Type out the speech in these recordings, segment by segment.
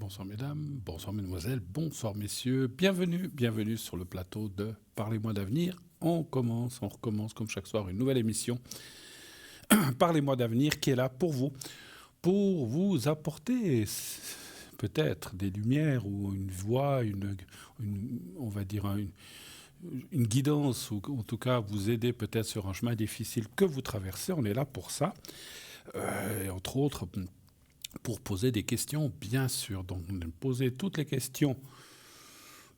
bonsoir mesdames, bonsoir mesdemoiselles, bonsoir messieurs, bienvenue sur le plateau de Parlez-moi d'avenir. On recommence comme chaque soir une nouvelle émission. Parlez-moi d'avenir qui est là pour vous apporter peut-être des lumières ou une voix, on va dire une guidance ou en tout cas vous aider peut-être sur un chemin difficile que vous traversez. On est là pour ça. Et entre autres pour poser des questions, bien sûr. Donc, poser toutes les questions,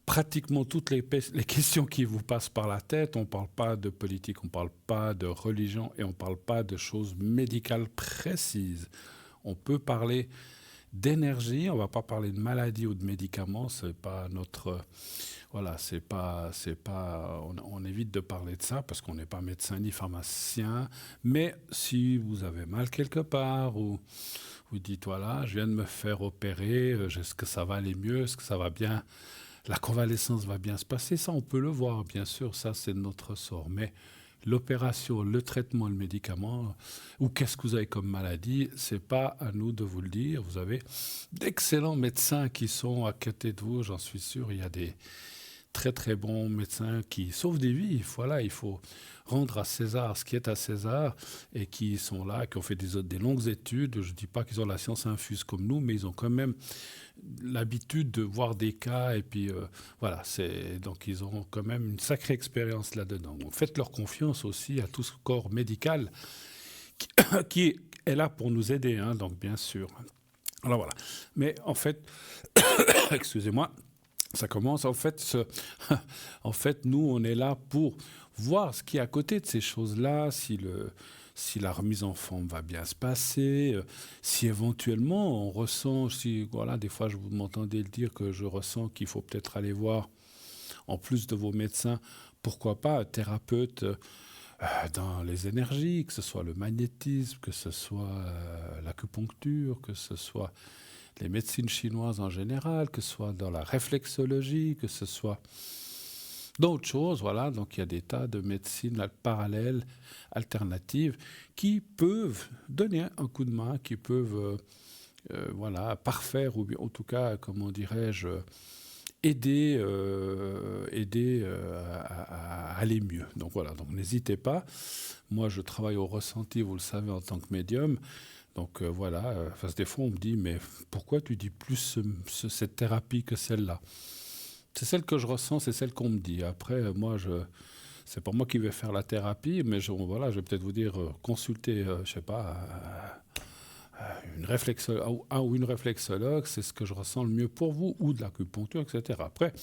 pratiquement toutes les questions qui vous passent par la tête. On ne parle pas de politique, on ne parle pas de religion et on ne parle pas de choses médicales précises. On peut parler d'énergie, on ne va pas parler de maladie ou de médicaments, c'est pas notre... Voilà, on évite de parler de ça parce qu'on n'est pas médecin ni pharmacien. Mais si vous avez mal quelque part ou vous dites, voilà, je viens de me faire opérer, est-ce que ça va aller mieux, est-ce que ça va bien, la convalescence va bien se passer, ça on peut le voir, bien sûr, ça c'est notre sort. Mais l'opération, le traitement, le médicament, ou qu'est-ce que vous avez comme maladie, c'est pas à nous de vous le dire. Vous avez d'excellents médecins qui sont à côté de vous, j'en suis sûr, il y a des très très bons médecins qui sauvent des vies. Voilà, il faut rendre à César ce qui est à César et qui sont là, qui ont fait des longues études. Je ne dis pas qu'ils ont la science infuse comme nous, mais ils ont quand même l'habitude de voir des cas et puis voilà, donc ils ont quand même une sacrée expérience là-dedans. Donc faites leur confiance aussi à tout ce corps médical qui est là pour nous aider, hein, donc bien sûr. Alors voilà. Mais en fait, excusez-moi, ça commence, en fait, en fait, nous, on est là pour voir ce qui est à côté de ces choses-là, si la remise en forme va bien se passer, si éventuellement on ressent, voilà, des fois, vous m'entendez le dire que je ressens qu'il faut peut-être aller voir, en plus de vos médecins, pourquoi pas un thérapeute dans les énergies, que ce soit le magnétisme, que ce soit l'acupuncture, que ce soit les médecines chinoises en général, que ce soit dans la réflexologie, que ce soit d'autres choses. Voilà, donc il y a des tas de médecines parallèles, alternatives, qui peuvent donner un coup de main, qui peuvent voilà, parfaire, ou bien en tout cas, comment dirais-je, aider à aller mieux. Donc voilà, donc n'hésitez pas. Moi, je travaille au ressenti, vous le savez, en tant que médium. Donc voilà, parce que des fois on me dit, mais pourquoi tu dis plus cette thérapie que celle-là? C'est celle que je ressens, c'est celle qu'on me dit. Après, moi, c'est pas moi qui vais faire la thérapie, mais voilà, je vais peut-être vous dire, consulter, je sais pas, un ou une réflexologue, c'est ce que je ressens le mieux pour vous, ou de l'acupuncture, etc. Après,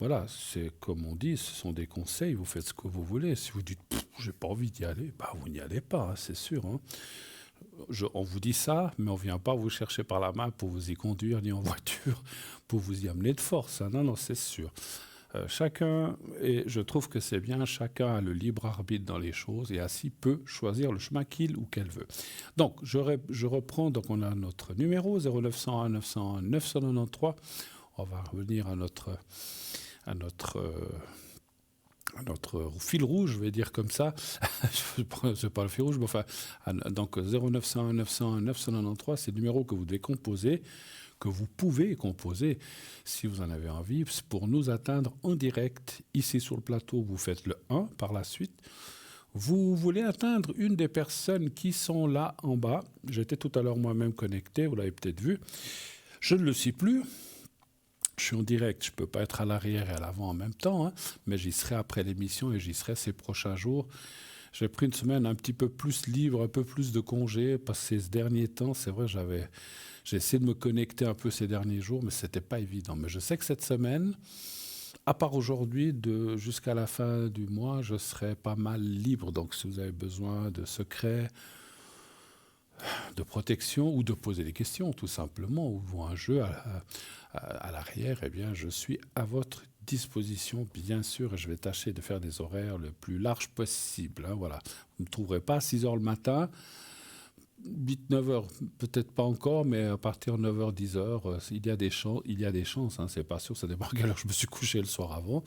voilà, c'est comme on dit, ce sont des conseils, vous faites ce que vous voulez. Si vous dites, j'ai pas envie d'y aller, bah vous n'y allez pas, hein, c'est sûr, hein. On vous dit ça, mais on ne vient pas vous chercher par la main pour vous y conduire, ni en voiture, pour vous y amener de force. Hein. Non, non, c'est sûr. Chacun, et je trouve que c'est bien, chacun a le libre arbitre dans les choses et ainsi peut choisir le chemin qu'il ou qu'elle veut. Donc, je reprends, donc on a notre numéro 0901 901 993. On va revenir à notre fil rouge, je vais dire comme ça. Je ne pas le fil rouge, mais enfin, donc 0901 901 993, c'est le numéro que vous devez composer, que vous pouvez composer si vous en avez envie, pour nous atteindre en direct. Ici sur le plateau, vous faites le 1 par la suite. Vous voulez atteindre une des personnes qui sont là en bas. J'étais tout à l'heure moi-même connecté, vous l'avez peut-être vu. Je ne le suis plus. Je suis en direct, je ne peux pas être à l'arrière et à l'avant en même temps, hein, mais j'y serai après l'émission et j'y serai ces prochains jours. J'ai pris une semaine un petit peu plus libre, un peu plus de congés, parce que ces derniers temps, c'est vrai, j'ai essayé de me connecter un peu ces derniers jours, mais ce n'était pas évident. Mais je sais que cette semaine, à part aujourd'hui, jusqu'à la fin du mois, je serai pas mal libre. Donc si vous avez besoin de secrets, de protection ou de poser des questions, tout simplement, ou un jeu à l'arrière, eh bien, je suis à votre disposition, bien sûr, et je vais tâcher de faire des horaires le plus large possible. Hein, voilà. Vous ne me trouverez pas à 6 h le matin, 8, 9 h, peut-être pas encore, mais à partir de 9 h, 10 h, il y a des chances, hein, c'est pas sûr, ça dépend à quelle heure je me suis couché le soir avant.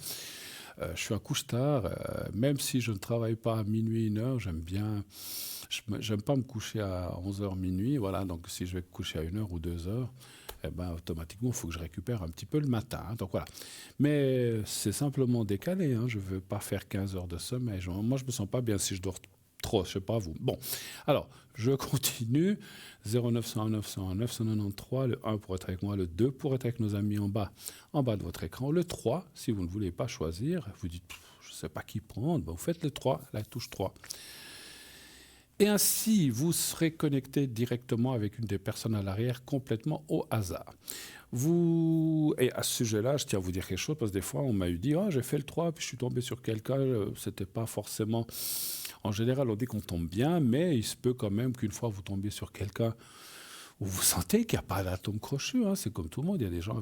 Je suis un couche-tard, même si je ne travaille pas à minuit, 1 h, j'aime bien J'aime pas me coucher à 11h minuit, voilà, donc si je vais me coucher à 1h ou 2h, eh ben, automatiquement, il faut que je récupère un petit peu le matin. Hein, donc voilà. Mais c'est simplement décalé. Hein, je ne veux pas faire 15 heures de sommeil. Moi, je ne me sens pas bien si je dors trop. Je ne sais pas vous. Bon, alors, je continue. 0901 901 993, le 1 pour être avec moi, le 2 pour être avec nos amis en bas de votre écran, le 3, si vous ne voulez pas choisir, vous dites, je ne sais pas qui prendre, ben, vous faites le 3, la touche 3. Et ainsi, vous serez connecté directement avec une des personnes à l'arrière complètement au hasard. Et à ce sujet-là, je tiens à vous dire quelque chose, parce que des fois, on m'a dit « Ah, j'ai fait le 3, puis je suis tombé sur quelqu'un. » C'était pas forcément... En général, on dit qu'on tombe bien, mais il se peut quand même qu'une fois, vous tombiez sur quelqu'un où vous sentez qu'il n'y a pas d'atome crochu. Hein. C'est comme tout le monde. Il y a des gens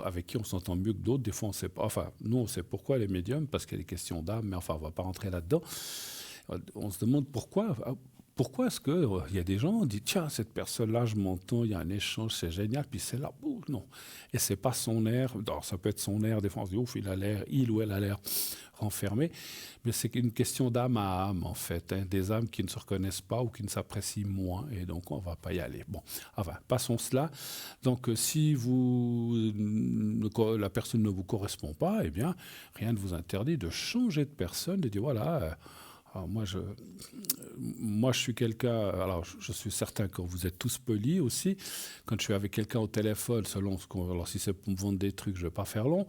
avec qui on s'entend mieux que d'autres. Des fois, on ne sait pas. Enfin, nous, on sait pourquoi les médiums, parce qu'il y a des questions d'âme, mais enfin, on ne va pas rentrer là-dedans. On se demande pourquoi. Pourquoi est-ce qu'il y a des gens qui disent « Tiens, cette personne-là, je m'entends, il y a un échange, c'est génial. » Puis c'est là, non. Et c'est pas son air. Non, ça peut être son air. Des fois, on se dit « Ouf, il ou elle a l'air renfermé. » Mais c'est une question d'âme à âme, en fait. Hein, des âmes qui ne se reconnaissent pas ou qui ne s'apprécient moins. Et donc, on ne va pas y aller. Bon, enfin, passons cela. Donc, si la personne ne vous correspond pas, eh bien, rien ne vous interdit de changer de personne, de dire « Voilà... Alors moi, je suis quelqu'un... Alors, je suis certain que vous êtes tous polis aussi. Quand je suis avec quelqu'un au téléphone, selon ce qu'on... Alors, si c'est pour me vendre des trucs, je ne vais pas faire long.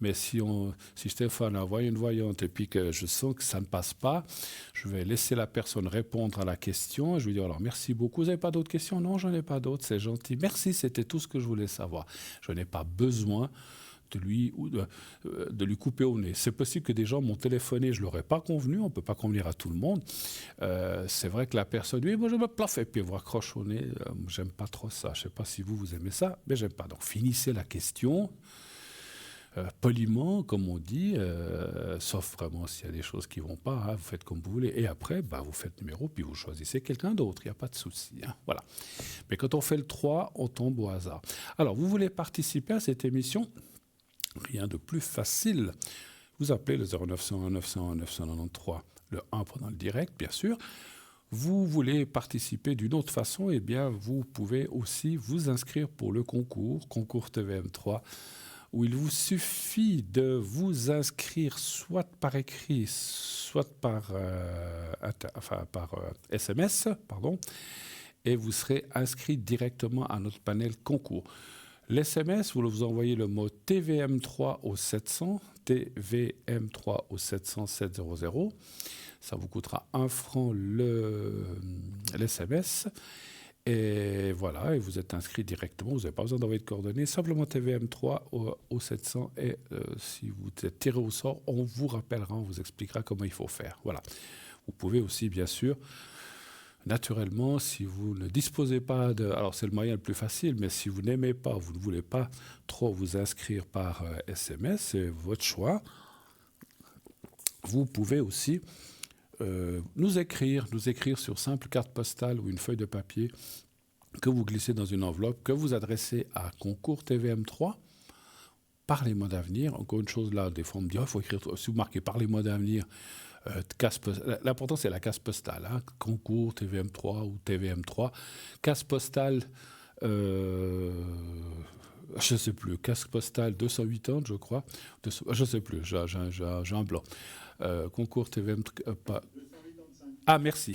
Mais si je téléphone à une voyante et puis que je sens que ça ne passe pas, je vais laisser la personne répondre à la question. Et je vais dire, alors, merci beaucoup. Vous n'avez pas d'autres questions? Non, j'en ai pas d'autres. C'est gentil. Merci, c'était tout ce que je voulais savoir. Je n'ai pas besoin de lui couper au nez. C'est possible que des gens m'ont téléphoné, je ne leur ai pas convenu, on ne peut pas convenir à tout le monde. C'est vrai que la personne dit, moi je me plaffe, et puis vous raccroche au nez. J'aime pas trop ça. Je ne sais pas si vous aimez ça, mais j'aime pas. Donc finissez la question poliment, comme on dit, sauf vraiment s'il y a des choses qui ne vont pas, hein, vous faites comme vous voulez. Et après, vous faites numéro, puis vous choisissez quelqu'un d'autre, il n'y a pas de souci. Hein, voilà. Mais quand on fait le 3, on tombe au hasard. Alors, vous voulez participer à cette émission? Rien de plus facile. Vous appelez le 0901 901 993, le 1 pendant le direct, bien sûr. Vous voulez participer d'une autre façon, eh bien, vous pouvez aussi vous inscrire pour le concours TVM3, où il vous suffit de vous inscrire soit par écrit, soit par SMS, et vous serez inscrit directement à notre panel concours. L'SMS, vous envoyez le mot TVM3 au 700, TVM3 au 700 700. Ça vous coûtera 1 franc l'SMS. Et voilà, et vous êtes inscrit directement. Vous n'avez pas besoin d'envoyer de coordonnées. Simplement TVM3 au 700. Et si vous êtes tiré au sort, on vous rappellera, on vous expliquera comment il faut faire. Voilà. Vous pouvez aussi, bien sûr... Naturellement, si vous ne disposez pas de... Alors, c'est le moyen le plus facile, mais si vous n'aimez pas, vous ne voulez pas trop vous inscrire par SMS, c'est votre choix. Vous pouvez aussi nous écrire sur simple carte postale ou une feuille de papier que vous glissez dans une enveloppe, que vous adressez à Concours TVM3. Parlez-moi d'avenir. Encore une chose là, des fois on me dit, il faut écrire... Si vous marquez Parlez-moi d'avenir... L'important, c'est la case postale. Hein, concours, TVM3 ou TVM3. Case postale, je ne sais plus. Case postale 280, je crois. Je ne sais plus, j'ai un blanc. Concours TVM3... Ah, merci.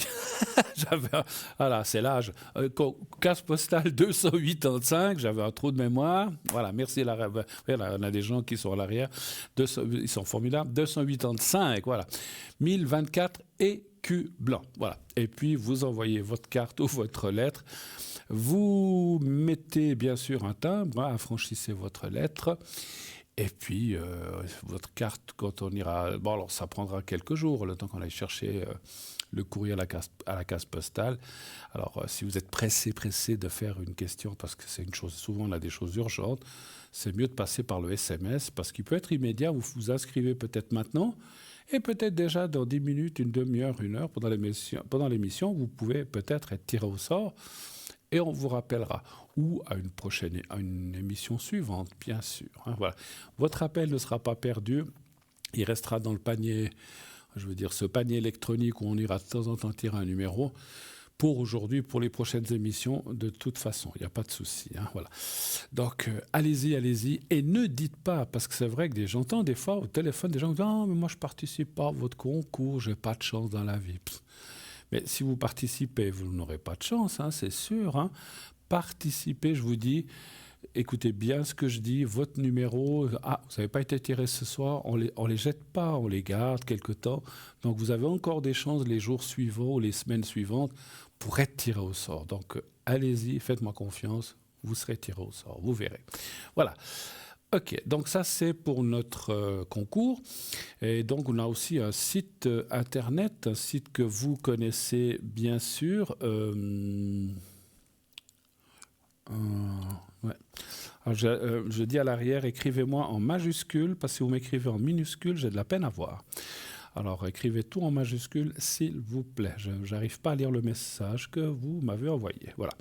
Voilà, c'est l'âge. Case postale 285, j'avais un trou de mémoire. Voilà, merci. Voilà, on a des gens qui sont à l'arrière. Ils sont formidables. 285, voilà. 1024 écus blancs. Voilà. Et puis, vous envoyez votre carte ou votre lettre. Vous mettez, bien sûr, un timbre, hein, affranchissez votre lettre. Et puis, votre carte, quand on ira... Bon, alors, ça prendra quelques jours, le temps qu'on aille chercher... le courrier à la case postale. Alors, si vous êtes pressé de faire une question, parce que c'est une chose, souvent on a des choses urgentes, c'est mieux de passer par le SMS, parce qu'il peut être immédiat. Vous vous inscrivez peut-être maintenant, et peut-être déjà dans 10 minutes, une demi-heure, 1 heure, pendant l'émission, vous pouvez peut-être être tiré au sort, et on vous rappellera. Ou à une émission suivante, bien sûr. Hein, voilà. Votre appel ne sera pas perdu, il restera dans le panier... Je veux dire, ce panier électronique où on ira de temps en temps tirer un numéro, pour aujourd'hui, pour les prochaines émissions, de toute façon. Il n'y a pas de souci. Hein, voilà. Donc, allez-y, allez-y. Et ne dites pas, parce que c'est vrai que j'entends des fois au téléphone des gens qui disent « Ah, mais moi, je ne participe pas à votre concours, je n'ai pas de chance dans la vie. » Mais si vous participez, vous n'aurez pas de chance, hein, c'est sûr. Hein. Participez, je vous dis, écoutez bien ce que je dis, votre numéro, ah, vous n'avez pas été tiré ce soir, on les jette pas, on les garde quelque temps. Donc vous avez encore des chances les jours suivants ou les semaines suivantes pour être tiré au sort. Donc allez-y, faites-moi confiance, vous serez tiré au sort, vous verrez. Voilà. Ok, donc ça c'est pour notre concours. Et donc on a aussi un site internet, un site que vous connaissez bien sûr. Ouais. Alors, je dis à l'arrière, écrivez-moi en majuscule, parce que si vous m'écrivez en minuscule, j'ai de la peine à voir. Alors écrivez tout en majuscule, s'il vous plaît. Je n'arrive pas à lire le message que vous m'avez envoyé. Voilà.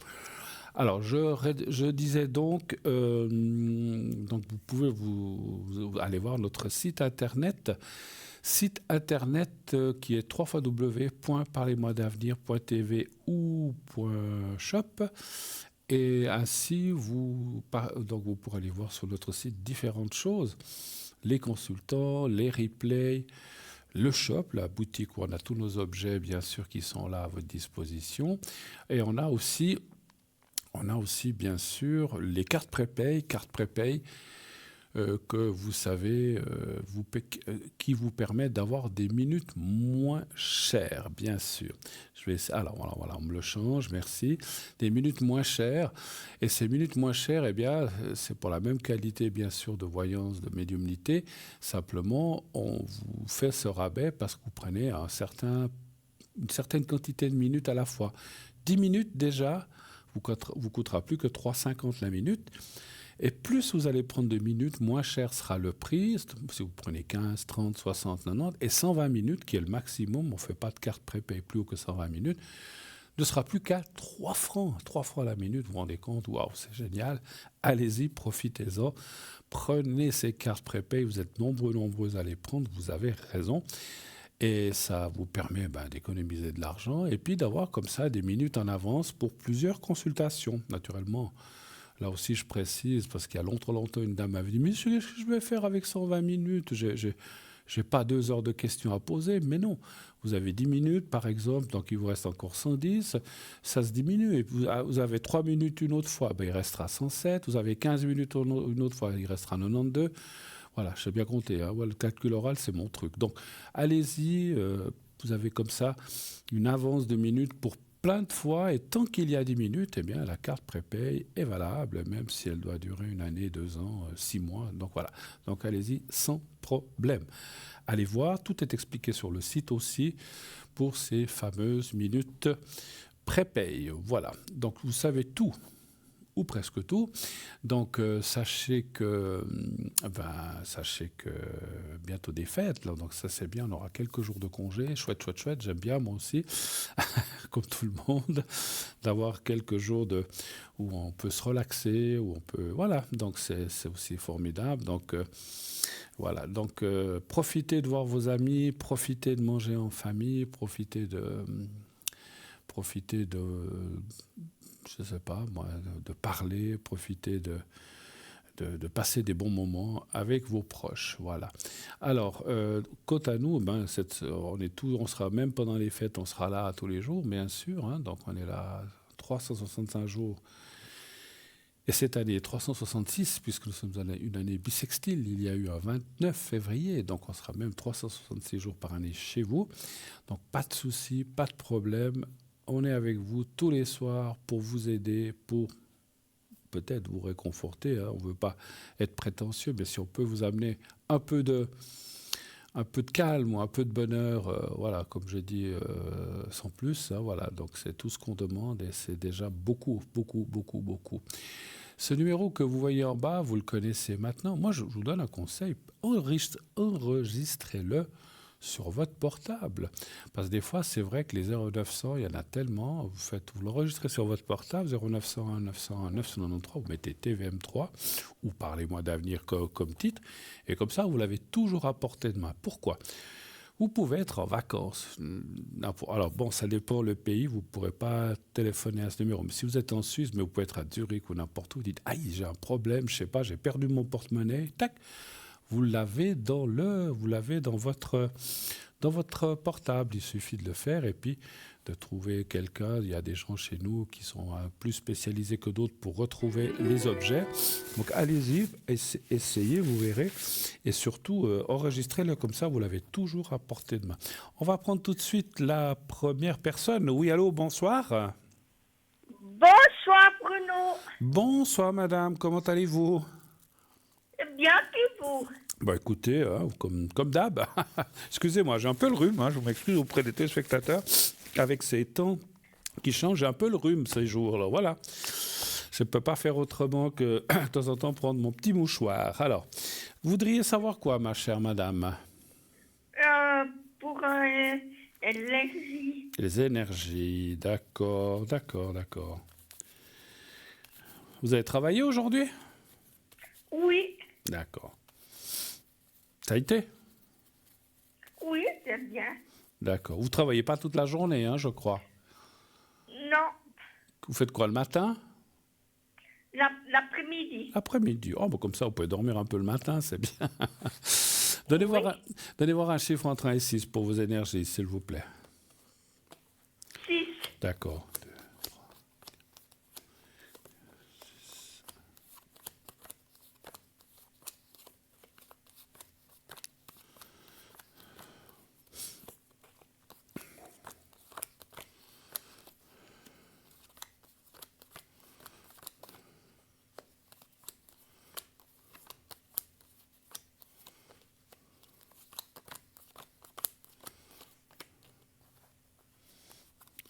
Alors, je disais donc vous pouvez vous aller voir notre site internet qui est www.parlez-moi-d'avenir.tv ou .shop. Et ainsi, vous pourrez aller voir sur notre site différentes choses. Les consultants, les replays, le shop, la boutique où on a tous nos objets, bien sûr, qui sont là à votre disposition. Et on a aussi bien sûr, les cartes prépay que vous savez, qui vous permettent d'avoir des minutes moins chères, bien sûr. Alors voilà, on me le change, merci. Des minutes moins chères. Et ces minutes moins chères, eh bien, c'est pour la même qualité, bien sûr, de voyance, de médiumnité. Simplement, on vous fait ce rabais parce que vous prenez une certaine quantité de minutes à la fois. 10 minutes, déjà, vous coûtera plus que 3,50 la minute. Et plus vous allez prendre de minutes, moins cher sera le prix. Si vous prenez 15, 30, 60, 90, et 120 minutes, qui est le maximum, on ne fait pas de carte prépay plus haut que 120 minutes, ne sera plus qu'à 3 francs. 3 francs la minute, vous vous rendez compte? Waouh, c'est génial. Allez-y, profitez-en. Prenez ces cartes prépay, vous êtes nombreux à les prendre, vous avez raison. Et ça vous permet d'économiser de l'argent et puis d'avoir comme ça des minutes en avance pour plusieurs consultations, naturellement. Là aussi, je précise, parce qu'il y a longtemps, une dame m'avait dit « Mais qu'est-ce que je vais faire avec 120 minutes ? J'ai pas 2 heures de questions à poser. » Mais non, vous avez 10 minutes, par exemple, donc il vous reste encore 110. Ça se diminue. Et vous avez 3 minutes une autre fois, il restera 107. Vous avez 15 minutes une autre fois, il restera 92. Voilà, je sais bien compter. Hein. Le calcul oral, c'est mon truc. Donc, allez-y. Vous avez comme ça une avance de minutes pour plein de fois, et tant qu'il y a 10 minutes, eh bien, la carte prépay est valable, même si elle doit durer 1 année, 2 ans, 6 mois. Donc voilà. Donc allez-y sans problème. Allez voir, tout est expliqué sur le site aussi pour ces fameuses minutes prépay. Voilà. Donc vous savez tout, ou presque tout. Donc sachez que bientôt des fêtes, là, donc ça c'est bien, on aura quelques jours de congé, chouette, j'aime bien moi aussi, comme tout le monde, d'avoir quelques jours où on peut se relaxer, où on peut, voilà, donc c'est aussi formidable, donc voilà, donc profitez de voir vos amis, profitez de manger en famille, profitez de je ne sais pas, moi, de parler, profiter de passer des bons moments avec vos proches. Voilà. Alors, quant à nous, on sera même pendant les fêtes, on sera là tous les jours, bien sûr. Hein, donc, on est là 365 jours. Et cette année, 366, puisque nous sommes dans une année bissextile, il y a eu un 29 février, donc on sera même 366 jours par année chez vous. Donc, pas de souci, pas de problème. On est avec vous tous les soirs pour vous aider, pour peut-être vous réconforter. Hein. On ne veut pas être prétentieux, mais si on peut vous amener un peu de calme ou un peu de bonheur, voilà, comme je dis, sans plus. Hein, voilà. Donc c'est tout ce qu'on demande et c'est déjà beaucoup. Ce numéro que vous voyez en bas, vous le connaissez maintenant. Moi, je vous donne un conseil. Enregistrez-le sur votre portable. Parce que des fois, c'est vrai que les 0900, il y en a tellement. Vous l'enregistrez sur votre portable, 0901 901 993, vous mettez TVM3 ou Parlez-moi d'avenir comme titre. Et comme ça, vous l'avez toujours à portée de main. Pourquoi ? Vous pouvez être en vacances. Alors bon, ça dépend le pays, vous ne pourrez pas téléphoner à ce numéro. Mais si vous êtes en Suisse, mais vous pouvez être à Zurich ou n'importe où, vous dites, aïe, j'ai un problème, je sais pas, j'ai perdu mon porte-monnaie, tac, vous l'avez dans votre portable. Il suffit de le faire et puis de trouver quelqu'un. Il y a des gens chez nous qui sont plus spécialisés que d'autres pour retrouver les objets. Donc allez-y, essayez, vous verrez. Et surtout, enregistrez-le comme ça, vous l'avez toujours à portée de main. On va prendre tout de suite la première personne. Oui, allô, bonsoir. Bonsoir Bruno. Bonsoir madame, comment allez-vous? Bien que vous. Bah écoutez, comme d'hab, excusez-moi, j'ai un peu le rhume, je m'excuse auprès des téléspectateurs, avec ces temps qui changent, j'ai un peu le rhume ces jours-là, voilà. Je ne peux pas faire autrement que de temps en temps prendre mon petit mouchoir. Alors, vous voudriez savoir quoi, ma chère madame? Pour l'énergie. Les énergies, d'accord. Vous avez travaillé aujourd'hui? Oui, D'accord. Ça a été? oui, c'est bien. D'accord. Vous ne travaillez pas toute la journée, je crois. Non, Vous faites quoi le matin? l'après-midi. Après-midi. Oh, bah comme ça, vous pouvez dormir un peu le matin, c'est bien. Donnez voir un chiffre entre 1 et 6 pour vos énergies, s'il vous plaît. 6. D'accord.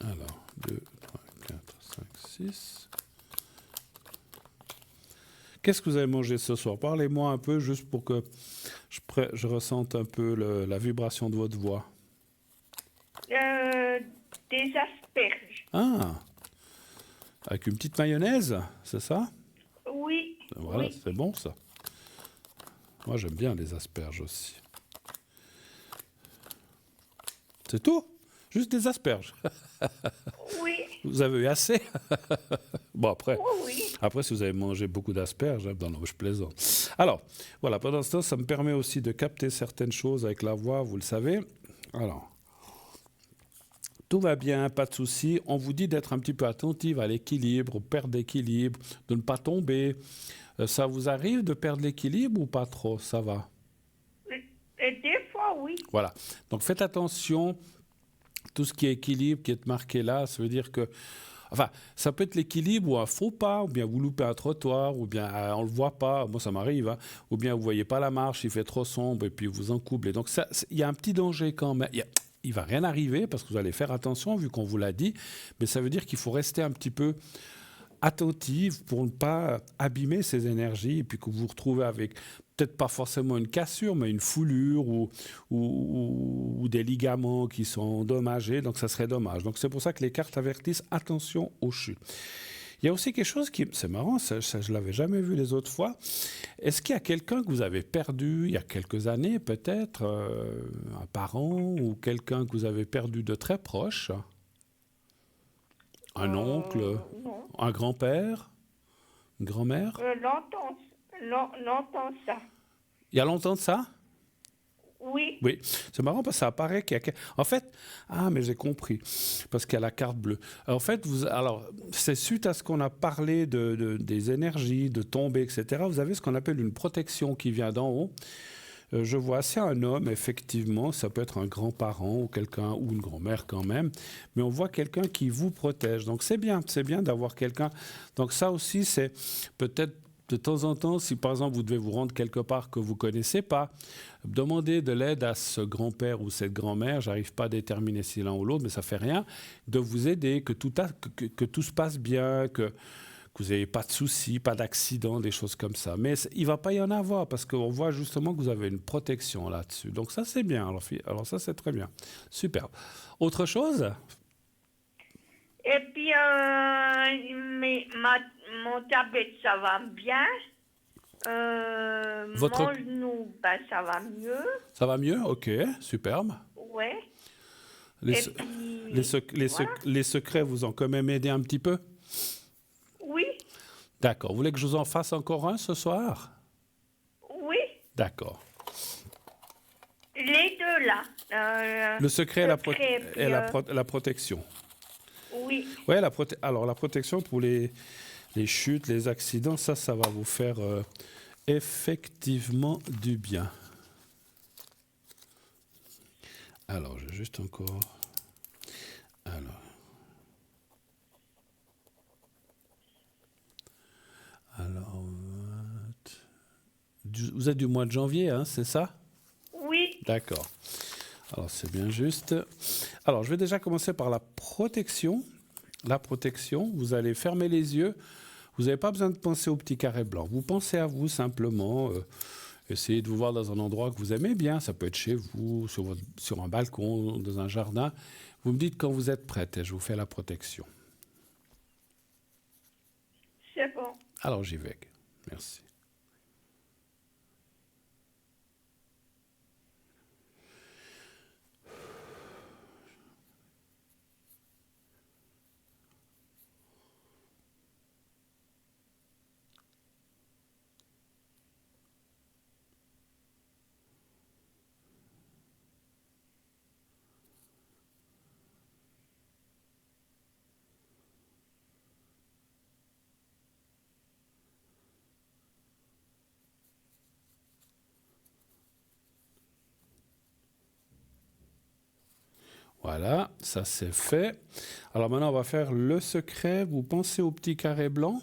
Alors, 2, 3, 4, 5, 6. Qu'est-ce que vous avez mangé ce soir? Parlez-moi un peu, juste pour que je ressente un peu la vibration de votre voix. Des asperges. Ah, avec une petite mayonnaise, c'est ça? Oui, Voilà, oui. c'est bon ça. Moi, j'aime bien les asperges aussi. C'est tout? Juste des asperges. Oui, Vous avez eu assez? Bon, après, oui. si vous avez mangé beaucoup d'asperges, non, je plaisante. Alors, voilà, pendant ce temps, ça me permet aussi de capter certaines choses avec la voix, vous le savez. Alors, tout va bien, pas de souci. On vous dit d'être un petit peu attentive à l'équilibre, aux pertes d'équilibre, de ne pas tomber. Ça vous arrive de perdre l'équilibre ou pas trop? Ça va? Et des fois, oui. Voilà. Donc, faites attention. Tout ce qui est équilibre, qui est marqué là, ça veut dire que... Enfin, ça peut être l'équilibre ou un faux pas, ou bien vous loupez un trottoir, ou bien on ne le voit pas, moi ça m'arrive, ou bien vous ne voyez pas la marche, il fait trop sombre, et puis vous encoublez. Donc il y a un petit danger quand même. Il ne va rien arriver, parce que vous allez faire attention, vu qu'on vous l'a dit, mais ça veut dire qu'il faut rester un petit peu attentive pour ne pas abîmer ces énergies, et puis que vous vous retrouvez avec peut-être pas forcément une cassure, mais une foulure ou des ligaments qui sont endommagés, donc ça serait dommage. Donc c'est pour ça que les cartes avertissent attention aux chutes. Il y a aussi quelque chose qui, c'est marrant, ça je l'avais jamais vu les autres fois. Est-ce qu'il y a quelqu'un que vous avez perdu il y a quelques années, peut-être un parent ou quelqu'un que vous avez perdu de très proche? Un oncle, Non. un grand-père, une grand-mère? Longtemps ça. Il y a longtemps de ça? Oui. Oui, c'est marrant parce que ça apparaît qu'il y a... En fait, mais j'ai compris, parce qu'il y a la carte bleue. En fait, c'est suite à ce qu'on a parlé des énergies, de tomber, etc. Vous avez ce qu'on appelle une protection qui vient d'en haut. Je vois assez un homme, effectivement, ça peut être un grand-parent ou quelqu'un, ou une grand-mère quand même, mais on voit quelqu'un qui vous protège. Donc c'est bien d'avoir quelqu'un. Donc ça aussi, c'est peut-être de temps en temps, si par exemple vous devez vous rendre quelque part que vous ne connaissez pas, demandez de l'aide à ce grand-père ou cette grand-mère, j'arrive pas à déterminer si l'un ou l'autre, mais ça fait rien, de vous aider, que tout se passe bien, que vous n'ayez pas de soucis, pas d'accidents, des choses comme ça. Mais il ne va pas y en avoir parce qu'on voit justement que vous avez une protection là-dessus. Donc ça, c'est bien. Alors ça, c'est très bien. Super. Autre chose? Et puis, mon tablette, ça va bien. Mon genou, ça va mieux. Ça va mieux? Ok, superbe. Ouais. Les, Et se- puis, les voilà. les secrets vous ont quand même aidé un petit peu? Oui, D'accord. Vous voulez que je vous en fasse encore un ce soir? oui, D'accord. les deux là. Le secret et Secret, puis, la protection. oui, Ouais, alors la protection pour les chutes, les accidents, ça va vous faire effectivement du bien. Alors, j'ai juste encore. Alors, alors, vous êtes du mois de janvier, hein, c'est ça? oui, D'accord. Alors, c'est bien juste. Alors, je vais déjà commencer par la protection. La protection, vous allez fermer les yeux. Vous n'avez pas besoin de penser au petit carré blanc. Vous pensez à vous simplement. Essayez de vous voir dans un endroit que vous aimez bien. Ça peut être chez vous, sur un balcon, dans un jardin. Vous me dites quand vous êtes prête et je vous fais la protection. c'est bon. Alors, j'y vais. Merci. Voilà, ça c'est fait. Alors maintenant, on va faire le secret. Vous pensez au petit carré blanc.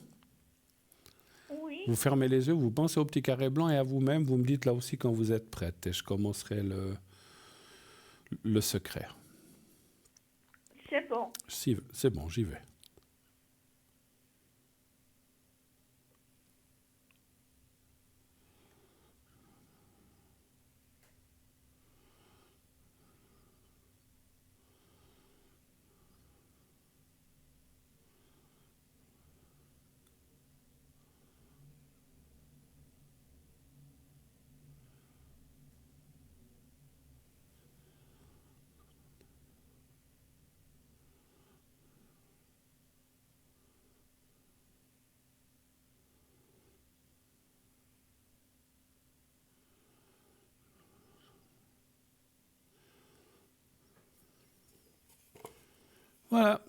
Oui, Vous fermez les yeux, vous pensez au petit carré blanc et à vous-même, vous me dites là aussi quand vous êtes prête. Et je commencerai le secret. c'est bon. Si, c'est bon, j'y vais. Voilà,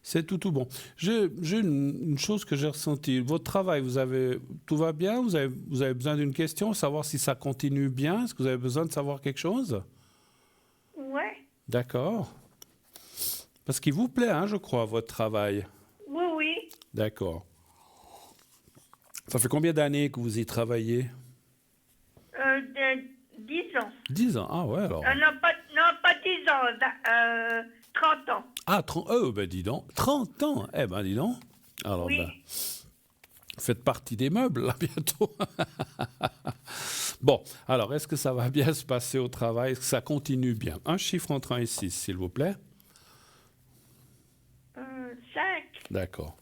c'est tout bon. J'ai une chose que j'ai ressentie. Votre travail, tout va bien? Vous avez besoin d'une question, savoir si ça continue bien? Est-ce que vous avez besoin de savoir quelque chose? Ouais, D'accord. Parce qu'il vous plaît, hein, je crois, votre travail. oui, oui. D'accord. Ça fait combien d'années que vous y travaillez? 10 ans. 10 ans. Ah ouais, alors. Non, pas 10 ans, 30 ans. Ah, 30, ben dis donc. 30 ans. Eh ben dis donc. Alors, ben, Oui, faites partie des meubles, là, bientôt. Bon, alors, est-ce que ça va bien se passer au travail? Est-ce que ça continue bien? Un chiffre entre 1 et 6, s'il vous plaît. 5. D'accord.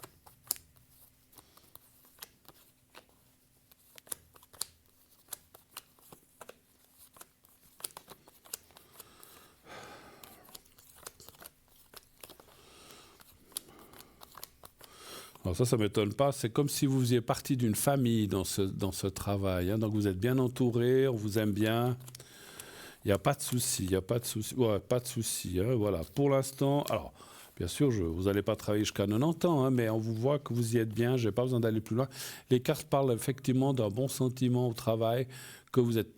Alors ça ne m'étonne pas. C'est comme si vous faisiez partie d'une famille dans ce travail, hein. Donc vous êtes bien entouré, on vous aime bien. Il n'y a pas de souci, il n'y a pas de souci. Ouais, pas de souci, hein, voilà. Pour l'instant, alors, bien sûr, vous n'allez pas travailler jusqu'à 90 ans, hein, mais on vous voit que vous y êtes bien. Je n'ai pas besoin d'aller plus loin. Les cartes parlent effectivement d'un bon sentiment au travail, que vous êtes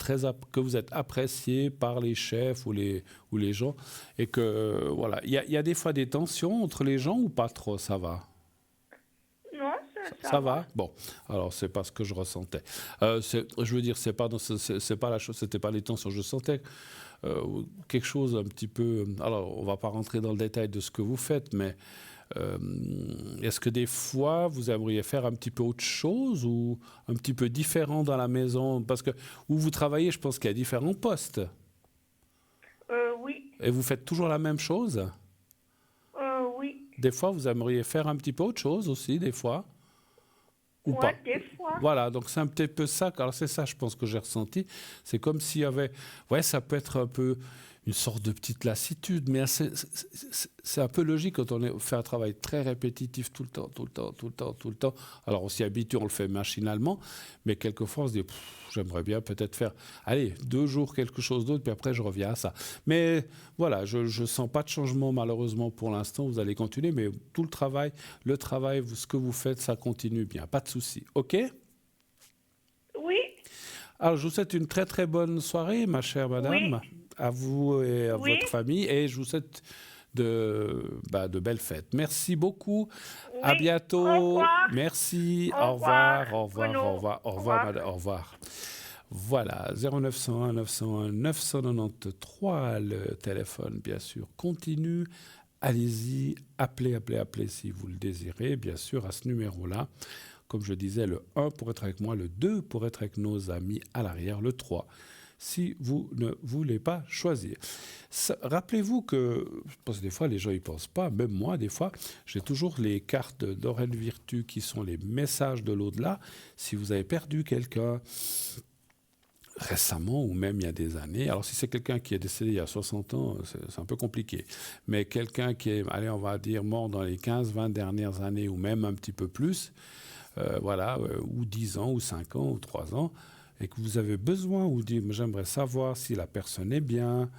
que vous êtes apprécié par les chefs ou les gens, et que voilà. Il y a des fois des tensions entre les gens ou pas trop, ça va. Non, Ça va. Bon, alors c'est pas ce que je ressentais. Je veux dire, c'est pas c'est pas la chose, c'était pas les tensions. Je sentais quelque chose un petit peu. Alors, on va pas rentrer dans le détail de ce que vous faites, mais est-ce que des fois vous aimeriez faire un petit peu autre chose ou un petit peu différent dans la maison? Parce que où vous travaillez, je pense qu'il y a différents postes. Oui, Et vous faites toujours la même chose? oui. Des fois, vous aimeriez faire un petit peu autre chose aussi, des fois? Ou Ouais, pas. des fois. Voilà, donc c'est un petit peu ça. Alors c'est ça, je pense que j'ai ressenti. C'est comme s'il y avait, ouais, ça peut être un peu une sorte de petite lassitude, mais c'est un peu logique quand on fait un travail très répétitif tout le temps, tout le temps, tout le temps, tout le temps. Alors on s'y habitue, on le fait machinalement, mais quelquefois on se dit, j'aimerais bien peut-être faire, allez, 2 jours quelque chose d'autre, puis après je reviens à ça. Mais voilà, je ne sens pas de changement malheureusement pour l'instant, vous allez continuer, mais tout le travail, ce que vous faites, ça continue bien, pas de souci. OK ? Oui, Alors, je vous souhaite une très très bonne soirée, ma chère oui, madame, à vous et à oui, votre famille, et je vous souhaite de belles fêtes. Merci beaucoup, à oui. Au bientôt, revoir. merci, Au au revoir, revoir, au revoir, au Bruno. revoir, au Au revoir, revoir. madame, au revoir. Voilà, 0901 901 993, le téléphone, bien sûr, continue. Allez-y, appelez, appelez, appelez si vous le désirez, bien sûr, à ce numéro-là. Comme je disais, le 1 pour être avec moi, le 2 pour être avec nos amis à l'arrière, le 3 si vous ne voulez pas choisir. Rappelez-vous que, parce que des fois les gens n'y pensent pas, même moi des fois, j'ai toujours les cartes d'Oren Virtu qui sont les messages de l'au-delà. Si vous avez perdu quelqu'un récemment ou même il y a des années, alors si c'est quelqu'un qui est décédé il y a 60 ans, c'est un peu compliqué, mais quelqu'un qui est, allez, on va dire, mort dans les 15-20 dernières années ou même un petit peu plus, ou 10 ans, ou 5 ans, ou 3 ans, et que vous avez besoin, ou dit, j'aimerais savoir si la personne est bien,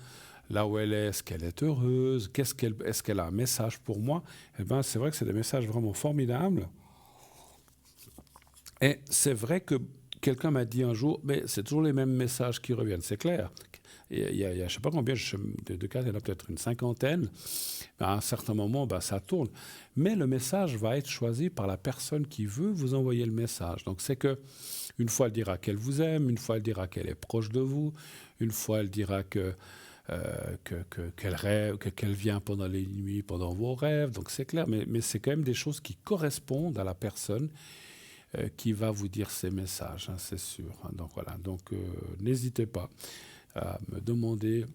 là où elle est qu'elle est heureuse, est-ce qu'elle a un message pour moi, eh ben, c'est vrai que c'est des messages vraiment formidables. Et c'est vrai que quelqu'un m'a dit un jour, mais c'est toujours les mêmes messages qui reviennent, c'est clair. Il y a je ne sais pas combien de cas, il y en a peut-être une cinquantaine. À un certain moment, ça tourne. Mais le message va être choisi par la personne qui veut vous envoyer le message. Donc c'est que une fois, elle dira qu'elle vous aime, une fois, elle dira qu'elle est proche de vous, une fois, elle dira qu'elle rêve, qu'elle vient pendant les nuits, pendant vos rêves. Donc c'est clair, mais c'est quand même des choses qui correspondent à la personne qui va vous dire ces messages, hein, c'est sûr. Donc voilà, n'hésitez pas à me demander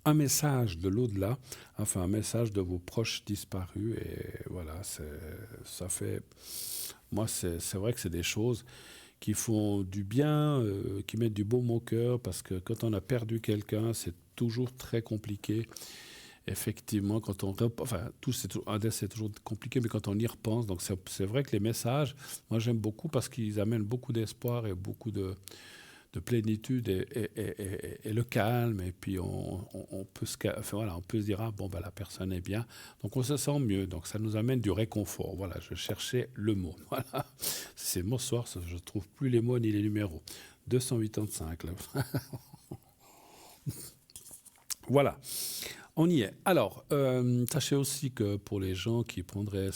un message de l'au-delà, enfin un message de vos proches disparus. Et voilà, ça fait... Moi, c'est vrai que c'est des choses qui font du bien, qui mettent du baume au cœur, parce que quand on a perdu quelqu'un, c'est toujours très compliqué. Effectivement, quand on... Enfin, un décès, c'est toujours compliqué, mais quand on y repense, donc c'est vrai que les messages, moi j'aime beaucoup parce qu'ils amènent beaucoup d'espoir et beaucoup de plénitude et le calme, et puis on peut on peut se dire, ah, bon, la personne est bien, donc on se sent mieux, donc ça nous amène du réconfort. Voilà, je cherchais le mot. Voilà, c'est mon soir, je ne trouve plus les mots ni les numéros. 285, là. Voilà, on y est. Alors, sachez aussi que pour les gens qui prendraient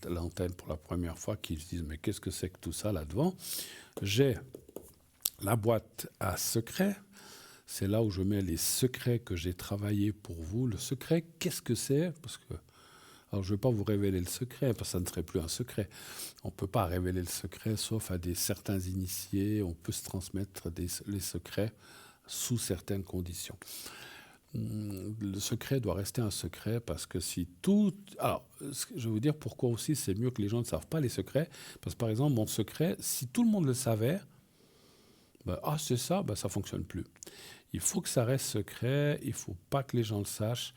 l'antenne pour la première fois, qui se disent, mais qu'est-ce que c'est que tout ça là-devant, j'ai la boîte à secrets. C'est là où je mets les secrets que j'ai travaillés pour vous. Le secret, qu'est-ce que c'est ? Parce que, alors je ne vais pas vous révéler le secret, parce que ça ne serait plus un secret. On ne peut pas révéler le secret, sauf à certains initiés. On peut se transmettre les secrets sous certaines conditions. Le secret doit rester un secret, parce que si tout... Alors, je vais vous dire pourquoi aussi c'est mieux que les gens ne savent pas les secrets. Parce que, par exemple, mon secret, si tout le monde le savait, c'est ça, ça ne fonctionne plus. Il faut que ça reste secret, il ne faut pas que les gens le sachent.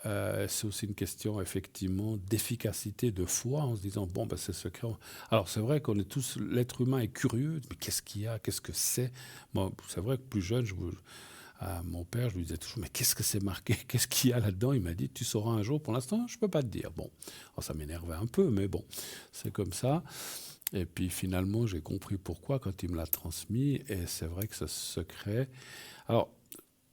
C'est aussi une question, effectivement, d'efficacité, de foi, en se disant, c'est secret. Alors, c'est vrai qu'on est tous, l'être humain est curieux, mais qu'est-ce qu'il y a, qu'est-ce que c'est ? Bon, c'est vrai que plus jeune, à mon père, je lui disais toujours, mais qu'est-ce que c'est marqué ? Qu'est-ce qu'il y a là-dedans ? Il m'a dit, tu sauras un jour. Pour l'instant, je ne peux pas te dire. Bon, alors, ça m'énervait un peu, mais bon, c'est comme ça. Et puis finalement, j'ai compris pourquoi quand il me l'a transmis. Et c'est vrai que ce secret... Alors,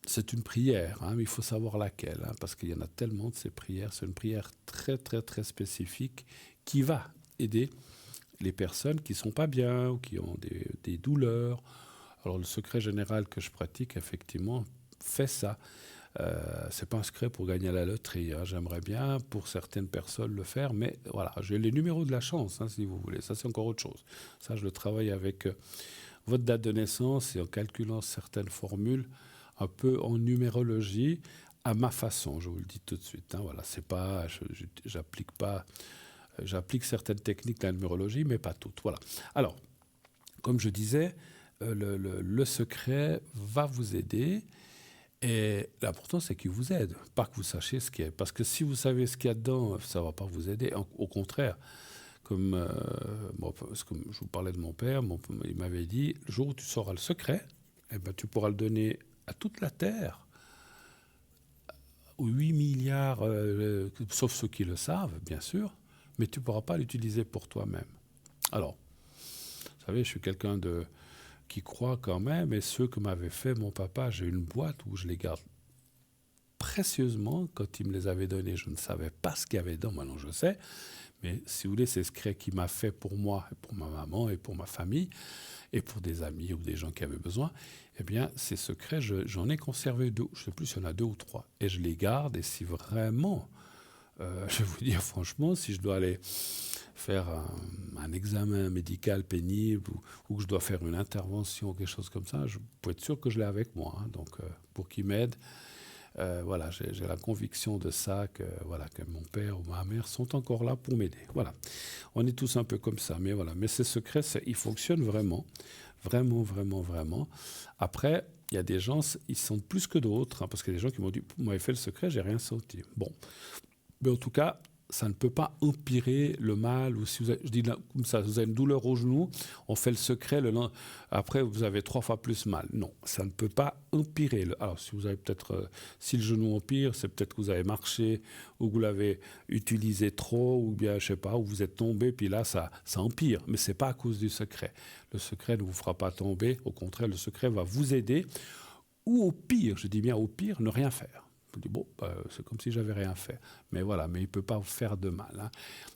c'est une prière, hein, mais il faut savoir laquelle, hein, parce qu'il y en a tellement de ces prières. C'est une prière très, très, très spécifique qui va aider les personnes qui ne sont pas bien ou qui ont des douleurs. Alors, le secret général que je pratique, effectivement, fait ça. C'est pas un secret pour gagner à la loterie, hein. J'aimerais bien pour certaines personnes le faire, mais voilà, j'ai les numéros de la chance, hein, si vous voulez. Ça, c'est encore autre chose. Ça, je le travaille avec votre date de naissance et en calculant certaines formules, un peu en numérologie, à ma façon. Je vous le dis tout de suite, hein. Voilà, c'est pas, j'applique pas, j'applique certaines techniques de la numérologie, mais pas toutes. Voilà. Alors, comme je disais, le secret va vous aider. Et l'important, c'est qu'il vous aide, pas que vous sachiez ce qu'il y a. Parce que si vous savez ce qu'il y a dedans, ça ne va pas vous aider. Au contraire, comme je vous parlais de mon père, il m'avait dit, le jour où tu sauras le secret, eh ben, tu pourras le donner à toute la Terre, aux 8 milliards, sauf ceux qui le savent, bien sûr, mais tu ne pourras pas l'utiliser pour toi-même. Alors, vous savez, je suis quelqu'un qui croit quand même, et ceux que m'avait fait mon papa, j'ai une boîte où je les garde précieusement. Quand il me les avait donnés, je ne savais pas ce qu'il y avait dedans, maintenant je sais. Mais si vous voulez, c'est ce secret qu'il m'a fait pour moi, et pour ma maman, et pour ma famille, et pour des amis ou des gens qui avaient besoin. Eh bien, ces secrets, j'en ai conservé 2, je ne sais plus s'il y en a 2 ou 3. Et je les garde, et si vraiment, je vais vous dire franchement, si je dois aller faire un examen médical pénible ou que je dois faire une intervention ou quelque chose comme ça, je peux être sûr que je l'ai avec moi. Hein. Donc, pour qu'il m'aide, voilà, j'ai la conviction de ça, que mon père ou ma mère sont encore là pour m'aider. Voilà, on est tous un peu comme ça, mais voilà. Mais ces secrets, ils fonctionnent vraiment, vraiment, vraiment, vraiment. Après, il y a des gens, ils sentent plus que d'autres, hein, parce qu'il y a des gens qui m'ont dit, vous m'avez fait le secret, j'ai rien senti. Bon, mais en tout cas, ça ne peut pas empirer le mal. Ou si vous avez, je dis là, comme ça, vous avez une douleur au genou, on fait le secret, après vous avez 3 fois plus mal. Non, ça ne peut pas empirer. Alors si vous avez peut-être, si le genou empire, c'est peut-être que vous avez marché ou que vous l'avez utilisé trop, ou bien je sais pas, ou vous êtes tombé, puis là ça empire. Mais c'est pas à cause du secret. Le secret ne vous fera pas tomber. Au contraire, le secret va vous aider. Ou au pire, je dis bien au pire, ne rien faire. Je dis, bon, c'est comme si j'avais rien fait. Mais voilà, mais il ne peut pas vous faire de mal. Hein.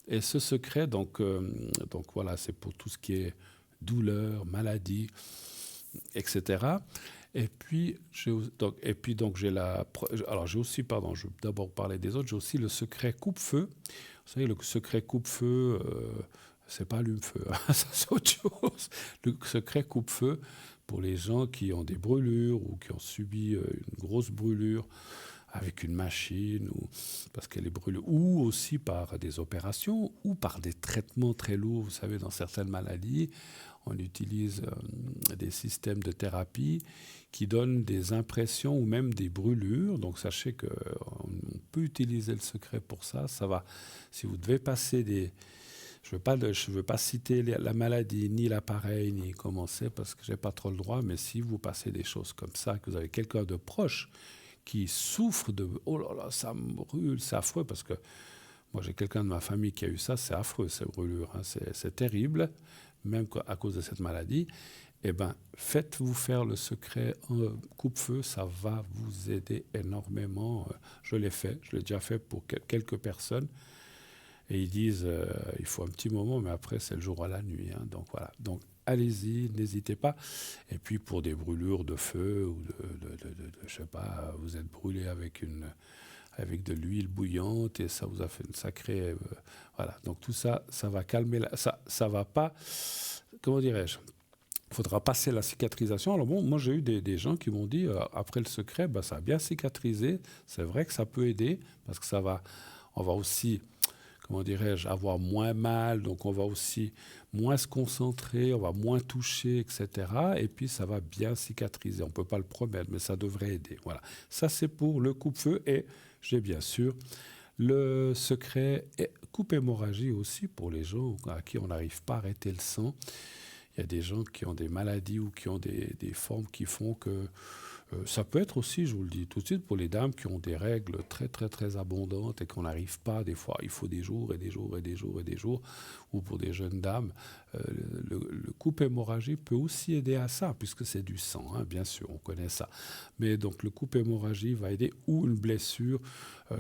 Et ce secret, donc voilà, c'est pour tout ce qui est douleur, maladie, etc. Et puis, j'ai aussi, pardon, je vais d'abord parler des autres, j'ai aussi le secret coupe-feu. Vous savez, le secret coupe-feu, c'est pas allume-feu, hein, ça c'est autre chose. Le secret coupe-feu, pour les gens qui ont des brûlures ou qui ont subi une grosse brûlure, avec une machine, ou parce qu'elle est brûlée, ou aussi par des opérations, ou par des traitements très lourds. Vous savez, dans certaines maladies, on utilise des systèmes de thérapie qui donnent des impressions ou même des brûlures. Donc sachez qu'on peut utiliser le secret pour ça. Ça va, si vous devez passer des... Je ne veux pas citer la maladie, ni l'appareil, ni comment c'est, parce que je n'ai pas trop le droit, mais si vous passez des choses comme ça, que vous avez quelqu'un de proche qui souffre de « oh là là, ça me brûle », c'est affreux, parce que moi j'ai quelqu'un de ma famille qui a eu ça, c'est affreux ces brûlures, hein, c'est terrible, même à cause de cette maladie. Eh bien, faites-vous faire le secret coupe-feu, ça va vous aider énormément. Je l'ai fait, je l'ai déjà fait pour quelques personnes, et ils disent il faut un petit moment, mais après c'est le jour à la nuit. Hein, donc voilà. Donc allez-y, n'hésitez pas. Et puis pour des brûlures de feu ou je sais pas, vous êtes brûlé avec de l'huile bouillante et ça vous a fait une sacrée voilà. Donc tout ça, ça va calmer ça va pas. Comment dirais-je? Il faudra passer la cicatrisation. Alors bon, moi j'ai eu des gens qui m'ont dit après le secret, ça a bien cicatrisé. C'est vrai que ça peut aider parce que on va aussi, comment dirais-je, avoir moins mal, donc on va aussi moins se concentrer, on va moins toucher, etc. Et puis ça va bien cicatriser. On ne peut pas le promettre, mais ça devrait aider. Voilà. Ça, c'est pour le coupe-feu. Et j'ai bien sûr le secret coupe hémorragie aussi pour les gens à qui on n'arrive pas à arrêter le sang. Il y a des gens qui ont des maladies ou qui ont des formes qui font que... ça peut être aussi, je vous le dis tout de suite, pour les dames qui ont des règles très, très, très abondantes et qu'on n'arrive pas, des fois, il faut des jours et des jours et des jours et des jours. Ou pour des jeunes dames, le coupe hémorragie peut aussi aider à ça, puisque c'est du sang, hein, bien sûr, on connaît ça. Mais donc le coupe hémorragie va aider, ou une blessure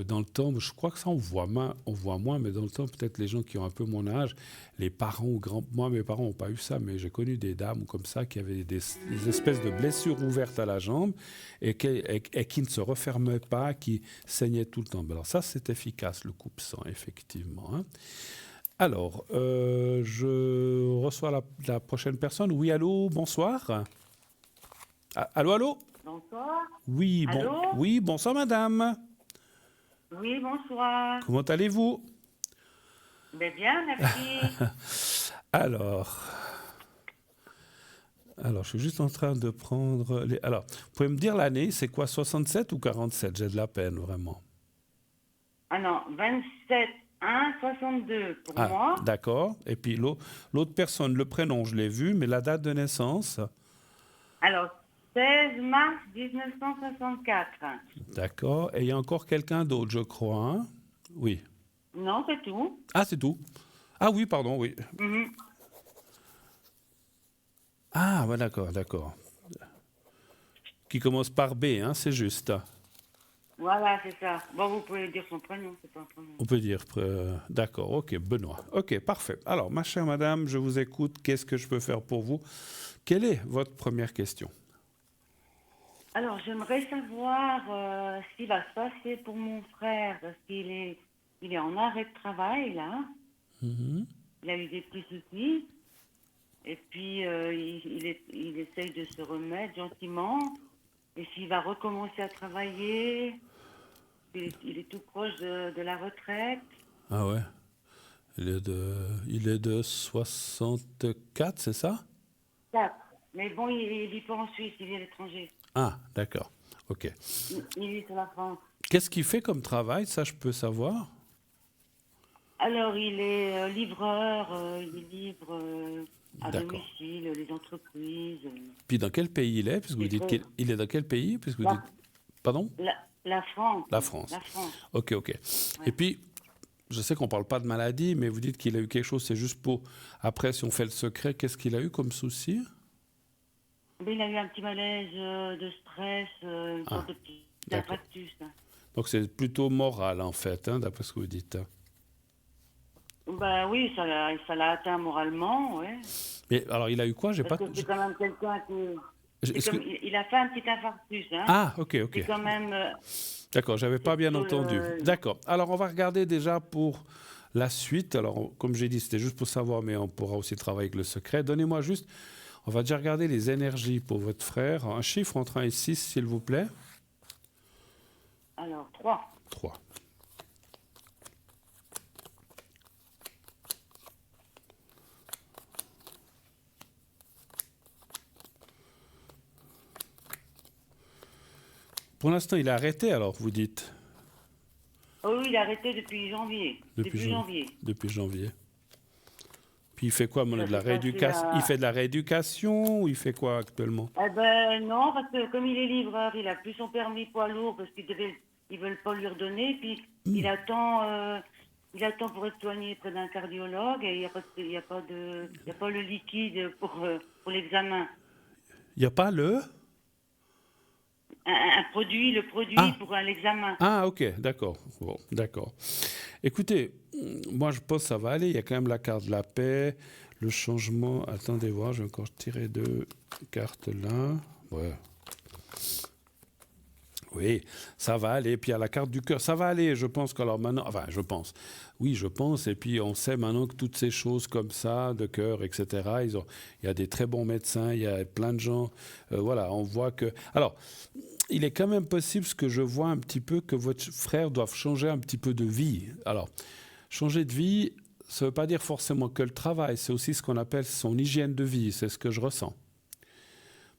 dans le temps. Je crois que ça, on voit moins, mais dans le temps, peut-être les gens qui ont un peu mon âge, les parents ou moi, mes parents n'ont pas eu ça, mais j'ai connu des dames comme ça qui avaient des espèces de blessures ouvertes à la jambe et qui ne se refermaient pas, qui saignaient tout le temps. Alors ça, c'est efficace, le coupe-sang, effectivement. Hein. Alors, je reçois la prochaine personne. Oui, allô, bonsoir. Allô, allô. Bonsoir. Oui, Allô. Oui, bonsoir, madame. Oui, bonsoir. Comment allez-vous? Bien, merci. Alors, Alors, je suis juste en train de prendre les... Alors, vous pouvez me dire l'année, c'est quoi, 67 ou 47? J'ai de la peine, vraiment. Ah non, 27 1 62 pour Ah, moi. d'accord. Et puis l'autre personne, le prénom, je l'ai vu, mais la date de naissance, Alors, 16 mars 1964. d'accord. Et il y a encore quelqu'un d'autre, je crois, hein? Oui. Non, c'est tout. Ah, c'est tout. Ah oui, pardon, oui. Mhm. Ah, ouais, d'accord, d'accord. Qui commence par B, hein, c'est juste. Voilà, c'est ça. Bon, vous pouvez dire son prénom, c'est pas un prénom. On peut dire, d'accord, ok, Benoît. Ok, parfait. Alors, ma chère madame, je vous écoute. Qu'est-ce que je peux faire pour vous? Quelle est votre première question? Alors, j'aimerais savoir ce qui va se passer pour mon frère, parce il est en arrêt de travail, là. Mhm. Il a eu des petits soucis. Et puis, il essaye de se remettre gentiment. Et s'il va recommencer à travailler, il est tout proche de la retraite. Ah ouais. Il est de 64, c'est ça? 4. Mais bon, il vit pas en Suisse, il vit à l'étranger. Ah, d'accord. Ok. Il vit sur la France. Qu'est-ce qu'il fait comme travail? Ça, je peux savoir? Alors, il est livreur, il livre à D'accord. domicile les entreprises. Puis dans quel pays il est? Puisque vous Il dites fait- qu'il est dans quel pays? Puisque vous La, dites... Pardon? la France. La France. La France. Ok, ok. Et puis, je sais qu'on ne parle pas de maladie, mais vous dites qu'il a eu quelque chose, c'est juste pour... Après, si on fait le secret, qu'est-ce qu'il a eu comme souci? Mais il a eu un petit malaise de stress, une sorte de petit d'accord. infarctus. Hein. Donc c'est plutôt moral, en fait, hein, d'après ce que vous dites. Hein. Ben oui, ça l'a atteint moralement, ouais. Mais alors, il a eu quoi? J'ai Parce pas... que c'est quand même quelqu'un qui... Est-ce que... Il a fait un petit infarctus, hein. Ah, ok, ok. C'est quand même... D'accord, j'avais pas bien plutôt entendu. D'accord. Alors, on va regarder déjà pour la suite. Alors, comme j'ai dit, c'était juste pour savoir, mais on pourra aussi travailler avec le secret. Donnez-moi juste... On va déjà regarder les énergies pour votre frère. Un chiffre entre 1 et 6, s'il vous plaît. Alors, 3. 3. Pour l'instant, il a arrêté, alors, vous dites? Oh oui, il a arrêté depuis janvier. Depuis janvier. Depuis janvier. Puis il fait quoi, Ça de la s'est passé rééducation? à- Il fait de la rééducation ou il fait quoi actuellement? Eh ben non, parce que comme il est livreur, il a plus son permis poids lourd parce ils veulent pas lui redonner. Puis il attend pour être soigné près d'un cardiologue et il y a pas le liquide pour l'examen. Il n'y a pas le... Le produit Ah. pour l'examen. Ah, ok, d'accord. Bon, d'accord. Écoutez, moi je pense que ça va aller. Il y a quand même la carte de la paix, le changement. Attendez voir, je vais encore tirer 2 cartes là. Ouais. Oui, ça va aller. Puis il y a la carte du cœur, ça va aller. Je pense qu'alors maintenant, enfin, je pense. Oui, je pense. Et puis on sait maintenant que toutes ces choses comme ça, de cœur, etc. Il y a des très bons médecins, il y a plein de gens. Voilà, on voit que. Alors, il est quand même possible, ce que je vois un petit peu, que votre frère doive changer un petit peu de vie. Alors, changer de vie, ça ne veut pas dire forcément que le travail. C'est aussi ce qu'on appelle son hygiène de vie. C'est ce que je ressens.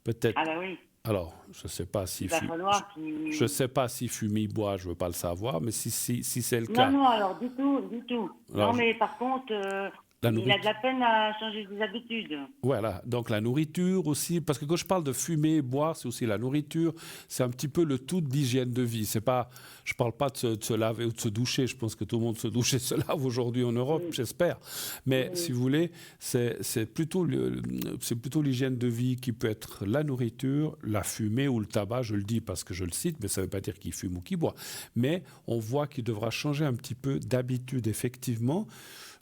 Peut-être. Ah bah oui, Alors, je ne sais pas il s'il va fume. falloir qu'il... Je sais pas s'il fume, il boit, je veux pas le savoir, mais si c'est le cas. Non, alors du tout. Alors, non, mais par contre, La il a nourriture. de la peine à changer ses habitudes. Voilà, donc la nourriture aussi, parce que quand je parle de fumer, boire, c'est aussi la nourriture, c'est un petit peu le tout d'hygiène de vie. C'est pas, je parle pas de se laver ou de se doucher, je pense que tout le monde se douche et se lave aujourd'hui en Europe, j'espère. Mais si vous voulez, c'est plutôt l'hygiène de vie qui peut être la nourriture, la fumée ou le tabac, je le dis parce que je le cite, mais ça ne veut pas dire qu'il fume ou qu'il boit. Mais on voit qu'il devra changer un petit peu d'habitude, effectivement.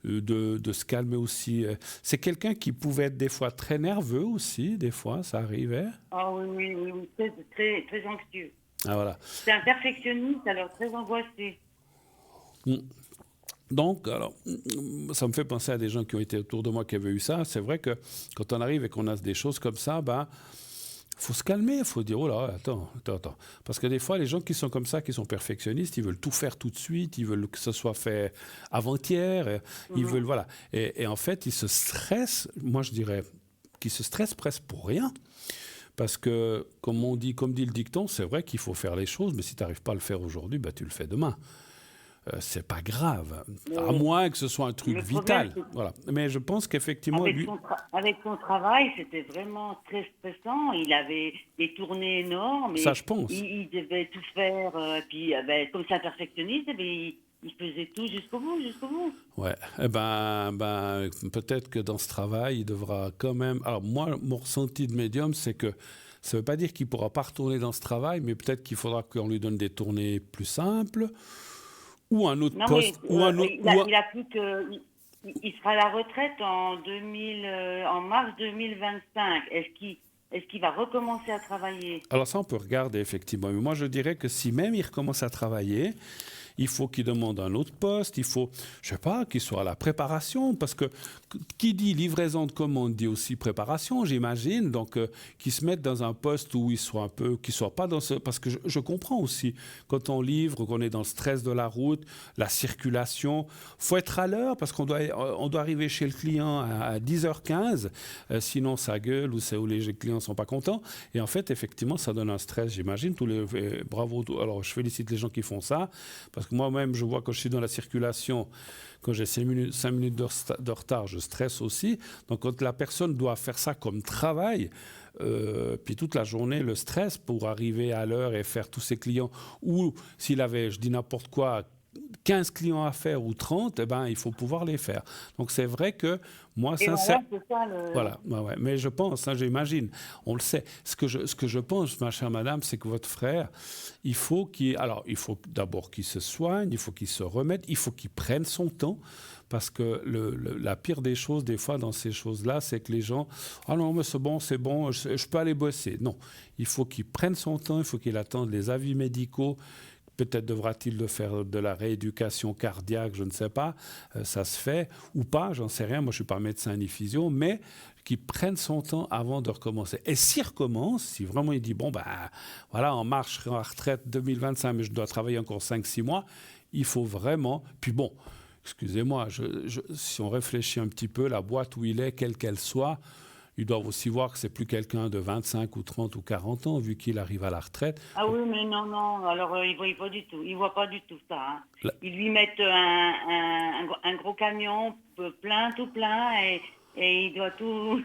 De se calmer aussi. C'est quelqu'un qui pouvait être des fois très nerveux aussi, des fois, ça arrivait. Ah oui, très, très anxieux. Ah voilà. C'est un perfectionniste, alors très angoissé. Donc, alors, ça me fait penser à des gens qui ont été autour de moi qui avaient eu ça. C'est vrai que quand on arrive et qu'on a des choses comme ça, ben, faut se calmer, il faut dire, oh là, attends. Parce que des fois, les gens qui sont comme ça, qui sont perfectionnistes, ils veulent tout faire tout de suite, ils veulent que ce soit fait avant-hier, ils veulent, voilà. Et en fait, ils se stressent, moi je dirais, qui se stresse presque pour rien. Parce que, comme dit le dicton, c'est vrai qu'il faut faire les choses, mais si tu n'arrives pas à le faire aujourd'hui, tu le fais demain. C'est pas grave, à moins que ce soit un truc le vital. problème, Voilà. Mais je pense qu'effectivement, lui... avec son travail, c'était vraiment très stressant. Il avait des tournées énormes Ça, et je pense. il devait tout faire. Puis, comme c'est un perfectionniste, il faisait tout jusqu'au bout, jusqu'au bout. Ouais. Eh ben, peut-être que dans ce travail, il devra quand même... Alors moi, mon ressenti de médium, c'est que ça ne veut pas dire qu'il ne pourra pas retourner dans ce travail, mais peut-être qu'il faudra qu'on lui donne des tournées plus simples, ou un autre Non, poste, mais ou un autre... il a plus que. Il sera à la retraite en mars 2025. Est-ce qu'il va recommencer à travailler? Alors ça, on peut regarder, effectivement. Mais moi, je dirais que si même il recommence à travailler, il faut qu'il demande un autre poste, il faut, je sais pas, qu'il soit à la préparation, parce que qui dit livraison de commande dit aussi préparation, j'imagine, donc qu'il se mette dans un poste où il soit un peu, qu'il soit pas dans ce, parce que je comprends aussi, quand on livre, qu'on est dans le stress de la route, la circulation, faut être à l'heure, parce qu'on doit arriver chez le client à 10h15, sinon ça gueule, ou les clients sont pas contents, et en fait, effectivement, ça donne un stress, j'imagine, bravo, alors je félicite les gens qui font ça, parce que moi-même, je vois quand je suis dans la circulation, quand j'ai 5 minutes de retard, je stresse aussi. Donc, quand la personne doit faire ça comme travail, puis toute la journée, le stress pour arriver à l'heure et faire tous ses clients, ou s'il avait, je dis n'importe quoi, 15 clients à faire ou 30, il faut pouvoir les faire. Donc, c'est vrai que moi, sincèrement... Voilà, ouais. Mais je pense, j'imagine, on le sait. Ce que je pense, ma chère madame, c'est que votre frère, il faut d'abord qu'il se soigne, il faut qu'il se remette, il faut qu'il prenne son temps, parce que la pire des choses, des fois, dans ces choses-là, c'est que les gens, ah non, mais c'est bon, je peux aller bosser. Non, il faut qu'il prenne son temps, il faut qu'il attende les avis médicaux. Peut-être devra-t-il faire de la rééducation cardiaque, je ne sais pas, ça se fait, ou pas, j'en sais rien, moi je ne suis pas médecin ni physio, mais qu'il prenne son temps avant de recommencer. Et s'il recommence, si vraiment il dit, voilà, en marche, je serai en retraite 2025, mais je dois travailler encore 5-6 mois, il faut vraiment, puis bon, excusez-moi, si on réfléchit un petit peu, la boîte où il est, quelle qu'elle soit, ils doivent aussi voir que c'est plus quelqu'un de 25 ou 30 ou 40 ans, vu qu'il arrive à la retraite. Ah oui, mais non. Alors, il voit pas du tout. Il voit pas du tout ça. Hein. Ils lui mettent un gros camion tout plein, et il doit tout...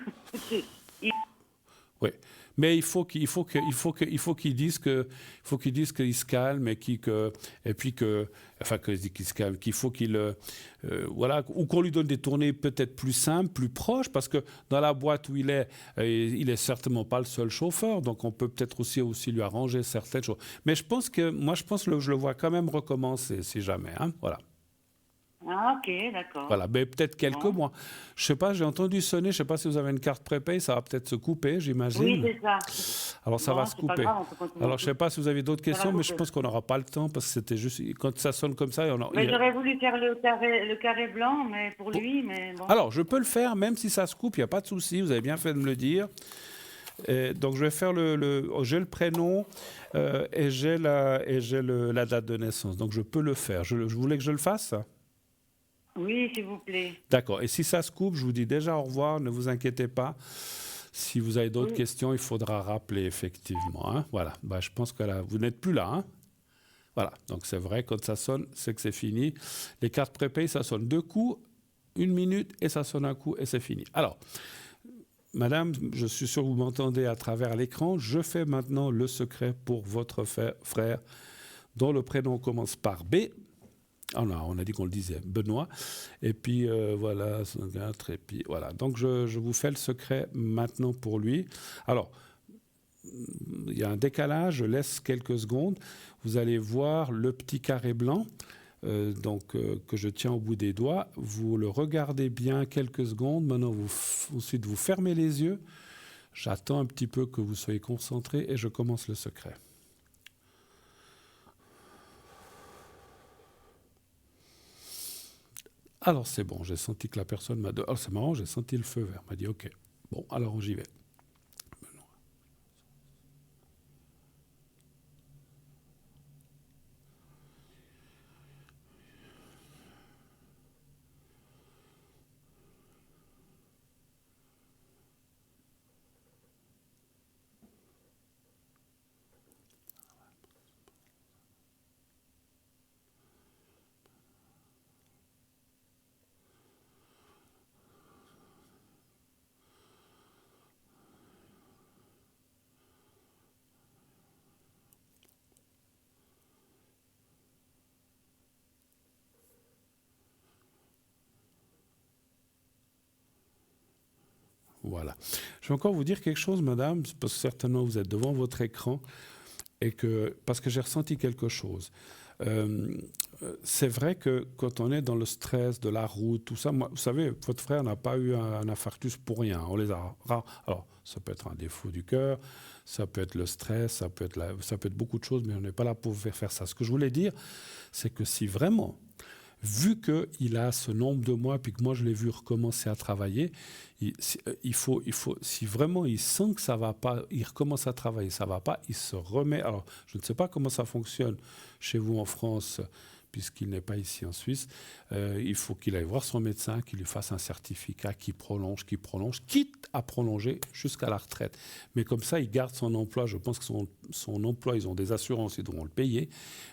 Oui, mais il faut qu'il dise qu'il se calme et qu'il se calme, qu'il faut qu'il voilà, ou qu'on lui donne des tournées peut-être plus simples, plus proches, parce que dans la boîte où il est certainement pas le seul chauffeur, donc on peut peut-être aussi lui arranger certaines choses. Mais je pense que je le vois quand même recommencer, si jamais, hein, voilà. Ah, ok, d'accord. Voilà, mais peut-être quelques mois. Je sais pas, j'ai entendu sonner, je sais pas si vous avez une carte prépay, ça va peut-être se couper, j'imagine. Oui, c'est ça. Alors ça va se couper. Grave, alors je sais pas si vous avez d'autres questions, mais je pense qu'on n'aura pas le temps parce que c'était juste quand ça sonne comme ça. J'aurais voulu faire le carré blanc, mais pour lui, mais bon. Alors je peux le faire, même si ça se coupe, il n'y a pas de souci. Vous avez bien fait de me le dire. Donc je vais faire j'ai le prénom et j'ai la date de naissance. Donc je peux le faire. Je voulais que je le fasse. Oui, s'il vous plaît. D'accord. Et si ça se coupe, je vous dis déjà au revoir, ne vous inquiétez pas. Si vous avez d'autres questions, il faudra rappeler effectivement. Hein. Voilà. Je pense que là, vous n'êtes plus là. Hein. Voilà. Donc c'est vrai, quand ça sonne, c'est que c'est fini. Les cartes prépayées, ça sonne 2 coups, 1 minute, et ça sonne un coup, et c'est fini. Alors, madame, je suis sûr que vous m'entendez à travers l'écran. Je fais maintenant le secret pour votre frère, dont le prénom commence par B. Ah non, on a dit qu'on le disait, Benoît. Et puis voilà, et puis voilà. Donc je vous fais le secret maintenant pour lui. Alors, il y a un décalage, je laisse quelques secondes. Vous allez voir le petit carré blanc que je tiens au bout des doigts. Vous le regardez bien quelques secondes. Maintenant, ensuite, vous fermez les yeux. J'attends un petit peu que vous soyez concentrés et je commence le secret. Alors c'est bon, j'ai senti que la personne m'a dit... Oh, c'est marrant, j'ai senti le feu vert. Elle m'a dit OK. Bon, alors j'y vais. Voilà. Je vais encore vous dire quelque chose, madame, parce que certainement vous êtes devant votre écran, parce que j'ai ressenti quelque chose. C'est vrai que quand on est dans le stress de la route, tout ça, moi, vous savez, votre frère n'a pas eu un infarctus pour rien. On les a alors, ça peut être un défaut du cœur, ça peut être le stress, ça peut être beaucoup de choses, mais on n'est pas là pour vous faire ça. Ce que je voulais dire, c'est que si vraiment, vu qu'il a ce nombre de mois, puis que moi je l'ai vu recommencer à travailler, si vraiment il sent que ça va pas, il recommence à travailler, ça va pas, il se remet. Alors, je ne sais pas comment ça fonctionne chez vous en France, puisqu'il n'est pas ici en Suisse. Il faut qu'il aille voir son médecin, qu'il lui fasse un certificat qui prolonge, quitte à prolonger jusqu'à la retraite. Mais comme ça, il garde son emploi. Je pense que son emploi, ils ont des assurances, ils devront le payer,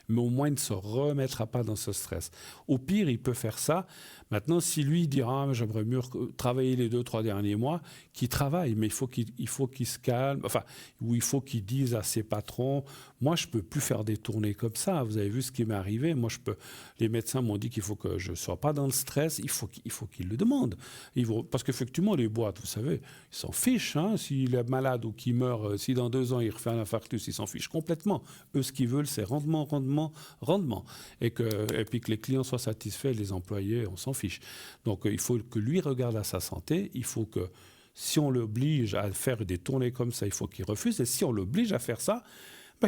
mais au moins il ne se remettra pas dans ce stress. Au pire, il peut faire ça. Maintenant, si lui dira j'aimerais mieux travailler les 2-3 derniers mois, qu'il travaille, mais il faut qu'il se calme, ou il faut qu'il dise à ses patrons, moi je peux plus faire des tournées comme ça. Vous avez vu ce qui m'est arrivé. Les médecins m'ont dit qu'il faut que je sois pas dans le stress. Il faut qu'ils le demandent. Parce qu'effectivement, les boîtes, vous savez, ils s'en fichent. S'il est malade ou qu'il meurt, si dans 2 ans il refait un infarctus, ils s'en fichent complètement. Eux, ce qu'ils veulent, c'est rendement. Et puis que les clients soient satisfaits, les employés, on s'en fiche. Donc il faut que lui regarde à sa santé. Il faut que, si on l'oblige à faire des tournées comme ça, il faut qu'il refuse. Et si on l'oblige à faire ça,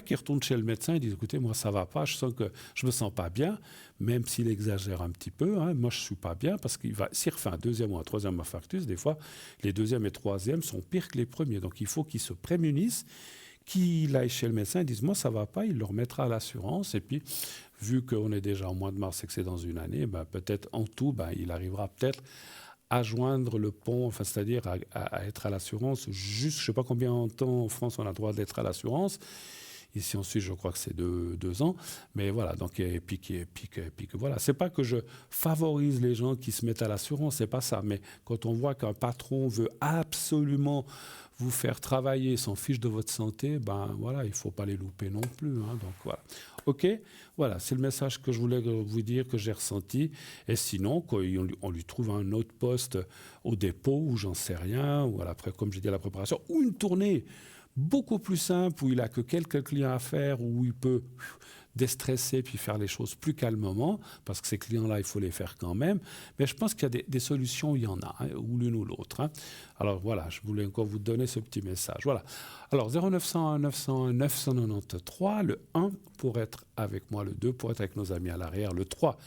qu'il retourne chez le médecin et dise écoutez, moi ça va pas, je me sens pas bien, même s'il exagère un petit peu, moi je suis pas bien, parce s'il refait un 2e ou un 3e infarctus, des fois les 2e et 3e sont pires que les premiers. Donc il faut qu'il se prémunisse, qu'il aille chez le médecin et dise moi ça va pas, il le remettra à l'assurance. Et puis vu qu'on est déjà au mois de mars et que c'est dans une année, peut-être en tout, il arrivera peut-être à joindre le pont, c'est-à-dire à être à l'assurance. Juste, je ne sais pas combien de temps en France on a le droit d'être à l'assurance. Ici en Suisse, je crois que c'est 2 ans. Mais voilà, donc, et puis voilà. C'est pas que je favorise les gens qui se mettent à l'assurance, c'est pas ça. Mais quand on voit qu'un patron veut absolument vous faire travailler, s'en fiche de votre santé, voilà, il faut pas les louper non plus. Donc voilà. OK, voilà, c'est le message que je voulais vous dire, que j'ai ressenti. Et sinon, qu'on lui trouve un autre poste au dépôt, ou j'en sais rien, ou comme j'ai dit, à la préparation, ou une tournée beaucoup plus simple, où il n'a que quelques clients à faire, où il peut déstresser puis faire les choses plus calmement, parce que ces clients-là, il faut les faire quand même. Mais je pense qu'il y a des solutions, il y en a, ou l'une ou l'autre. Alors voilà, je voulais encore vous donner ce petit message. Voilà. Alors 0901 901 993, le 1 pour être avec moi, le 2 pour être avec nos amis à l'arrière, le 3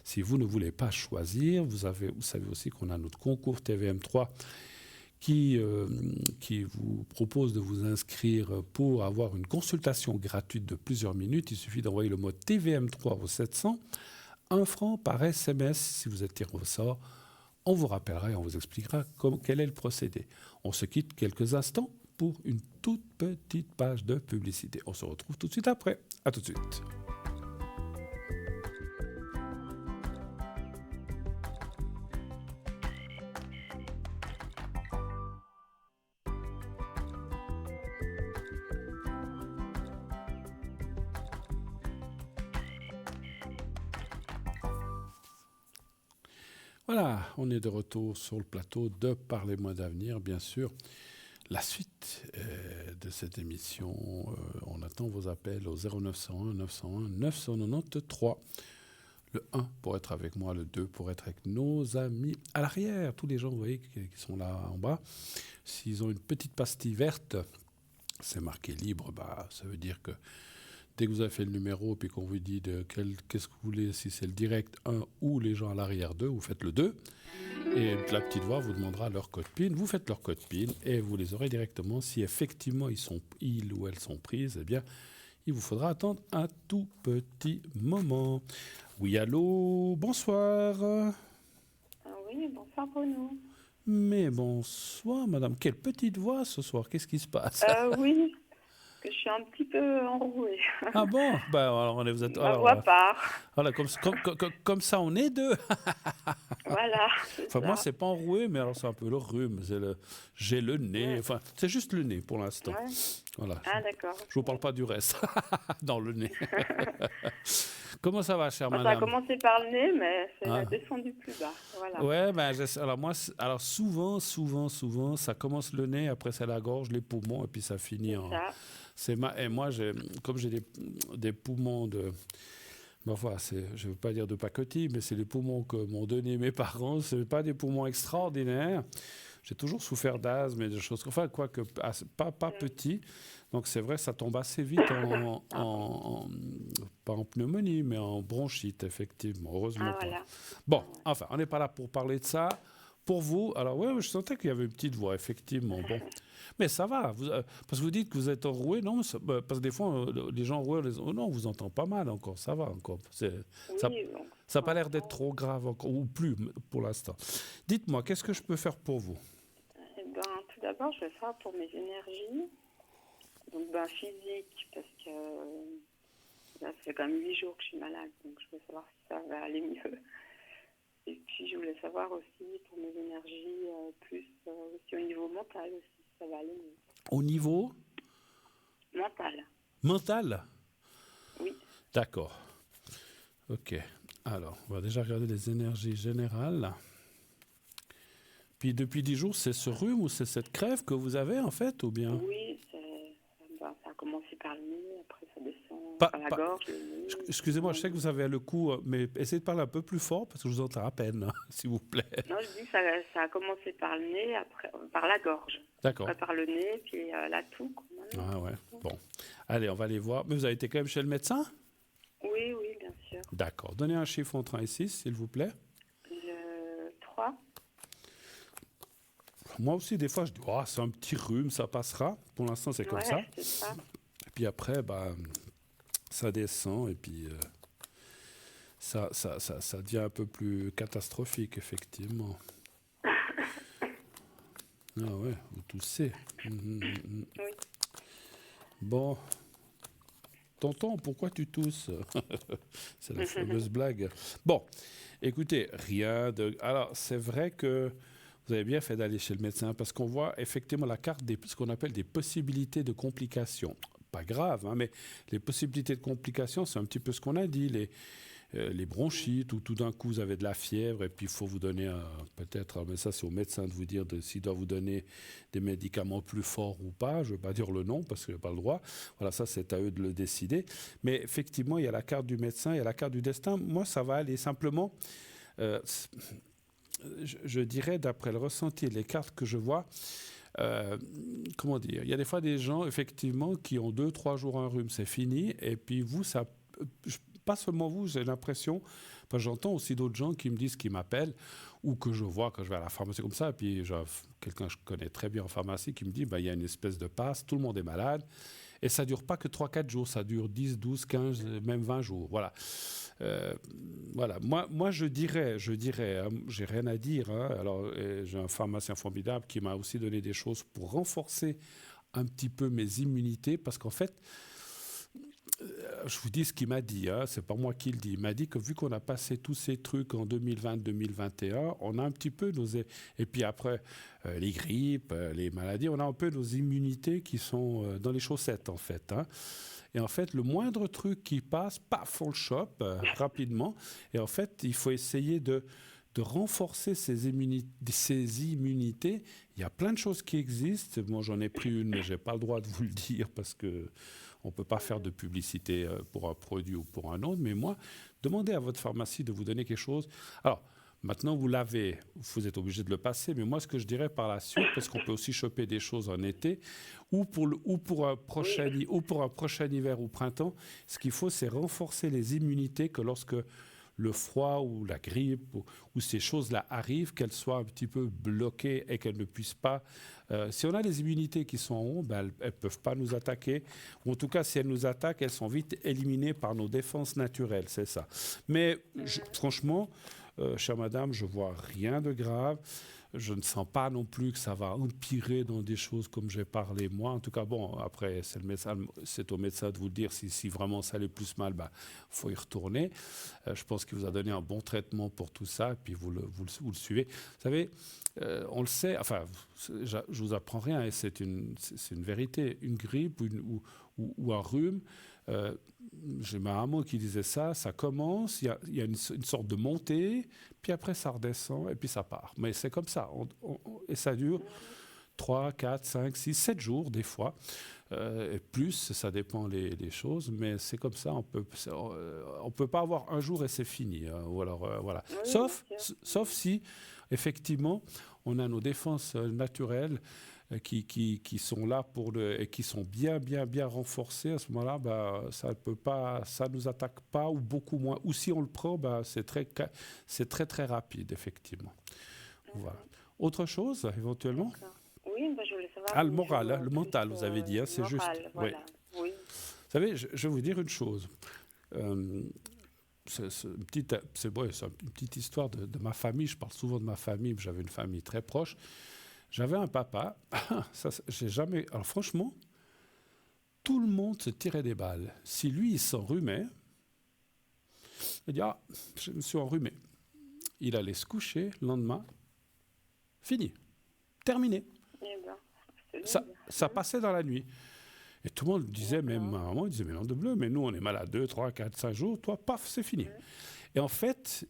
si vous ne voulez pas choisir. Vous savez aussi qu'on a notre concours TVM3 qui vous propose de vous inscrire pour avoir une consultation gratuite de plusieurs minutes. Il suffit d'envoyer le mot TVM3 au 700, 1 franc par SMS. Si vous êtes tiré au sort, on vous rappellera et on vous expliquera quel est le procédé. On se quitte quelques instants pour une toute petite page de publicité. On se retrouve tout de suite après. À tout de suite. Voilà, on est de retour sur le plateau de Parlez-moi d'avenir, bien sûr. La suite de cette émission, on attend vos appels au 0901 901 993. Le 1 pour être avec moi, le 2 pour être avec nos amis à l'arrière. Tous les gens, vous voyez, qui sont là en bas, s'ils ont une petite pastille verte, c'est marqué libre, ça veut dire que dès que vous avez fait le numéro et qu'on vous dit qu'est-ce que vous voulez, si c'est le direct 1 ou les gens à l'arrière 2, vous faites le 2. Et la petite voix vous demandera leur code PIN. Vous faites leur code PIN et vous les aurez directement. Si effectivement ils ou elles sont prises, eh bien, il vous faudra attendre un tout petit moment. Oui, allô, bonsoir. Oui, bonsoir Bruno. Mais bonsoir, madame. Quelle petite voix ce soir, qu'est-ce qui se passe? Oui. Que je suis un petit peu enrouée. Ah bon? Alors, vous êtes... Ma voix part. Voilà, comme ça, on est deux. Voilà. Moi, c'est pas enroué, mais alors c'est un peu le rhume. J'ai le nez. Enfin, c'est juste le nez pour l'instant. Ouais. Voilà. Ah, d'accord. Je vous parle pas du reste. Dans le nez. Comment ça va, chère Ça a madame? commencé par le nez, mais c'est Ah. descendu plus bas. Voilà. Ouais, ben, alors moi, alors souvent, ça commence le nez, après c'est la gorge, les poumons, et puis ça finit C'est en. ça. Et moi, comme j'ai des poumons de. Ben, enfin, je ne veux pas dire de pacotille, mais c'est les poumons que m'ont donné mes parents. Ce n'est pas des poumons extraordinaires. J'ai toujours souffert d'asthme et de choses. Enfin, quoique, pas petit. Donc, c'est vrai, ça tombe assez vite pas en pneumonie, mais en bronchite, effectivement. Heureusement Ah, pas. voilà. Bon, enfin, on n'est pas là pour parler de ça. Pour vous, alors, ouais, je sentais qu'il y avait une petite voix, effectivement. Bon. Mais ça va, parce que vous dites que vous êtes enroué, non? Parce que des fois, les gens enroués, oh non, on vous entend pas mal encore, ça va encore. Ça Oui, donc, n'a pas l'air d'être trop grave encore, ou plus pour l'instant. Dites-moi, qu'est-ce que je peux faire pour vous? eh ben, tout d'abord, je vais faire pour mes énergies. Donc, physique, parce que là, ça fait quand même 8 jours que je suis malade, donc je veux savoir si ça va aller mieux. Et puis, je voulais savoir aussi pour mes énergies, plus aussi au niveau mental aussi, si ça va aller mieux. Au niveau Mental, mental? oui. D'accord. Ok. Alors, on va déjà regarder les énergies générales. Puis depuis 10 jours, c'est ce rhume ou c'est cette crève que vous avez en fait, ou bien? Oui, ça a commencé par le nez, après ça descend Pas- par la pas- gorge, le nez. Excusez-moi, je sais que vous avez le coup, mais essayez de parler un peu plus fort parce que je vous entends à peine, hein, s'il vous plaît. Non, je dis que ça a commencé par le nez, après par la gorge, D'accord. après par le nez, puis la toux. Quoi, maintenant. Ah ouais, bon. Allez, on va aller voir. Mais vous avez été quand même chez le médecin? Oui, oui, bien sûr. D'accord. Donnez un chiffre entre 1 et 6, s'il vous plaît. 3. Moi aussi, des fois, je dis, oh, c'est un petit rhume, ça passera. Pour l'instant, c'est comme Ouais, ça. c'est ça. Et puis après, ça descend et puis ça devient un peu plus catastrophique, effectivement. Ah ouais, vous toussez. Oui. Bon. Tonton, pourquoi tu tousses? C'est la fameuse blague. Bon, écoutez, rien de... Alors, c'est vrai que vous avez bien fait d'aller chez le médecin parce qu'on voit effectivement la carte de ce qu'on appelle des possibilités de complications. Pas grave, hein, mais les possibilités de complications, c'est un petit peu ce qu'on a dit. Les bronchites, où tout d'un coup vous avez de la fièvre et puis il faut vous donner peut-être, mais ça c'est au médecin de vous dire s'il doit vous donner des médicaments plus forts ou pas. Je ne veux pas dire le nom parce qu'il n'a pas le droit. Voilà, ça c'est à eux de le décider. Mais effectivement, il y a la carte du médecin, il y a la carte du destin. Moi, ça va aller simplement, je dirais, d'après le ressenti, les cartes que je vois, comment dire, il y a des fois des gens, effectivement, qui ont 2-3 jours un rhume, c'est fini. Et puis vous, ça... Pas seulement vous, j'ai l'impression, parce que j'entends aussi d'autres gens qui me disent, qui m'appellent, ou que je vois quand je vais à la pharmacie comme ça, et puis quelqu'un que je connais très bien en pharmacie qui me dit, il y a une espèce de passe, tout le monde est malade, et ça ne dure pas que 3-4 jours, ça dure 10, 12, 15, même 20 jours. Voilà. Voilà. Moi je dirais, hein, j'ai rien à dire. Hein, alors, j'ai un pharmacien formidable qui m'a aussi donné des choses pour renforcer un petit peu mes immunités, parce qu'en fait, je vous dis ce qu'il m'a dit, hein, c'est pas moi qui le dis. Il m'a dit que vu qu'on a passé tous ces trucs en 2020-2021, on a un petit peu nos... Et puis après, les grippes, les maladies, on a un peu nos immunités qui sont dans les chaussettes, en fait. Hein. Et en fait, le moindre truc qui passe, paf, on le chope rapidement. Et en fait, il faut essayer de renforcer ces immunités. Il y a plein de choses qui existent. Moi, j'en ai pris une, mais je n'ai pas le droit de vous le dire parce que on ne peut pas faire de publicité pour un produit ou pour un autre. Mais moi, demandez à votre pharmacie de vous donner quelque chose. Alors, maintenant, vous l'avez, vous êtes obligé de le passer. Mais moi, ce que je dirais par la suite, parce qu'on peut aussi choper des choses en été, ou pour un prochain hiver ou printemps, ce qu'il faut, c'est renforcer les immunités que lorsque le froid ou la grippe ou ces choses-là arrivent, qu'elles soient un petit peu bloquées et qu'elles ne puissent pas... si on a des immunités qui sont en haut, elles ne peuvent pas nous attaquer. Ou en tout cas, si elles nous attaquent, elles sont vite éliminées par nos défenses naturelles, c'est ça. Mais franchement, chère madame, je vois rien de grave. Je ne sens pas non plus que ça va empirer dans des choses comme j'ai parlé moi. En tout cas, bon, après, c'est au médecin de vous le dire si vraiment ça allait plus mal, faut y retourner. Je pense qu'il vous a donné un bon traitement pour tout ça, et puis vous le suivez. Vous savez, on le sait, enfin, je vous apprends rien, et c'est une vérité. Une grippe ou un rhume, J'ai ma maman qui disait ça, ça commence, il y a une sorte de montée, puis après ça redescend, et puis ça part. Mais c'est comme ça, et ça dure 3, 4, 5, 6, 7 jours des fois, et plus, ça dépend des choses, mais c'est comme ça, on peut pas avoir un jour et c'est fini. Ou alors, voilà. Oui, Sauf si, effectivement, on a nos défenses naturelles qui sont là et qui sont bien, bien, bien renforcées. À ce moment-là, bah, ça nous attaque pas ou beaucoup moins. Ou si on le prend, bah, c'est très, très rapide, effectivement. Voilà. Autre chose, éventuellement? D'accord. Oui, je voulais savoir. Ah, le moral, le mental, vous avez dit, c'est juste. Voilà. Oui. Vous savez, je vais vous dire une chose. C'est une petite histoire de ma famille. Je parle souvent de ma famille, j'avais une famille très proche. J'avais un papa, j'ai jamais. Alors franchement, tout le monde se tirait des balles. Si lui, il s'enrhumait, il dit ah, je me suis enrhumé. Il allait se coucher le lendemain, fini, terminé. Ça passait dans la nuit. Et tout le monde disait, même ma maman disait, mais non de bleu, mais nous on est malade 2, 3, 4, 5 jours, toi, paf, c'est fini. Et en fait,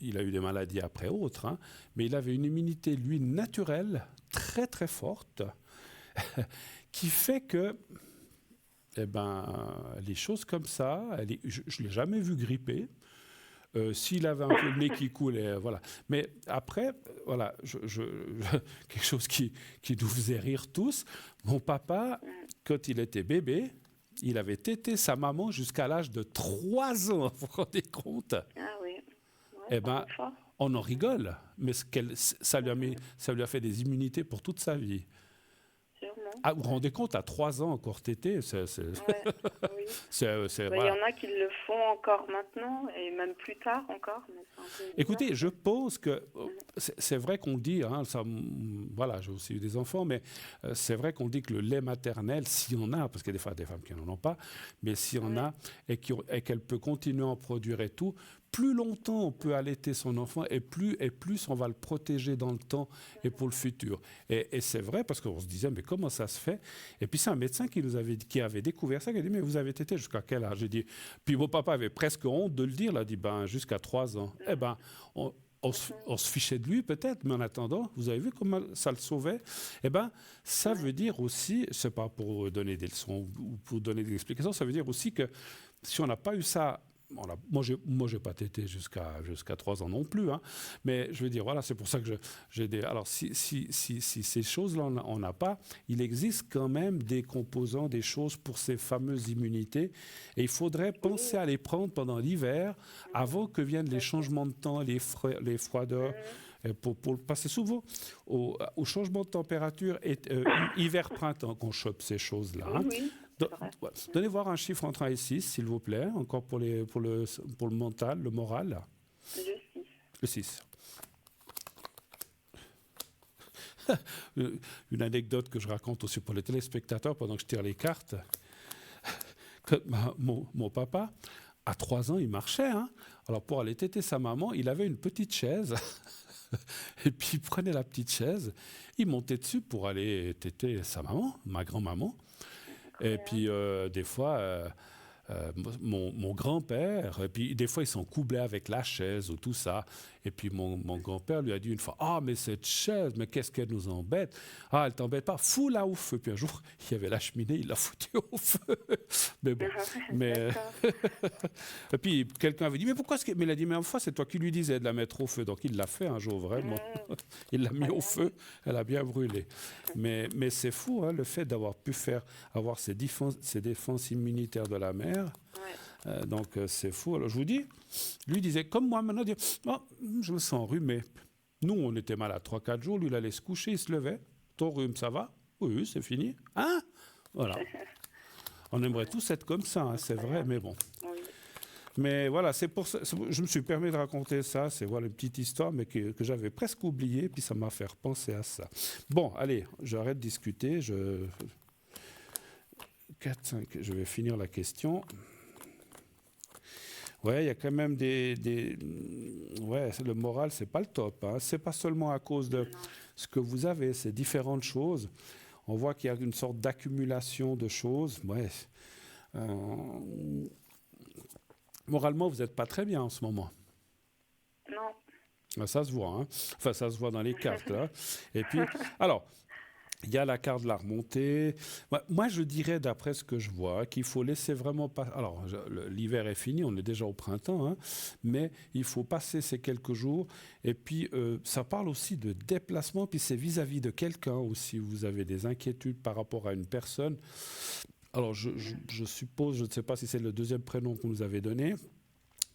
il a eu des maladies après autres, hein, mais il avait une immunité, lui, naturelle, très très forte, qui fait que, les choses comme ça, je ne l'ai jamais vu gripper. S'il avait un peu le nez qui coulait, voilà. Mais après, voilà, quelque chose qui nous faisait rire tous. Mon papa, quand il était bébé, il avait tété sa maman jusqu'à l'âge de 3 ans, vous vous rendez compte? Ah oui. Ouais, on en rigole, mais ça lui a fait des immunités pour toute sa vie. Ah, vous vous rendez compte, à 3 ans encore tété, oui. Il y en a qui le font encore maintenant, et même plus tard encore. Mais c'est un peu Écoutez, je pense que c'est vrai qu'on dit, hein, voilà, j'ai aussi eu des enfants, mais c'est vrai qu'on dit que le lait maternel, s'il y en a, parce qu'il y a des fois des femmes qui n'en ont pas, mais s'il y en a, et qu'elle peut continuer à en produire et tout, plus longtemps on peut allaiter son enfant et plus on va le protéger dans le temps et pour le futur. Et c'est vrai parce qu'on se disait mais comment ça se fait? Et puis c'est un médecin qui avait découvert ça, qui a dit mais vous avez tété jusqu'à quel âge? J'ai dit, puis mon papa avait presque honte de le dire, il a dit jusqu'à 3 ans. On se fichait de lui peut-être, mais en attendant, vous avez vu comment ça le sauvait? Ça veut dire aussi, c'est pas pour donner des leçons ou pour donner des explications, ça veut dire aussi que si on n'a pas eu ça, moi j'ai pas tété jusqu'à 3 ans non plus, hein, mais je veux dire, voilà, c'est pour ça que j'ai des... Alors si ces choses-là on n'a pas, il existe quand même des composants, des choses pour ces fameuses immunités, et il faudrait penser à les prendre pendant l'hiver, avant que viennent les changements de temps, les froideurs, pour passer souvent au changement de température, hiver-printemps qu'on chope ces choses-là. Hein. Oui. Donnez voir un chiffre entre 1 et 6, s'il vous plaît, encore pour le mental, le moral. Le 6. Une anecdote que je raconte aussi pour les téléspectateurs pendant que je tire les cartes. Quand mon papa, à 3 ans, il marchait. Hein. Alors pour aller téter sa maman, il avait une petite chaise. Et puis il prenait la petite chaise, il montait dessus pour aller téter sa maman, ma grand-maman. Et puis, des fois, mon grand-père, et puis des fois, ils sont couplés avec la chaise ou tout ça. Et puis, mon grand-père lui a dit une fois, « Ah, mais cette chaise, mais qu'est-ce qu'elle nous embête? Ah, elle t'embête pas, fous-la au feu. » Puis un jour, il y avait la cheminée, il l'a foutue au feu. Mais bon, et puis, quelqu'un avait dit, « Mais pourquoi Mais il a dit, « Mais enfin, c'est toi qui lui disais de la mettre au feu. » Donc, il l'a fait un jour, vraiment. Il l'a mis au feu, elle a bien brûlé. Mais c'est fou, hein, le fait d'avoir pu avoir ces défenses immunitaires de la mère. Donc, c'est fou. Alors, je vous dis, lui disait, comme moi maintenant, oh, je me sens enrhumé. Nous, on était malades 3-4 jours. Lui, il allait se coucher, il se levait. Ton rhume, ça va? Oui, c'est fini. Hein? Voilà. On aimerait tous être comme ça, hein, c'est vrai, mais bon. Mais voilà, c'est pour ça, je me suis permis de raconter ça. C'est voilà, une petite histoire, mais que j'avais presque oubliée, puis ça m'a fait repenser à ça. Bon, allez, j'arrête de discuter. 4, 5, je vais finir la question. Ouais, il y a quand même ouais, le moral, c'est pas le top. Hein. C'est pas seulement à cause de ce que vous avez, c'est différentes choses. On voit qu'il y a une sorte d'accumulation de choses. Ouais. Moralement, vous n'êtes pas très bien en ce moment. Non. Ça se voit, hein. Enfin, ça se voit dans les cartes, là. Et puis, alors, il y a la carte de la remontée. Moi, je dirais, d'après ce que je vois, qu'il faut laisser vraiment pas. Alors, l'hiver est fini, on est déjà au printemps, hein, mais il faut passer ces quelques jours. Et puis, ça parle aussi de déplacement, puis c'est vis-à-vis de quelqu'un aussi. Vous avez des inquiétudes par rapport à une personne. Alors, je suppose, je ne sais pas si c'est le deuxième prénom qu'on nous avait donné,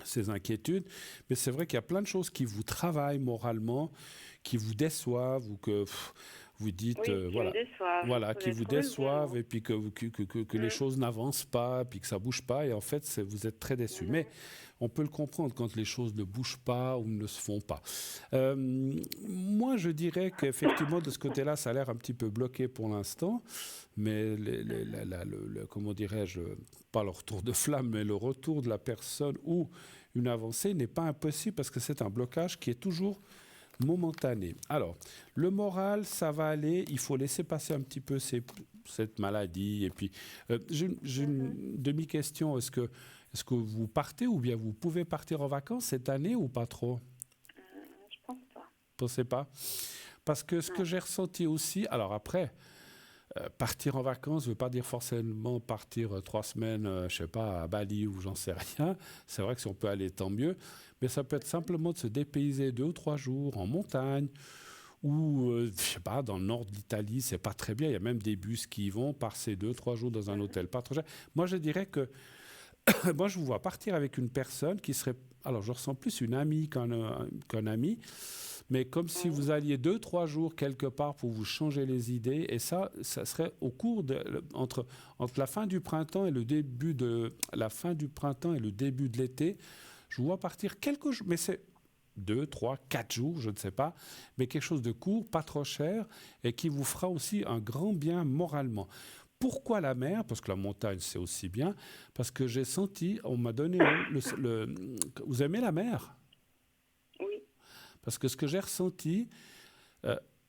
ces inquiétudes, mais c'est vrai qu'il y a plein de choses qui vous travaillent moralement, qui vous déçoivent ou que vous dites, Oui, qui me déçoivent. qui vous déçoivent et puis que les choses n'avancent pas, puis que ça bouge pas, et en fait, vous êtes très déçu. Mais on peut le comprendre quand les choses ne bougent pas ou ne se font pas. Moi, je dirais qu'effectivement, de ce côté-là, ça a l'air un petit peu bloqué pour l'instant, mais comment dirais-je, pas le retour de flamme, mais le retour de la personne ou une avancée n'est pas impossible parce que c'est un blocage qui est toujours momentané. Alors, le moral, ça va aller. Il faut laisser passer un petit peu cette maladie. Et puis, j'ai une demi-question. Est-ce que vous partez ou bien vous pouvez partir en vacances cette année ou pas trop? Je pense pas. Pensez pas? Parce que ce que j'ai ressenti aussi, alors après, partir en vacances ne veut pas dire forcément partir 3 semaines, je sais pas, à Bali ou j'en sais rien. C'est vrai que si on peut aller, tant mieux. Mais ça peut être simplement de se dépayser 2 ou 3 jours en montagne ou, je sais pas, dans le nord de l'Italie, c'est pas très bien. Il y a même des bus qui y vont passer 2 ou 3 jours dans un hôtel pas trop cher. Moi, je dirais que moi, je vous vois partir avec une personne qui serait... Alors, je ressens plus une amie qu'un ami, mais comme si vous alliez 2 ou 3 jours quelque part pour vous changer les idées, et ça serait au cours entre la fin du printemps et le début de l'été. Je vous vois partir quelques jours, mais c'est 2, 3, 4 jours, je ne sais pas, mais quelque chose de court, pas trop cher, et qui vous fera aussi un grand bien moralement. Pourquoi la mer? Parce que la montagne, c'est aussi bien. Parce que j'ai senti, on m'a donné Vous aimez la mer? Oui. Parce que ce que j'ai ressenti,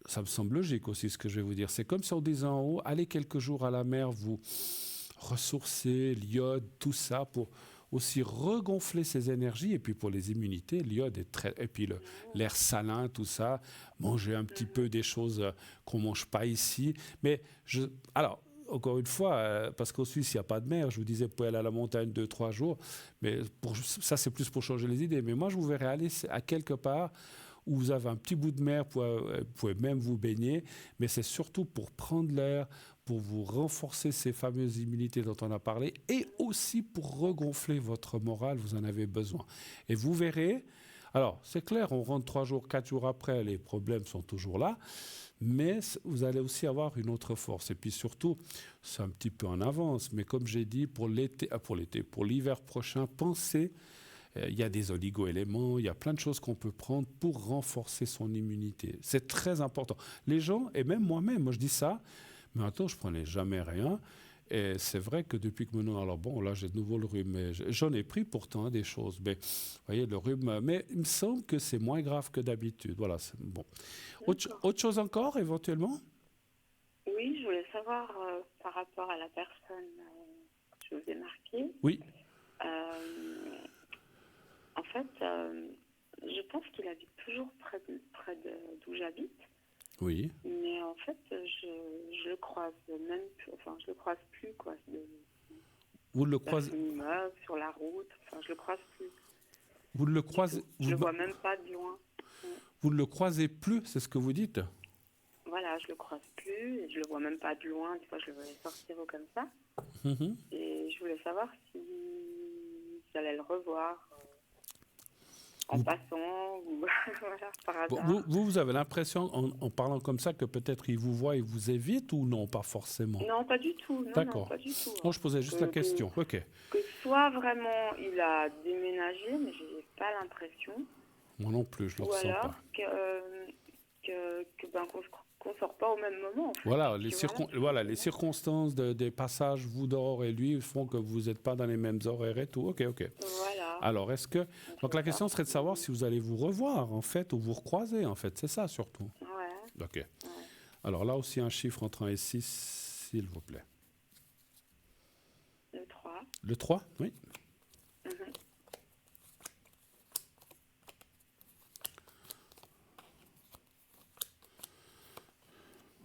ça me semble logique aussi ce que je vais vous dire. C'est comme si on disait en haut, allez quelques jours à la mer, vous ressourcer, l'iode, tout ça, pour aussi regonfler ses énergies. Et puis pour les immunités, l'iode est très... Et puis l'air salin, tout ça, manger un petit peu des choses qu'on ne mange pas ici. Mais alors... Encore une fois, parce qu'au Suisse, il n'y a pas de mer. Je vous disais, vous pouvez aller à la montagne 2, 3 jours. Mais ça, c'est plus pour changer les idées. Mais moi, je vous verrai aller à quelque part où vous avez un petit bout de mer, vous pouvez même vous baigner. Mais c'est surtout pour prendre l'air, pour vous renforcer ces fameuses immunités dont on a parlé, et aussi pour regonfler votre morale. Vous en avez besoin. Et vous verrez... Alors, c'est clair, on rentre 3 jours, 4 jours après, les problèmes sont toujours là. Mais vous allez aussi avoir une autre force. Et puis surtout, c'est un petit peu en avance, mais comme j'ai dit, pour l'hiver prochain, pensez, il y a des oligo-éléments, il y a plein de choses qu'on peut prendre pour renforcer son immunité. C'est très important. Les gens, et même moi-même, moi je dis ça, mais attends, je ne prenais jamais rien. Et c'est vrai que depuis que maintenant, alors bon, là j'ai de nouveau le rhume, mais j'en ai pris pourtant des choses. Mais vous voyez, le rhume, mais il me semble que c'est moins grave que d'habitude. Voilà, c'est bon. Autre chose encore, éventuellement? Oui, je voulais savoir par rapport à la personne que je vous ai marquée. Oui. En fait, je pense qu'il habite toujours près d'où j'habite. Oui. Mais en fait, je le croise même, enfin, je le croise plus, quoi. Vous le croisez sur la route, enfin, je le croise plus. Vous le croisez. Je le vois même pas de loin. Vous ne le croisez plus, c'est ce que vous dites? Voilà, je le croise plus et je le vois même pas de loin. Des fois, je le voyais sortir ou comme ça. Et je voulais savoir si j'allais le revoir en passant ou voilà, par hasard. Vous avez l'impression, en parlant comme ça, que peut-être il vous voit et vous évite ou non, pas forcément? Non, pas du tout. D'accord. Non, pas du tout. Non, je posais juste la question. Ok. Que soit vraiment il a déménagé, mais j'ai pas l'impression. Moi non plus, je le ressens pas. Qu'on sort pas au même moment. En fait. Voilà, les circonstances des passages, vous dehors et lui, font que vous n'êtes pas dans les mêmes horaires et tout. Ok. Voilà. Alors, donc la question serait de savoir si vous allez vous revoir, en fait, ou vous recroiser, en fait. C'est ça, surtout. Ouais. Ok. Ouais. Alors là aussi, un chiffre entre 1 et 6, s'il vous plaît. Le 3. Le 3, oui. Mhm.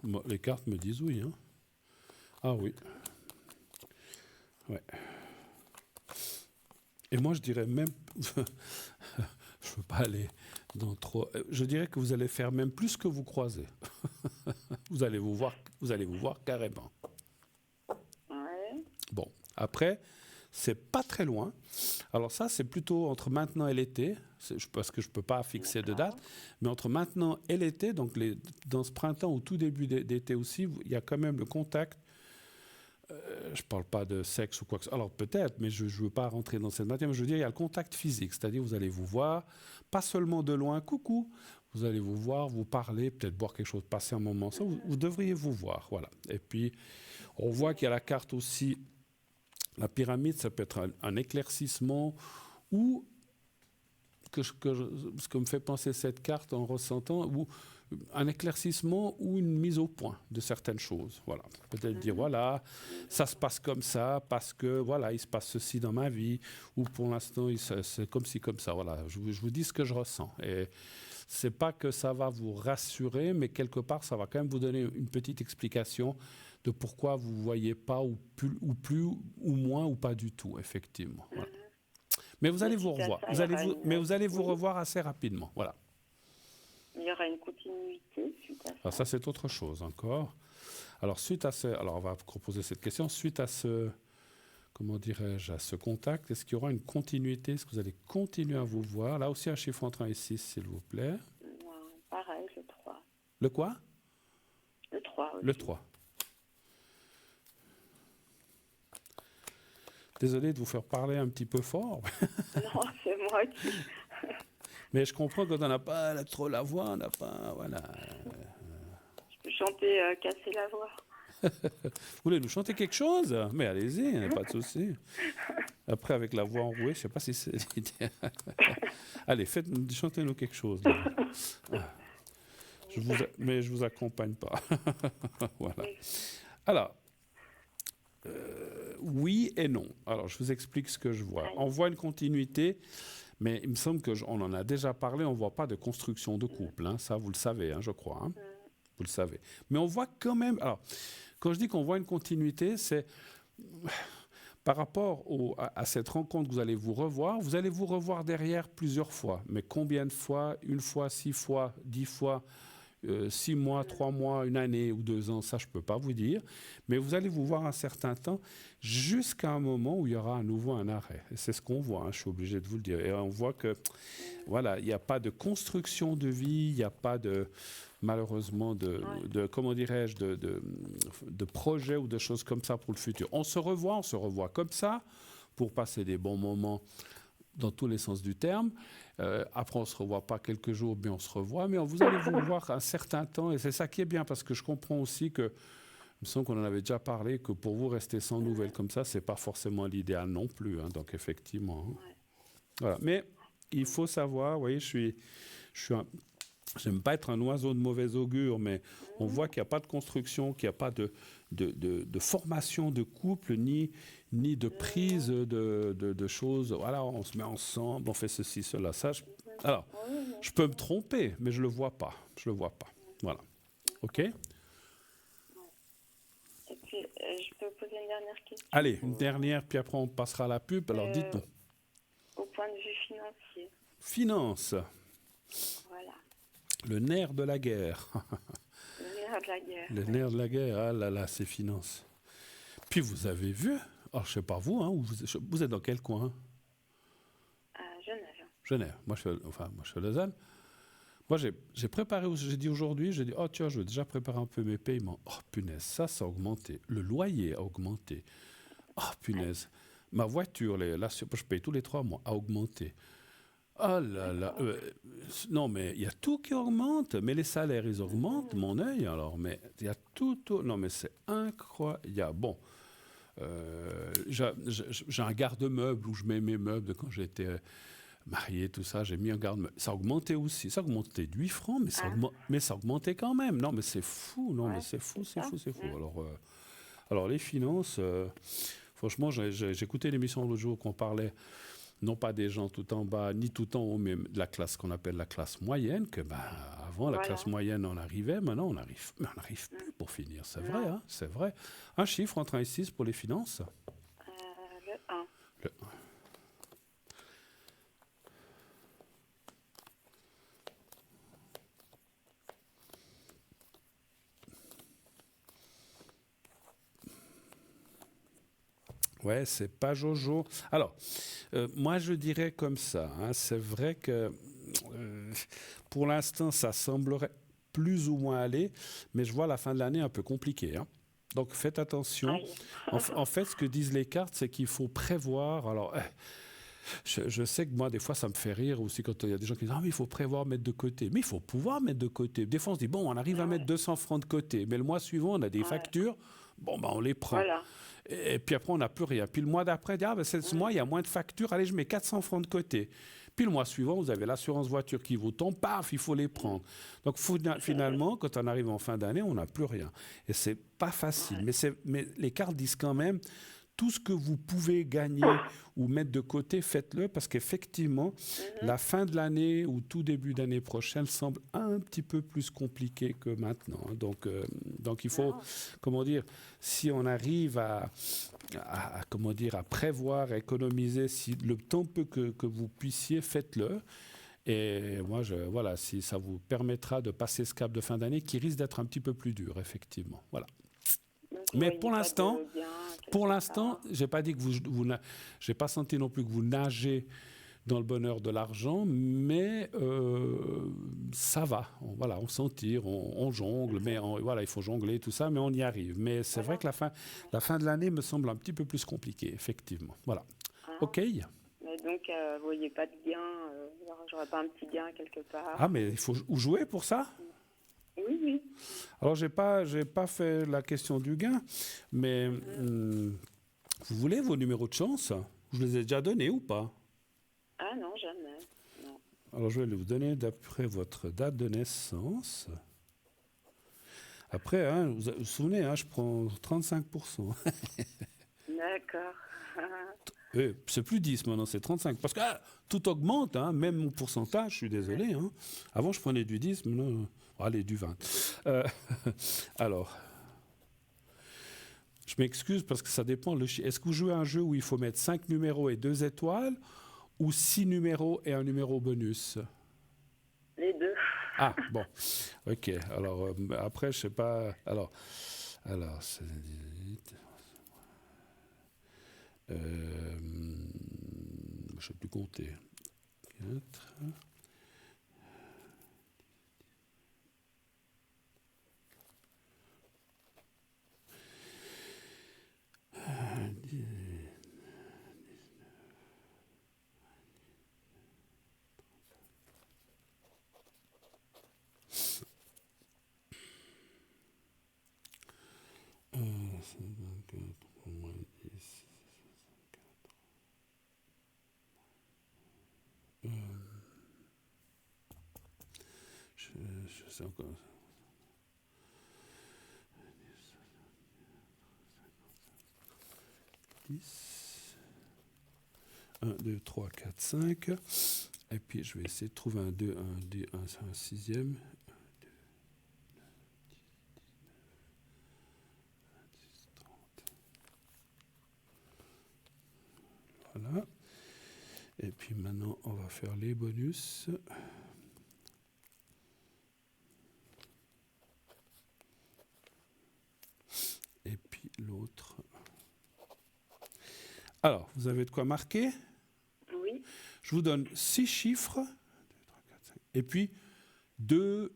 Bon, les cartes me disent oui. Hein. Ah oui. Ouais. Et moi, je dirais même, je ne veux pas aller dans trop. Je dirais que vous allez faire même plus que vous croisez. Vous allez vous voir carrément. Ouais. Bon, après, c'est pas très loin. Alors ça, c'est plutôt entre maintenant et l'été, parce que je ne peux pas fixer de date, mais entre maintenant et l'été, donc dans ce printemps ou tout début d'été aussi, il y a quand même le contact. Je ne parle pas de sexe ou quoi que ce soit. Alors peut-être, mais je ne veux pas rentrer dans cette matière, mais je veux dire, il y a le contact physique, c'est-à-dire vous allez vous voir, pas seulement de loin, coucou, vous allez vous voir, vous parler, peut-être boire quelque chose, passer un moment, ça, vous devriez vous voir, voilà. Et puis, on voit qu'il y a la carte aussi, la pyramide, ça peut être un éclaircissement ou ce que me fait penser cette carte en ressentant, ou un éclaircissement ou une mise au point de certaines choses. Voilà. Peut-être dire, voilà, ça se passe comme ça, parce que, voilà, il se passe ceci dans ma vie, ou pour l'instant, c'est comme ci, comme ça. Voilà, je vous dis ce que je ressens. Et c'est pas que ça va vous rassurer, mais quelque part, ça va quand même vous donner une petite explication de pourquoi vous ne voyez pas, ou plus, ou moins, ou pas du tout, effectivement. Voilà. Mais vous allez vous revoir. Vous allez vous revoir assez rapidement. Voilà. Il y aura une continuité suite à ça. Alors ça, c'est autre chose encore. Alors, on va proposer cette question. Suite à ce, comment dirais-je, à ce contact, est-ce qu'il y aura une continuité? Est-ce que vous allez continuer à vous voir? Là aussi, un chiffre entre 1 et 6, s'il vous plaît. Ouais, pareil, le 3. Le quoi? Le 3 aussi. Le 3. Désolé de vous faire parler un petit peu fort. Non, c'est moi qui... Mais je comprends quand on n'a pas trop la voix, on n'a pas... Voilà. Je peux chanter, casser la voix. Vous voulez nous chanter quelque chose? Mais allez-y, il n'y a pas de souci. Après, avec la voix enrouée, je ne sais pas si c'est l'idée. Allez, chantez-nous quelque chose. Mais je ne vous accompagne pas. Voilà. Alors, oui et non. Alors, je vous explique ce que je vois. On voit une continuité, mais il me semble qu'on en a déjà parlé, on ne voit pas de construction de couple. Hein. Ça, vous le savez, hein, je crois. Hein. Vous le savez. Mais on voit quand même... Alors, quand je dis qu'on voit une continuité, c'est par rapport à cette rencontre que vous allez vous revoir derrière plusieurs fois. Mais combien de fois? 1 fois, 6 fois, 10 fois, 6 mois, 3 mois, 1 année ou 2 ans, ça je ne peux pas vous dire. Mais vous allez vous voir un certain temps jusqu'à un moment où il y aura à nouveau un arrêt. Et c'est ce qu'on voit, hein, je suis obligé de vous le dire. Et on voit que, voilà, il n'y a pas de construction de vie, il n'y a pas de... malheureusement, comment dirais-je, de projets ou de choses comme ça pour le futur. On se revoit comme ça pour passer des bons moments dans tous les sens du terme. Après, on ne se revoit pas quelques jours, mais on se revoit. Mais vous allez vous voir un certain temps, et c'est ça qui est bien, parce que je comprends aussi que, il me semble qu'on en avait déjà parlé, que pour vous, rester sans nouvelles comme ça, ce n'est pas forcément l'idéal non plus. Hein, donc, effectivement. Hein. Voilà. Mais il faut savoir, vous voyez, je n'aime pas être un oiseau de mauvais augure, mais on voit qu'il n'y a pas de construction, qu'il n'y a pas de formation de couple, ni de prise de choses. Voilà, on se met ensemble, on fait ceci, cela. Ça, alors, je peux me tromper, mais je ne le vois pas. Je le vois pas. Voilà. OK? Et puis, je peux poser une dernière question? Allez, une dernière, puis après on passera à la pub. Alors, dites-nous. Au point de vue financier. Finance. Voilà. Le nerf de la guerre. Le nerf de la guerre. Le nerf de la guerre, ah là là, c'est finance. Puis vous avez vu, alors je ne sais pas vous, hein, vous êtes dans quel coin? À Genève. Genève. Moi, je suis à Lausanne. Moi, j'ai préparé, j'ai dit aujourd'hui, oh tiens, je vais déjà préparer un peu mes paiements. Oh punaise, ça a augmenté. Le loyer a augmenté. Oh punaise. Ma voiture, là, je paye tous les 3 mois, a augmenté. Oh là là. Non, mais il y a tout qui augmente. Mais les salaires, ils augmentent, mon œil, alors. Mais il y a tout. Non, mais c'est incroyable. Bon. J'ai un garde-meuble où je mets mes meubles quand j'étais marié, tout ça, j'ai mis en garde. Ça augmentait aussi. Ça augmentait de 8 francs, mais Ah. mais ça augmentait quand même. Non, mais c'est fou. Non, Ouais, mais c'est fou, c'est c'est ça. fou, c'est fou. Alors les finances, franchement, j'ai écouté l'émission l'autre jour qu'on parlait, non pas des gens tout en bas, ni tout en haut, mais de la classe qu'on appelle la classe moyenne, que avant, la Voilà. classe moyenne, on arrivait. Maintenant, on n'arrive plus pour finir. C'est vrai, Non. hein, c'est vrai. Un chiffre entre 1 et 6 pour les finances. Le 1. Le- Ouais, c'est pas Jojo. Alors, moi, je dirais comme ça. Hein, c'est vrai que pour l'instant, ça semblerait plus ou moins aller, mais je vois la fin de l'année un peu compliquée. Hein. Donc, faites attention. Aïe. En fait, ce que disent les cartes, c'est qu'il faut prévoir. Alors, je sais que moi, des fois, ça me fait rire aussi quand il y a des gens qui disent « Ah, mais il faut prévoir mettre de côté. » Mais il faut pouvoir mettre de côté. Des fois, on se dit « Bon, on arrive à mettre 200 francs de côté. » Mais le mois suivant, on a des Ouais. factures. Bon, ben, on les prend. Voilà. Et puis après, on n'a plus rien. Puis le mois d'après, on dit, ah, ben, ce mois, il y a moins de factures. Allez, je mets 400 francs de côté. Puis le mois suivant, vous avez l'assurance voiture qui vous tombe. Paf, il faut les prendre. Donc finalement, quand on arrive en fin d'année, on n'a plus rien. Et c'est pas facile. Mais les cartes disent quand même, tout ce que vous pouvez gagner ou mettre de côté, faites-le parce qu'effectivement, la fin de l'année ou tout début d'année prochaine semble un petit peu plus compliqué que maintenant. Hein. Donc il faut, comment dire, si on arrive comment dire, à prévoir, à économiser, si le temps peu que vous puissiez, faites-le. Et moi, voilà, si ça vous permettra de passer ce cap de fin d'année qui risque d'être un petit peu plus dur, effectivement. Voilà. Donc, vous Mais voyez pour pas l'instant, de gain pour quelque l'instant, part. j'ai pas dit que j'ai pas senti non plus que vous nagez dans le bonheur de l'argent, mais ça va. Voilà, on s'en tire, on jongle, mais voilà, il faut jongler tout ça, mais on y arrive. Mais c'est vrai que la fin de l'année me semble un petit peu plus compliquée, effectivement. Voilà. Ah. Ok. Mais donc, vous voyez pas de gain. Genre, j'aurais pas un petit gain quelque part. Ah, mais il faut jouer pour ça. Oui, oui. Alors, j'ai pas fait la question du gain, mais vous voulez vos numéros de chance? Je les ai déjà donnés ou pas? Ah non, jamais. Non. Alors, je vais vous donner d'après votre date de naissance. Après, hein, vous vous souvenez, hein, je prends 35%. D'accord. C'est plus 10 maintenant, c'est 35. Parce que tout augmente, hein, même mon pourcentage, je suis désolé. Hein. Avant, je prenais du 10, maintenant, allez, du 20. Alors, je m'excuse parce que ça dépend. Est-ce que vous jouez à un jeu où il faut mettre 5 numéros et 2 étoiles ou 6 numéros et un numéro bonus? Les deux. Ah, bon. Ok. Alors, après, je sais pas. Alors c'est 18. Je ne sais plus compter. 4. Je sais encore. 10. 1, 2, 3, 4, 5. Et puis je vais essayer de trouver un 2, un sixième. 30. Voilà. Et puis maintenant, on va faire les bonus. Et puis l'autre. Alors, vous avez de quoi marquer? Oui. Je vous donne 6 chiffres. 2, 3, 4, 5. Et puis deux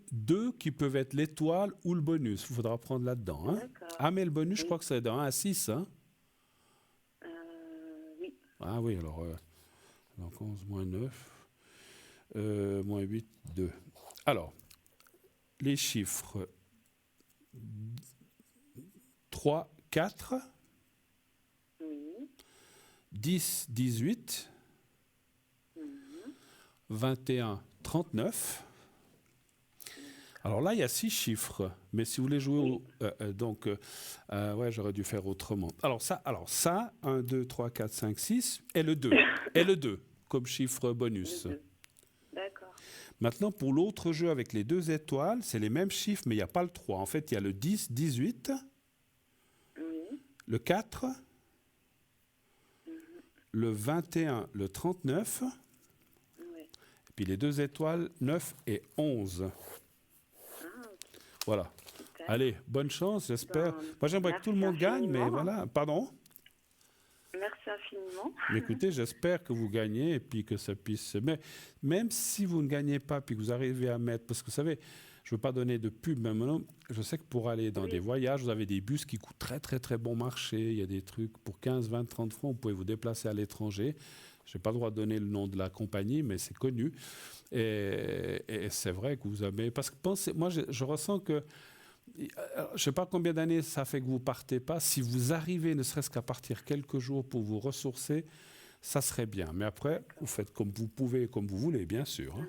qui peuvent être l'étoile ou le bonus. Il faudra prendre là-dedans. Hein. D'accord. Ah, mais le bonus, je crois que c'est de 1 à 6. Hein. Oui. Ah oui, alors donc 11 moins 9, moins 8, 2. Alors, les chiffres 3, 4, Oui. 10, 18, 21 39. Alors là, il y a 6 chiffres, mais si vous voulez jouer ouais, j'aurais dû faire autrement. Alors ça, 1, 2, 3, 4, 5, 6, et le 2. Et le 2, comme chiffre bonus. D'accord. Maintenant, pour l'autre jeu avec les 2 étoiles, c'est les mêmes chiffres, mais il n'y a pas le 3. En fait, il y a le 10, 18, Oui. le 4, le 21, le 39, Oui. et puis les 2 étoiles, 9 et 11. Voilà. Super. Allez, bonne chance, j'espère. Ben, Moi, j'aimerais que tout le monde gagne, mais infiniment. voilà. Pardon? Merci infiniment. Mais écoutez, j'espère que vous gagnez et puis que ça puisse... Mais même si vous ne gagnez pas, puis que vous arrivez à mettre... Parce que vous savez, je ne veux pas donner de pub, mais maintenant, je sais que pour aller dans des voyages, vous avez des bus qui coûtent très, très, très bon marché. Il y a des trucs pour 15, 20, 30 francs. Vous pouvez vous déplacer à l'étranger. Je n'ai pas le droit de donner le nom de la compagnie, mais c'est connu. Et c'est vrai que vous avez... Parce que pensez, moi, je ressens que... Je ne sais pas combien d'années ça fait que vous ne partez pas. Si vous arrivez, ne serait-ce qu'à partir quelques jours pour vous ressourcer, ça serait bien. Mais après, vous faites comme vous pouvez, comme vous voulez, bien sûr. Hein.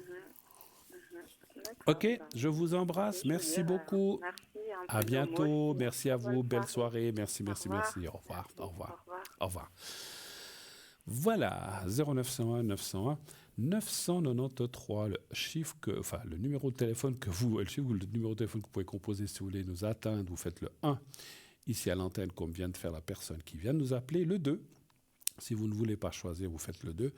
Ok, je vous embrasse. Merci beaucoup. Merci. À bientôt. Merci à vous. Belle soirée. Merci, merci, merci. Au revoir. Au revoir. Au revoir. Voilà, 0901 901 993, le numéro de téléphone le numéro de téléphone que vous pouvez composer si vous voulez nous atteindre. Vous faites le 1 ici à l'antenne, comme vient de faire la personne qui vient de nous appeler. Le 2, si vous ne voulez pas choisir, vous faites le 2.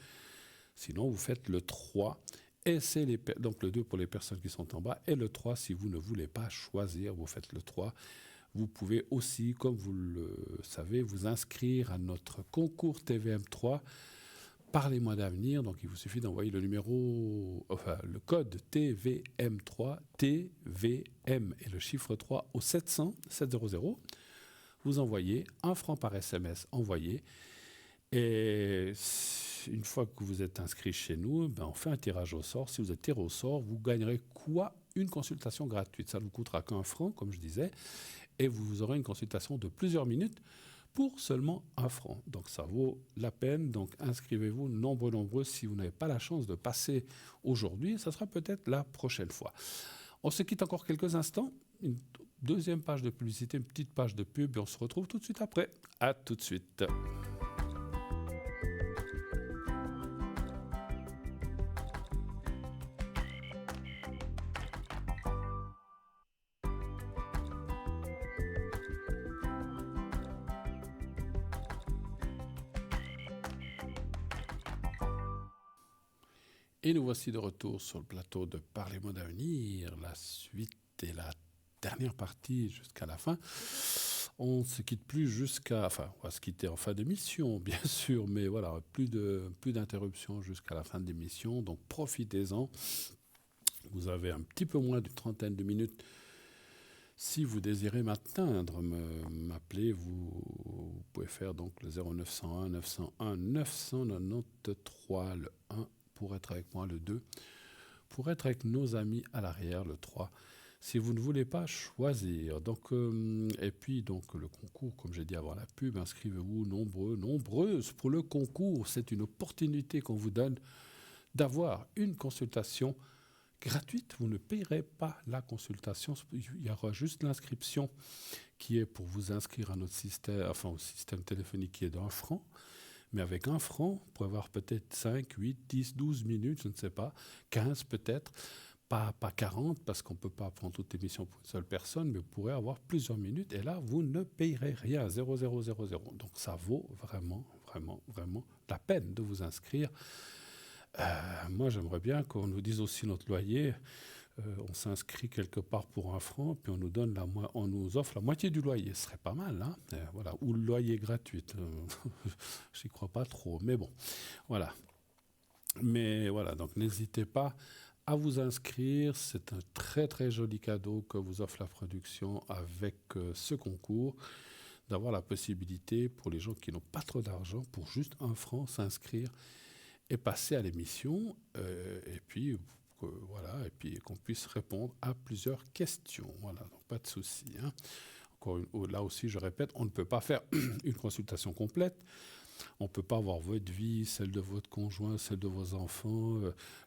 Sinon, vous faites le 3. Et c'est donc le 2 pour les personnes qui sont en bas. Et le 3, si vous ne voulez pas choisir, vous faites le 3. Vous pouvez aussi, comme vous le savez, vous inscrire à notre concours TVM3. Parlez-moi d'avenir. Donc, il vous suffit d'envoyer le code TVM3, TVM et le chiffre 3 au 700 700. Vous envoyez 1 franc par SMS envoyé. Et une fois que vous êtes inscrit chez nous, on fait un tirage au sort. Si vous êtes tiré au sort, vous gagnerez quoi? Une consultation gratuite. Ça ne vous coûtera qu'un franc, comme je disais. Et vous aurez une consultation de plusieurs minutes pour seulement 1 franc. Donc ça vaut la peine. Donc inscrivez-vous nombreux. Si vous n'avez pas la chance de passer aujourd'hui, ça sera peut-être la prochaine fois. On se quitte encore quelques instants. Une deuxième page de publicité, une petite page de pub et on se retrouve tout de suite après. À tout de suite. Et nous voici de retour sur le plateau de Parlez-moi d'avenir, la suite et la dernière partie jusqu'à la fin. On ne se quitte plus on va se quitter en fin d'émission, bien sûr, mais voilà, plus d'interruptions jusqu'à la fin de l'émission, donc profitez-en. Vous avez un petit peu moins d'une trentaine de minutes. Si vous désirez m'atteindre, m'appeler, vous pouvez faire donc le 0901 901 993, le 1 pour être avec moi, le 2 pour être avec nos amis à l'arrière, le 3 si vous ne voulez pas choisir. Donc, et puis donc le concours, comme j'ai dit avant la pub, inscrivez-vous nombreuses pour le concours. C'est une opportunité qu'on vous donne d'avoir une consultation gratuite. Vous ne payerez pas la consultation. Il y aura juste l'inscription qui est pour vous inscrire à notre système, au système téléphonique qui est d'1 franc. Mais avec 1 franc, vous pouvez avoir peut-être 5, 8, 10, 12 minutes, je ne sais pas, 15 peut-être, pas 40, parce qu'on ne peut pas prendre toute l'émission pour une seule personne, mais vous pourrez avoir plusieurs minutes, et là, vous ne payerez rien, 0,000. Donc ça vaut vraiment la peine de vous inscrire. Moi, j'aimerais bien qu'on nous dise aussi notre loyer. On s'inscrit quelque part pour 1 franc, puis on nous offre la moitié du loyer. Ce serait pas mal, hein, voilà. Ou le loyer gratuit. J'y crois pas trop, mais bon, voilà. Mais voilà, donc n'hésitez pas à vous inscrire. C'est un très très joli cadeau que vous offre la production avec ce concours, d'avoir la possibilité pour les gens qui n'ont pas trop d'argent, pour juste 1 franc, s'inscrire et passer à l'émission. Et puis voilà, et puis qu'on puisse répondre à plusieurs questions. Voilà, donc pas de souci. Hein. Là aussi, je répète, on ne peut pas faire une consultation complète. On ne peut pas avoir votre vie, celle de votre conjoint, celle de vos enfants,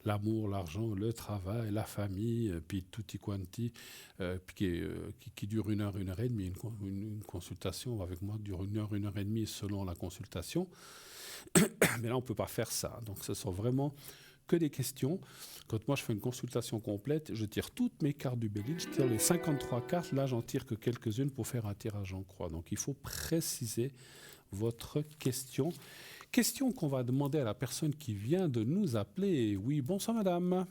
l'amour, l'argent, le travail, la famille, puis tutti quanti, puis qui dure 1 heure, 1 heure et demie. Une consultation avec moi dure 1 heure, 1 heure et demie selon la consultation. Mais là, on ne peut pas faire ça. Donc, ce sont vraiment que des questions. Quand moi, je fais une consultation complète, je tire toutes mes cartes du Bélier, je tire les 53 cartes. Là, j'en tire que quelques-unes pour faire un tirage en croix. Donc, il faut préciser votre question. Question qu'on va demander à la personne qui vient de nous appeler. Oui, bonsoir madame.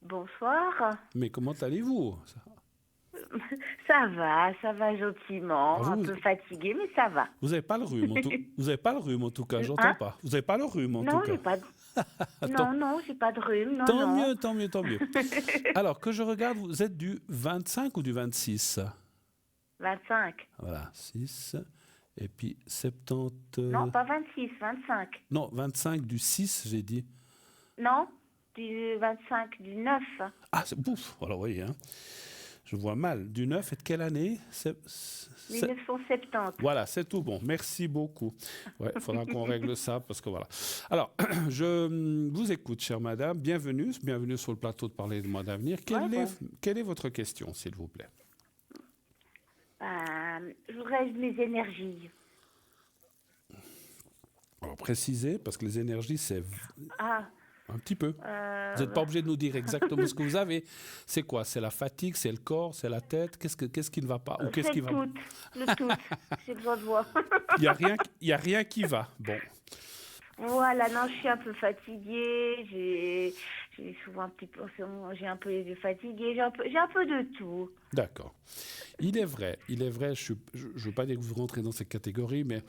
Bonsoir. Mais comment allez-vous? Ça va gentiment. Ah, Un peu fatiguée, mais ça va. Vous n'avez pas le rhume, vous n'avez pas le rhume en tout cas, j'entends pas. Vous n'avez pas le rhume en Non, tout cas. j'ai pas de... non, j'ai pas de rhume. Non, Tant non. mieux, tant mieux, tant mieux. Alors, que je regarde, vous êtes du 25 ou du 26? 25. Voilà, 6. Et puis 70... Non, pas 26, 25. Non, 25 du 6, j'ai dit. Non, du 25, du 9. Ah, c'est bouf. Alors, oui, hein. Je vois mal. Du 9 et de quelle année? 1970. Voilà, c'est tout bon. Merci beaucoup. Ouais, il faudra qu'on règle ça parce que voilà. Alors, je vous écoute, chère madame. Bienvenue sur le plateau de Parler de Mois d'avenir. Quelle est votre question, s'il vous plaît? Je voudrais mes énergies. Alors, précisez, parce que les énergies, c'est Ah, un petit peu. Vous n'êtes pas obligé de nous dire exactement ce que vous avez. C'est quoi? C'est la fatigue? C'est le corps? C'est la tête? Qu'est-ce qui ne va pas? Ou qu'est-ce qui va... le tout. J'ai besoin de voir. Il n'y a rien qui va. Bon. Voilà, non, je suis un peu fatiguée. J'ai souvent un petit peu... J'ai un peu les yeux fatigués. J'ai un peu de tout. D'accord. Il est vrai, je ne veux pas dire que vous rentrez dans ces catégories, mais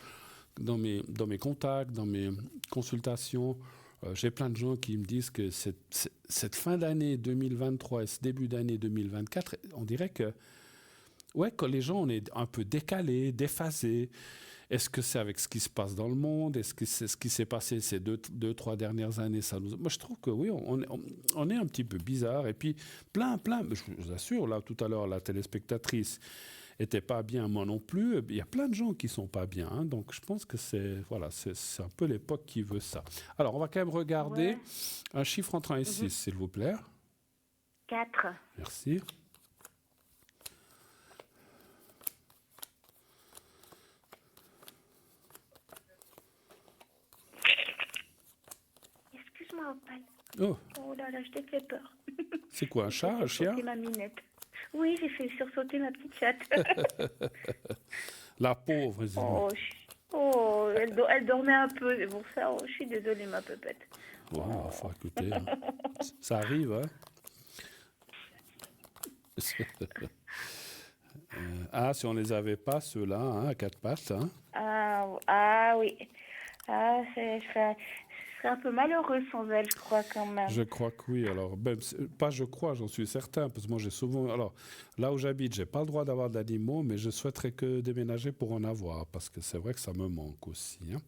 dans mes contacts, dans mes consultations, j'ai plein de gens qui me disent que cette fin d'année 2023 et ce début d'année 2024, on dirait que, ouais, quand les gens, on est un peu décalés, déphasés. Est-ce que c'est avec ce qui se passe dans le monde? Est-ce que c'est ce qui s'est passé ces 2-3 dernières années? Moi, je trouve que oui, on est un petit peu bizarre. Et puis, plein, je vous assure, là, tout à l'heure, la téléspectatrice n'était pas bien, moi non plus. Il y a plein de gens qui ne sont pas bien. Hein, donc, je pense que c'est un peu l'époque qui veut ça. Alors, on va quand même regarder un chiffre entre 1 et 6, s'il vous plaît. 4. Merci. Excuse-moi, Opal. Oh là là, je t'ai fait peur. C'est quoi, un chat, un chien? Ma minette. Oui, j'ai fait sursauter ma petite chatte. La pauvre, elle dormait un peu. C'est pour ça, je suis désolée, ma pépette. Enfin, écoutez, hein. Ça arrive, hein. Si on les avait pas, ceux-là, hein, à 4 pattes. Hein. Oui. Je serais un peu malheureuse sans elle, je crois, quand même. Je crois que oui. Alors, même, pas je crois, j'en suis certain. Parce que moi, j'ai souvent... Alors, là où j'habite, j'ai pas le droit d'avoir d'animaux, mais je souhaiterais que déménager pour en avoir. Parce que c'est vrai que ça me manque aussi. Hein.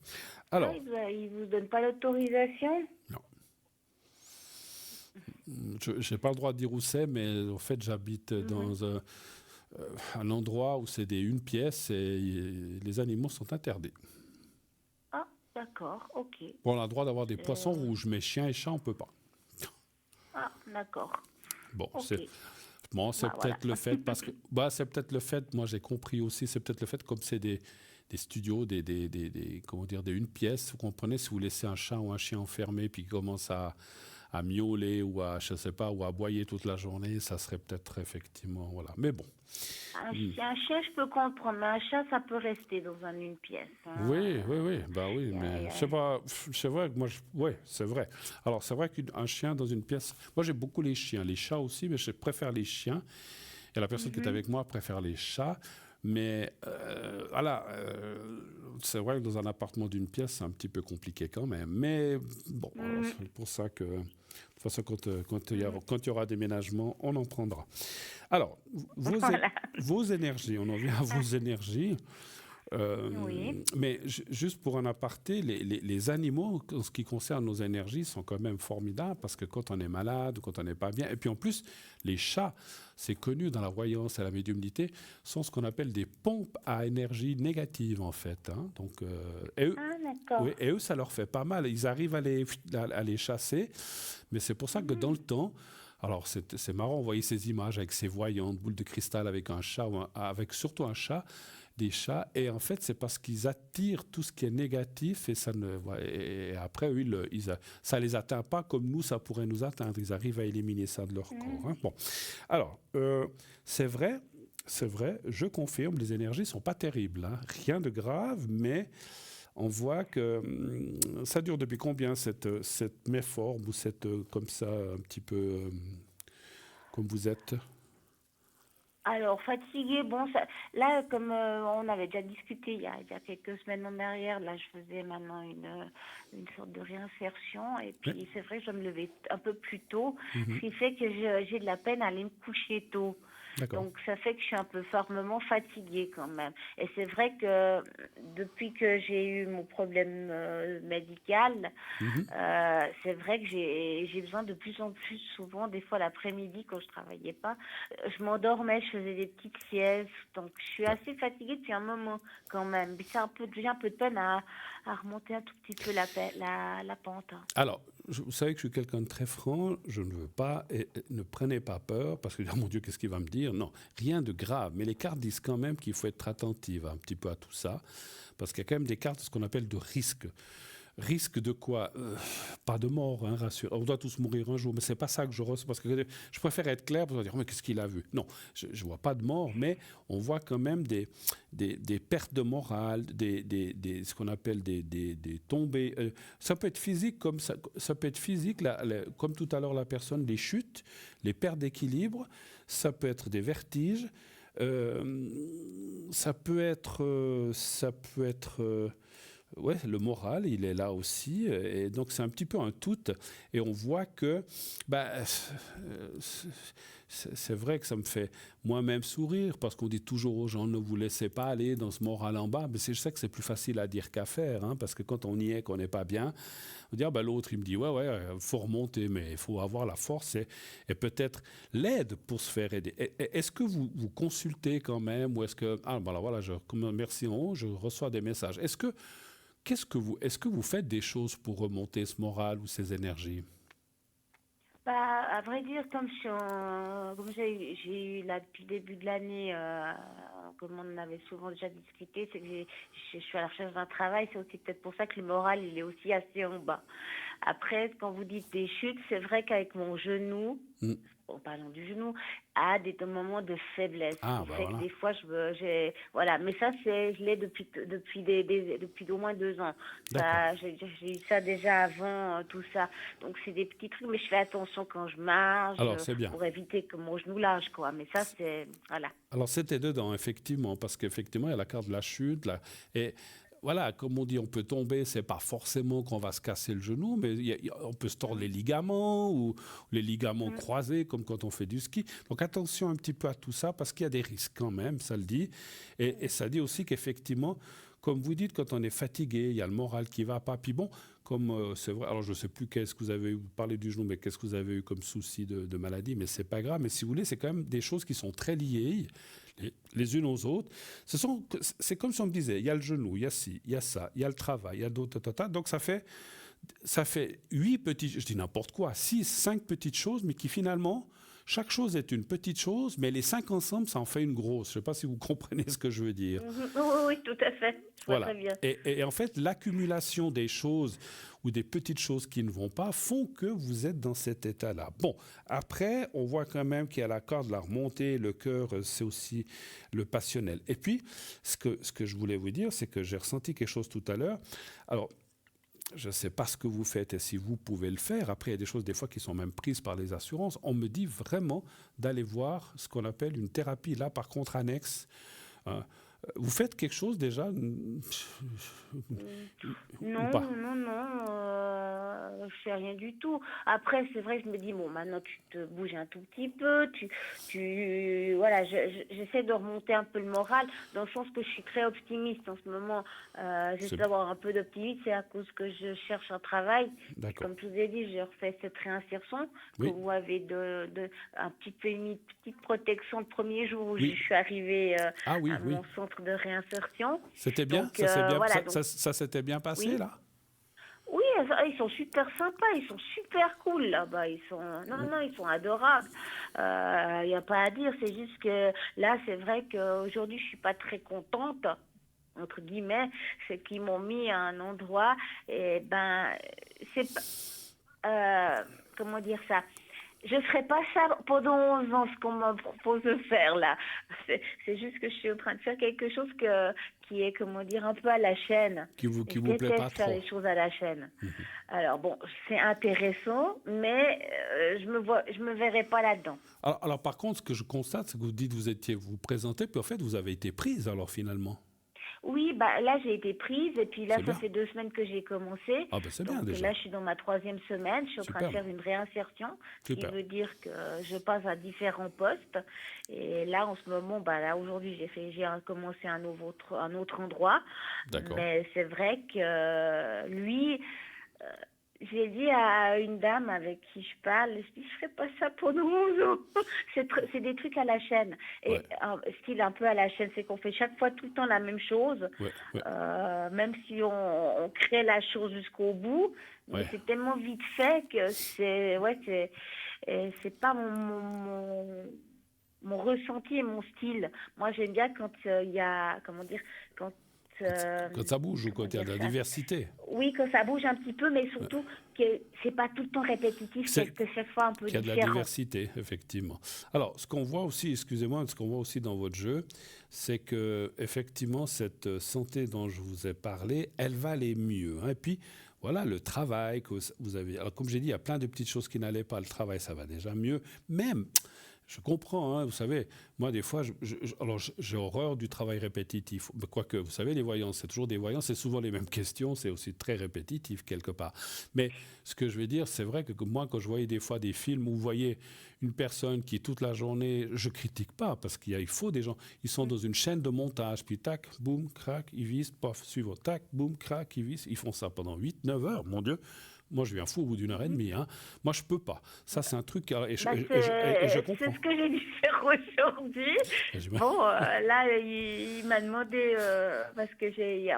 Alors... il vous donne pas l'autorisation? Non. Je n'ai pas le droit de dire où c'est, mais en fait, j'habite dans un endroit où c'est une pièce et les animaux sont interdits. Ah, d'accord, ok. Bon, on a le droit d'avoir des poissons rouges, mais chiens et chats, on ne peut pas. Ah, d'accord. Bon, okay. C'est peut-être le fait, parce que c'est peut-être le fait, moi j'ai compris aussi, c'est peut-être le fait, comme c'est des studios, comment dire, une pièce, vous comprenez, si vous laissez un chat ou un chien enfermé, puis il commence à miauler ou à aboyer toute la journée, ça serait peut-être effectivement, voilà. Mais bon. Un chien, je peux comprendre, mais un chat, ça peut rester dans une pièce. Hein. Oui, mais c'est vrai que moi, c'est vrai. Alors, c'est vrai qu'un chien dans une pièce, moi j'ai beaucoup les chiens, les chats aussi, mais je préfère les chiens. Et la personne qui est avec moi préfère les chats. Mais c'est vrai que dans un appartement d'une pièce, c'est un petit peu compliqué quand même. Mais bon, c'est pour ça que, de toute façon, quand il y aura déménagement, on en prendra. Alors, vos énergies, on en vient à vos énergies. Oui. Mais juste pour un aparté, les animaux, en ce qui concerne nos énergies, sont quand même formidables parce que quand on est malade, quand on n'est pas bien, et puis en plus, les chats, c'est connu dans la voyance et la médiumnité, sont ce qu'on appelle des pompes à énergie négative en fait. Hein. Donc, Ah, d'accord. oui, et eux, ça leur fait pas mal. Ils arrivent à les chasser, mais c'est pour ça que dans le temps, alors c'est marrant, on voyait ces images avec ces voyantes, boules de cristal avec un chat, avec surtout un chat, des chats, et en fait c'est parce qu'ils attirent tout ce qui est négatif et ça ne, et après eux, ça les atteint pas comme nous ça pourrait nous atteindre. Ils arrivent à éliminer ça de leur corps. Hein. Bon, alors c'est vrai. C'est vrai, je confirme, les énergies sont pas terribles, hein. Rien de grave, mais on voit que ça dure depuis combien cette méforme ou cette comme ça un petit peu comme vous êtes. Alors, fatiguée, bon, ça, là, comme on avait déjà discuté il y a quelques semaines en arrière, là, je faisais maintenant une sorte de réinsertion. Et Oui. puis, c'est vrai que je dois me lever un peu plus tôt, ce Mhm. qui fait que j'ai de la peine à aller me coucher tôt. D'accord. Donc, ça fait que je suis un peu formellement fatiguée quand même. Et c'est vrai que depuis que j'ai eu mon problème médical, Mhm. c'est vrai que j'ai besoin de plus en plus souvent, des fois l'après-midi quand je travaillais pas, je m'endormais, je faisais des petites siestes, donc je suis Ouais. assez fatiguée depuis un moment quand même. Mais c'est un peu, j'ai un peu de peine à remonter un tout petit peu la pente. Hein. Alors, vous savez que je suis quelqu'un de très franc, je ne veux pas, et ne prenez pas peur, parce que, oh mon Dieu, qu'est-ce qu'il va me dire? Non, rien de grave, mais les cartes disent quand même qu'il faut être attentive un petit peu à tout ça, parce qu'il y a quand même des cartes, ce qu'on appelle de risque. Risque de quoi? Pas de mort, hein, rassure. On doit tous mourir un jour, mais c'est pas ça que je ressens. Parce que je préfère être clair pour dire, oh, mais qu'est-ce qu'il a vu? Non, je vois pas de mort, mais on voit quand même des pertes de morale, ce qu'on appelle des tombées. Ça peut être physique, comme ça peut être physique, comme tout à l'heure la personne, les chutes, les pertes d'équilibre. Ça peut être des vertiges. Ça peut être, ouais, le moral, il est là aussi. Et donc, c'est un petit peu un tout. Et on voit que bah, c'est vrai que ça me fait moi-même sourire parce qu'on dit toujours aux gens ne vous laissez pas aller dans ce moral en bas. Mais je sais que c'est plus facile à dire qu'à faire hein, parce que quand on y est, qu'on n'est pas bien, on dit ah, bah, l'autre, il me dit ouais, faut remonter, mais il faut avoir la force et peut-être l'aide pour se faire aider. Est-ce que vous consultez quand même ou est-ce que. Ah, ben voilà, merci, je reçois des messages. Est-ce que vous faites des choses pour remonter ce moral ou ces énergies? Bah, à vrai dire, comme j'ai eu là depuis le début de l'année, comme on en avait souvent déjà discuté, c'est que je suis à la recherche d'un travail. C'est aussi peut-être pour ça que le moral, il est aussi assez en bas. Après, quand vous dites des chutes, c'est vrai qu'avec mon genou, Hmm. en parlant du genou, à des moments de faiblesse, Ah, qui bah fait que voilà. des fois, voilà. Mais ça, je l'ai depuis au moins 2 ans. D'accord. Ça, j'ai eu ça déjà avant tout ça. Donc, c'est des petits trucs, mais je fais attention quand je marche Alors, c'est bien. pour éviter que mon genou lâche, quoi. Mais ça, voilà. Alors, c'était dedans, effectivement, parce qu'effectivement, il y a la carte de la chute. Là, et voilà, comme on dit, on peut tomber, c'est pas forcément qu'on va se casser le genou, mais on peut se tordre les ligaments ou les ligaments croisés, comme quand on fait du ski. Donc, attention un petit peu à tout ça, parce qu'il y a des risques quand même, ça le dit. Et ça dit aussi qu'effectivement, comme vous dites, quand on est fatigué, il y a le moral qui va pas. Puis bon, comme c'est vrai, alors je ne sais plus qu'est-ce que vous avez eu, vous parlez du genou, mais qu'est-ce que vous avez eu comme souci de maladie, mais c'est pas grave. Mais si vous voulez, c'est quand même des choses qui sont très liées les unes aux autres. C'est comme si on me disait, il y a le genou, il y a ci, il y a ça, il y a le travail, il y a d'autres, donc ça fait 8 petites, je dis n'importe quoi, 6, 5 petites choses, mais qui finalement, chaque chose est une petite chose, mais les 5 ensemble, ça en fait une grosse. Je ne sais pas si vous comprenez ce que je veux dire. Oui, oui, tout à fait. Je vois Voilà. très bien. Et en fait, l'accumulation des choses ou des petites choses qui ne vont pas font que vous êtes dans cet état-là. Bon, après, on voit quand même qu'il y a la corde, la remontée, le cœur, c'est aussi le passionnel. Et puis, ce que je voulais vous dire, c'est que j'ai ressenti quelque chose tout à l'heure. Alors, je ne sais pas ce que vous faites et si vous pouvez le faire. Après, il y a des choses des fois qui sont même prises par les assurances. On me dit vraiment d'aller voir ce qu'on appelle une thérapie, là par contre annexe. Vous faites quelque chose déjà ou Non, pas? je fais rien du tout. Après, c'est vrai que je me dis, bon, maintenant tu te bouges un tout petit peu, voilà, j'essaie de remonter un peu le moral, dans le sens que je suis très optimiste en ce moment. J'essaie d'avoir un peu d'optimisme, c'est à cause que je cherche un travail. D'accord. Comme je vous ai dit, je refais cette réinsertion, que Oui. vous avez une petite protection le premier jour où je Oui. suis arrivée Ah oui, à oui. mon centre de réinsertion. C'était bien? Donc, Ça s'est bien, voilà, donc, ça s'était bien passé, oui. là? Oui, ils sont super sympas, ils sont super cool là-bas, ils sont adorables. Il n'y a pas à dire, c'est juste que là, c'est vrai qu'aujourd'hui, je suis pas très contente, entre guillemets, c'est qu'ils m'ont mis à un endroit, et ben, c'est pas, comment dire ça? Je ne ferai pas ça pendant 11 ans, ce qu'on me propose de faire là. C'est juste que je suis en train de faire quelque chose qui est, comment dire, un peu à la chaîne. Qui Et qui je vous plaît pas déteste faire trop? les choses à la chaîne. Alors bon, c'est intéressant, mais je me verrai pas là-dedans. Alors, par contre, ce que je constate, c'est que vous dites que vous vous présentez, puis en fait, vous avez été prise, alors, finalement. Oui, bah là j'ai été prise et puis là C'est ça bien. fait 2 semaines que j'ai commencé. Ah ben, c'est bien, Donc déjà. là je suis dans ma 3e semaine, je suis en train de Superbe. faire une réinsertion, ce qui Super. veut dire que je passe à différents postes. Et là en ce moment, bah là aujourd'hui j'ai commencé un autre endroit, D'accord. mais c'est vrai que lui. J'ai dit à une dame avec qui je parle, je dis, je ferai pas ça pendant 11 ans. C'est des trucs à la chaîne. Et Ouais. style un peu à la chaîne, c'est qu'on fait chaque fois tout le temps la même chose, Ouais, ouais, même si on crée la chose jusqu'au bout, mais ouais. c'est tellement vite fait que c'est pas mon ressenti et mon style. Moi, j'aime bien quand il y a, comment dire, quand Quand ça bouge ou comment quand il y a dire de la ça? diversité. Oui, que ça bouge un petit peu, mais surtout que c'est pas tout le temps répétitif, C'est que chaque fois un peu qu'il y a de la différent. diversité, effectivement. Alors, ce qu'on voit aussi, excusez-moi, ce qu'on voit aussi dans votre jeu, c'est que effectivement cette santé dont je vous ai parlé, elle va aller mieux. Hein. Et puis, voilà, le travail que vous avez. Alors, comme j'ai dit, il y a plein de petites choses qui n'allaient pas. Le travail, ça va déjà mieux. Même. Je comprends, hein, vous savez, moi des fois, j'ai horreur du travail répétitif. Quoique, vous savez, les voyants, c'est toujours des voyants, c'est souvent les mêmes questions, c'est aussi très répétitif quelque part. Mais ce que je veux dire, c'est vrai que moi, quand je voyais des fois des films où vous voyez une personne qui toute la journée, je critique pas, parce il faut des gens, ils sont dans une chaîne de montage, puis tac, boum, crac, ils visent, pof, suivant, tac, boum, crac, ils visent, ils font ça pendant 8-9 heures, mon Dieu. Moi, je viens fou au bout d'une heure et demie. Hein. Moi, je peux pas. Ça, c'est un truc. Et Bah, je c'est comprends. ce que j'ai dû faire aujourd'hui. Bon, là, il m'a demandé, parce que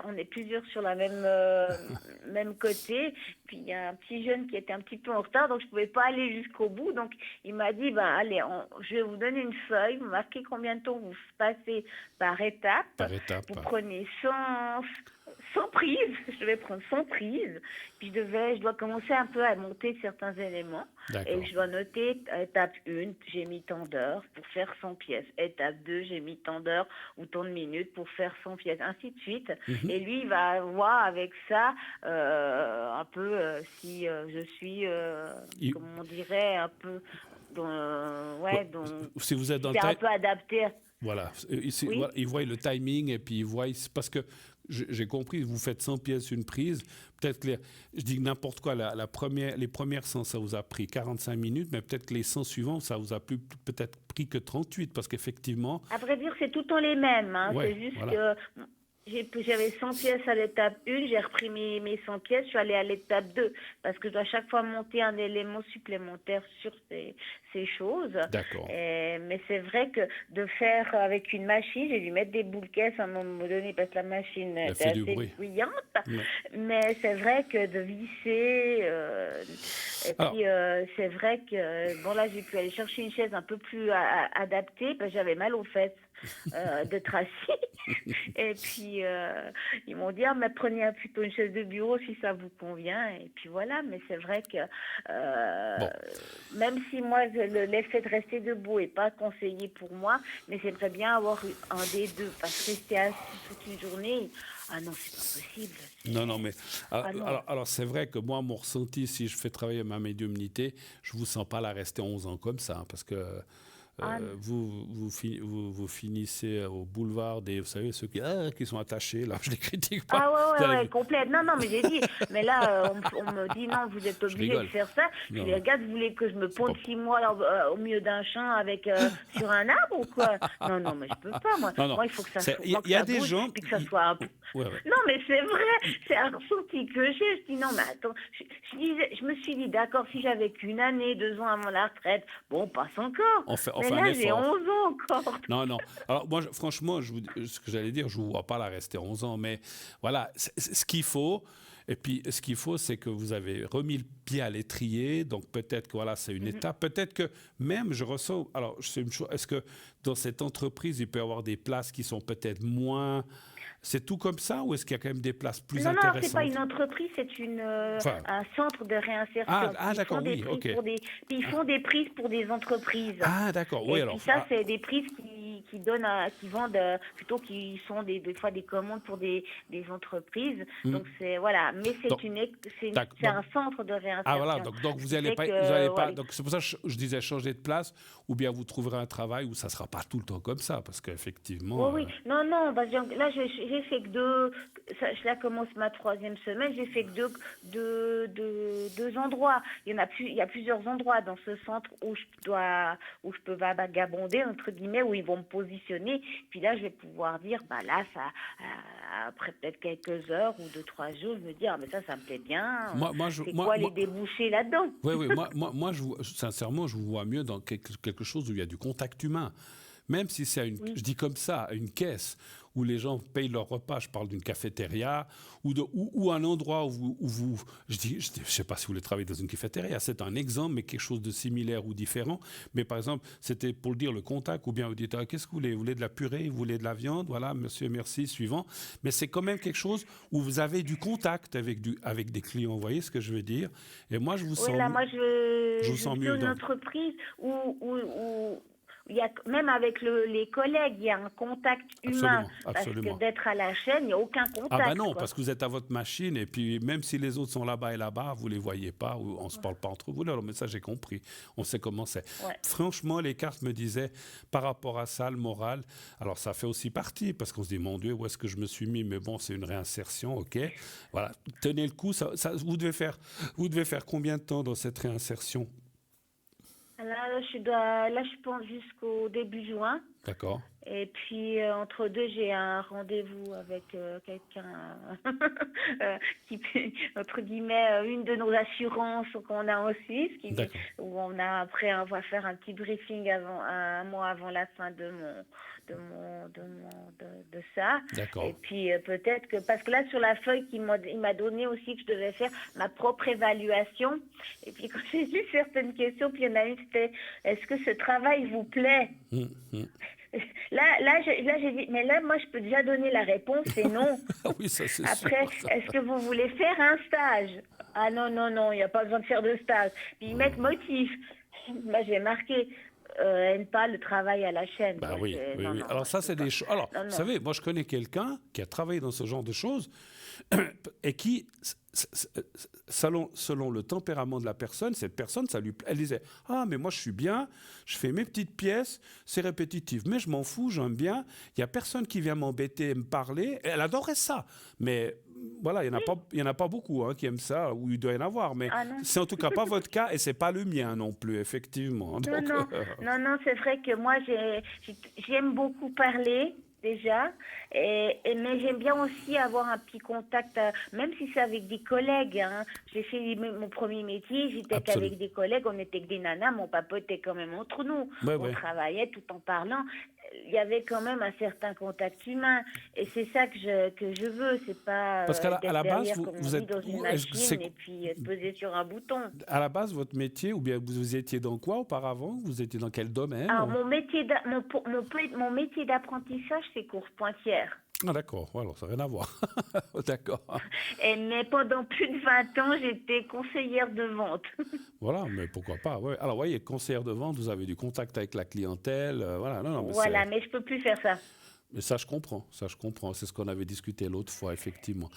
on est plusieurs sur la même côté, puis il y a un petit jeune qui était un petit peu en retard, donc je pouvais pas aller jusqu'au bout. Donc, il m'a dit, bah, allez, je vais vous donner une feuille, vous marquez combien de temps vous passez par étape. Par étape. Vous prenez 100 prises, je vais prendre 100 prises, puis je dois commencer un peu à monter certains éléments, et je dois noter étape 1, j'ai mis tant d'heures pour faire 100 pièces, étape 2, j'ai mis tant d'heures ou tant de minutes pour faire 100 pièces, ainsi de suite, et lui, il va voir avec ça un peu si je suis, comment on dirait, un peu, si vous êtes dans un peu adapté. Voilà, Oui. Ils voient le timing et puis ils voient, parce que j'ai compris, vous faites 100 pièces une prise, peut-être que je dis n'importe quoi, les premières 100, ça vous a pris 45 minutes, mais peut-être que les 100 suivants, ça vous a peut-être pris que 38, parce qu'effectivement... À vrai dire, c'est tout le temps les mêmes, hein. Ouais, c'est juste voilà. que... J'avais 100 pièces à l'étape 1, j'ai repris mes 100 pièces, je suis allée à l'étape 2, parce que je dois à chaque fois monter un élément supplémentaire sur ces choses. D'accord. Mais c'est vrai que de faire avec une machine, j'ai dû mettre des boules caisses à un moment donné, parce que la machine était assez bruyante. Ouais. Mais c'est vrai que de visser... puis c'est vrai que... Bon, là, j'ai pu aller chercher une chaise un peu plus adaptée, parce que j'avais mal aux fesses. De Tracy. Et puis ils m'ont dit mais prenez plutôt une chaise de bureau si ça vous convient, et puis voilà. Mais c'est vrai que même si moi l'effet de rester debout est pas conseillé pour moi, mais j'aimerais bien avoir un des deux, parce que rester assis toute une journée, ah non, c'est pas possible. Non, mais alors c'est vrai que moi, mon ressenti, si je fais travailler ma médiumnité, je vous sens pas la rester 11 ans comme ça, parce que vous finissez au boulevard des, vous savez, ceux qui sont attachés, là, je les critique pas. Ah Vous ouais, allez- complète. Non, mais j'ai dit, mais là, on me dit non, vous êtes obligé de rigole. faire ça. Je Non. dis, regarde, vous voulez que je me ponde pas- 6 mois au milieu d'un champ avec sur un arbre ou quoi? Non, mais je peux pas, moi. Non. Moi, il faut que ça, C'est- faut il y a- que il y a ça des bouge, gens- puis que ça soit un peu. Ouais. Non, mais c'est vrai, c'est un ressenti que j'ai. Je dis non, mais attends, je me suis dit, d'accord, si j'avais qu'une année, 2 ans avant la retraite, bon, passe encore. On fait mais un là, j'ai effort. 11 ans encore. Non. Alors, moi, franchement, ce que j'allais dire, je ne vous vois pas la rester 11 ans, mais voilà, c'est ce qu'il faut. Et puis, ce qu'il faut, c'est que vous avez remis le pied à l'étrier. Donc, peut-être que voilà, c'est une étape. Peut-être que même, je ressens. Alors, c'est une chose. Est-ce que dans cette entreprise, il peut y avoir des places qui sont peut-être moins. C'est tout comme ça ou est-ce qu'il y a quand même des places plus Non, intéressantes? c'est pas une entreprise, c'est Enfin. un centre de réinsertion. Ah, Ils d'accord, font des oui, prises ok. ils font des prises pour des entreprises. Ah, d'accord, oui, Et alors. puis ça, c'est des prises qui donnent, qui vendent, plutôt qui sont des fois des commandes pour des entreprises. Donc c'est voilà, mais c'est Donc, c'est un centre de réinsertion. Ah voilà, donc vous allez pas, donc c'est pour ça que je disais changer de place, ou bien vous trouverez un travail où ça sera pas tout le temps comme ça, parce qu'effectivement. Oui. Non, parce que là, j'ai fait que là commence ma 3e semaine, j'ai fait que deux endroits. Il y a plusieurs endroits dans ce centre où je peux vagabonder, entre guillemets, où ils vont me positionner. Puis là, je vais pouvoir dire, bah là, après peut-être quelques heures ou 2-3 jours, je me dis, mais ça me plaît bien. C'est quoi les débouchés là-dedans? Oui, moi sincèrement, je vous vois mieux dans quelque chose où il y a du contact humain. Même si c'est je dis comme ça, une caisse où les gens payent leur repas, je parle d'une cafétéria, ou un endroit où vous je sais pas si vous voulez travailler dans une cafétéria, c'est un exemple, mais quelque chose de similaire ou différent. Mais par exemple, c'était pour le dire le contact, ou bien vous dites, qu'est-ce que vous voulez? Vous voulez de la purée? Vous voulez de la viande? Voilà, monsieur, merci, suivant. Mais c'est quand même quelque chose où vous avez du contact avec des clients, vous voyez ce que je veux dire? Et moi, je vous sens là, moi, je vous sens suis mieux une entreprise où il y a, même avec les collègues, il y a un contact humain. Absolument. Parce que d'être à la chaîne, il n'y a aucun contact. Ah non, parce que vous êtes à votre machine, et puis même si les autres sont là-bas et là-bas, vous ne les voyez pas, ou on ne se parle pas entre vous. Non, mais ça, j'ai compris. On sait comment c'est. Ouais. Franchement, les cartes me disaient, par rapport à ça, le moral, alors ça fait aussi partie, parce qu'on se dit, mon Dieu, où est-ce que je me suis mis? Mais bon, c'est une réinsertion, ok. Voilà, tenez le coup. Vous devez faire combien de temps dans cette réinsertion? Là, je pense jusqu'au début juin. D'accord. Et puis, entre deux, j'ai un rendez-vous avec quelqu'un qui, entre guillemets, une de nos assurances qu'on a en Suisse, où on va faire un petit briefing un mois avant la fin de ça. D'accord. Et puis, peut-être que, parce que là, sur la feuille il m'a donné aussi que je devais faire ma propre évaluation. Et puis, quand j'ai lu certaines questions, puis il y en a une, c'était, est-ce que ce travail vous plaît? Là, j'ai dit, mais là, moi, je peux déjà donner la réponse, c'est non. Oui, ça, c'est Après, sûr. est-ce que vous voulez faire un stage? Ah non, il n'y a pas besoin de faire de stage. Puis ils mettent motif. Moi, j'ai marqué, aime pas le travail à la chaîne. Bah oui. Alors ça, c'est des choses. Alors, vous savez, moi, je connais quelqu'un qui a travaillé dans ce genre de choses et qui, selon le tempérament de la personne, cette personne, elle disait, mais moi, je suis bien, je fais mes petites pièces, c'est répétitif, mais je m'en fous, j'aime bien, il n'y a personne qui vient m'embêter et me parler. Et elle adorait ça. Mais voilà, il n'y en a pas beaucoup qui aiment ça, ou il doit y en avoir, mais c'est en tout cas pas votre cas et c'est pas le mien non plus, effectivement. Donc, non, c'est vrai que moi, j'aime beaucoup parler. Déjà, mais j'aime bien aussi avoir un petit contact, même si c'est avec des collègues. J'ai fait mon premier métier, j'étais qu'avec des collègues, on était que des nanas, mon papa était quand même entre nous. On travaillait tout en parlant. Il y avait quand même un certain contact humain, et c'est ça que je veux. C'est pas parce qu'à la base, vous êtes dans une machine et puis peser sur un bouton. À la base, votre métier, ou bien vous étiez dans quoi auparavant? Vous étiez dans quel domaine? Alors, mon métier d'apprentissage, c'est course pointière. Ah d'accord, alors ça n'a rien à voir. D'accord. Mais pendant plus de 20 ans, j'étais conseillère de vente. Voilà, mais pourquoi pas. Ouais. Alors, vous voyez, conseillère de vente, vous avez du contact avec la clientèle. Voilà, mais je ne peux plus faire ça. Mais ça, je comprends. C'est ce qu'on avait discuté l'autre fois, effectivement.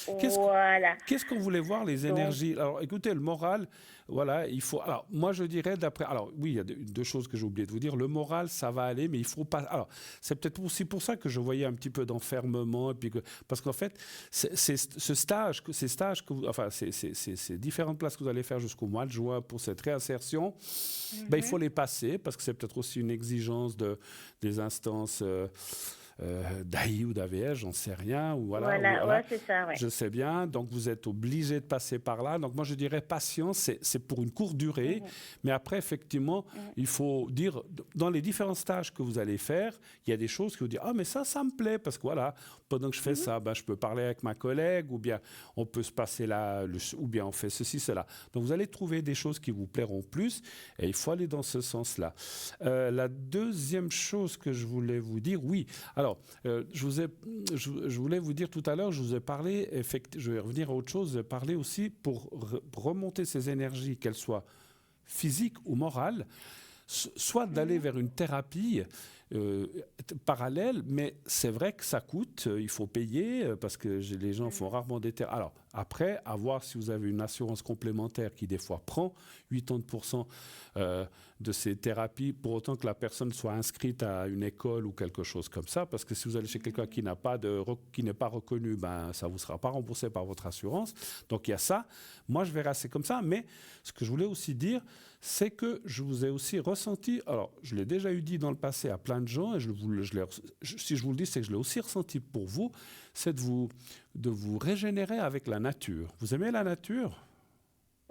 Voilà. Qu'est-ce qu'on voulait voir, les énergies? Alors, écoutez, le moral, voilà, il faut. Alors, moi, je dirais d'après. Alors, oui, il y a deux choses que j'ai oublié de vous dire. Le moral, ça va aller, mais il faut pas. Alors, c'est peut-être aussi pour ça que je voyais un petit peu d'enfermement, et puis parce qu'en fait, ces stages que enfin, ces différentes places que vous allez faire jusqu'au mois de juin pour cette réinsertion, ben, il faut les passer parce que c'est peut-être aussi une exigence des instances. D'AI ou d'AVS, j'en sais rien. Ou voilà, Ouais, c'est ça, ouais. je sais bien. Donc, vous êtes obligé de passer par là. Donc, moi, je dirais patience, c'est pour une courte durée. Mais après, effectivement, il faut dire, dans les différents stages que vous allez faire, il y a des choses que vous dites, ah, mais ça me plaît. Parce que voilà, pendant que je fais ça, ben, je peux parler avec ma collègue, ou bien on peut se passer là, ou bien on fait ceci, cela. Donc, vous allez trouver des choses qui vous plairont plus. Et il faut aller dans ce sens-là. La deuxième chose que je voulais vous dire, oui. Alors, je voulais vous dire tout à l'heure, je vous ai parlé, je vais revenir à autre chose, je vous ai parlé aussi pour remonter ces énergies, qu'elles soient physiques ou morales, soit d'aller vers une thérapie parallèle, mais c'est vrai que ça coûte, il faut payer, parce que les gens font rarement des thérapies. Alors, après, à voir si vous avez une assurance complémentaire qui, des fois, prend 80% de ces thérapies, pour autant que la personne soit inscrite à une école ou quelque chose comme ça, parce que si vous allez chez quelqu'un qui n'est pas reconnu, ben, ça ne vous sera pas remboursé par votre assurance. Donc, il y a ça. Moi, je verrai assez comme ça, mais ce que je voulais aussi dire, c'est que je vous ai aussi ressenti, alors je l'ai déjà eu dit dans le passé à plein de gens, et si je vous le dis, c'est que je l'ai aussi ressenti pour vous, c'est de vous régénérer avec la nature. Vous aimez la nature ?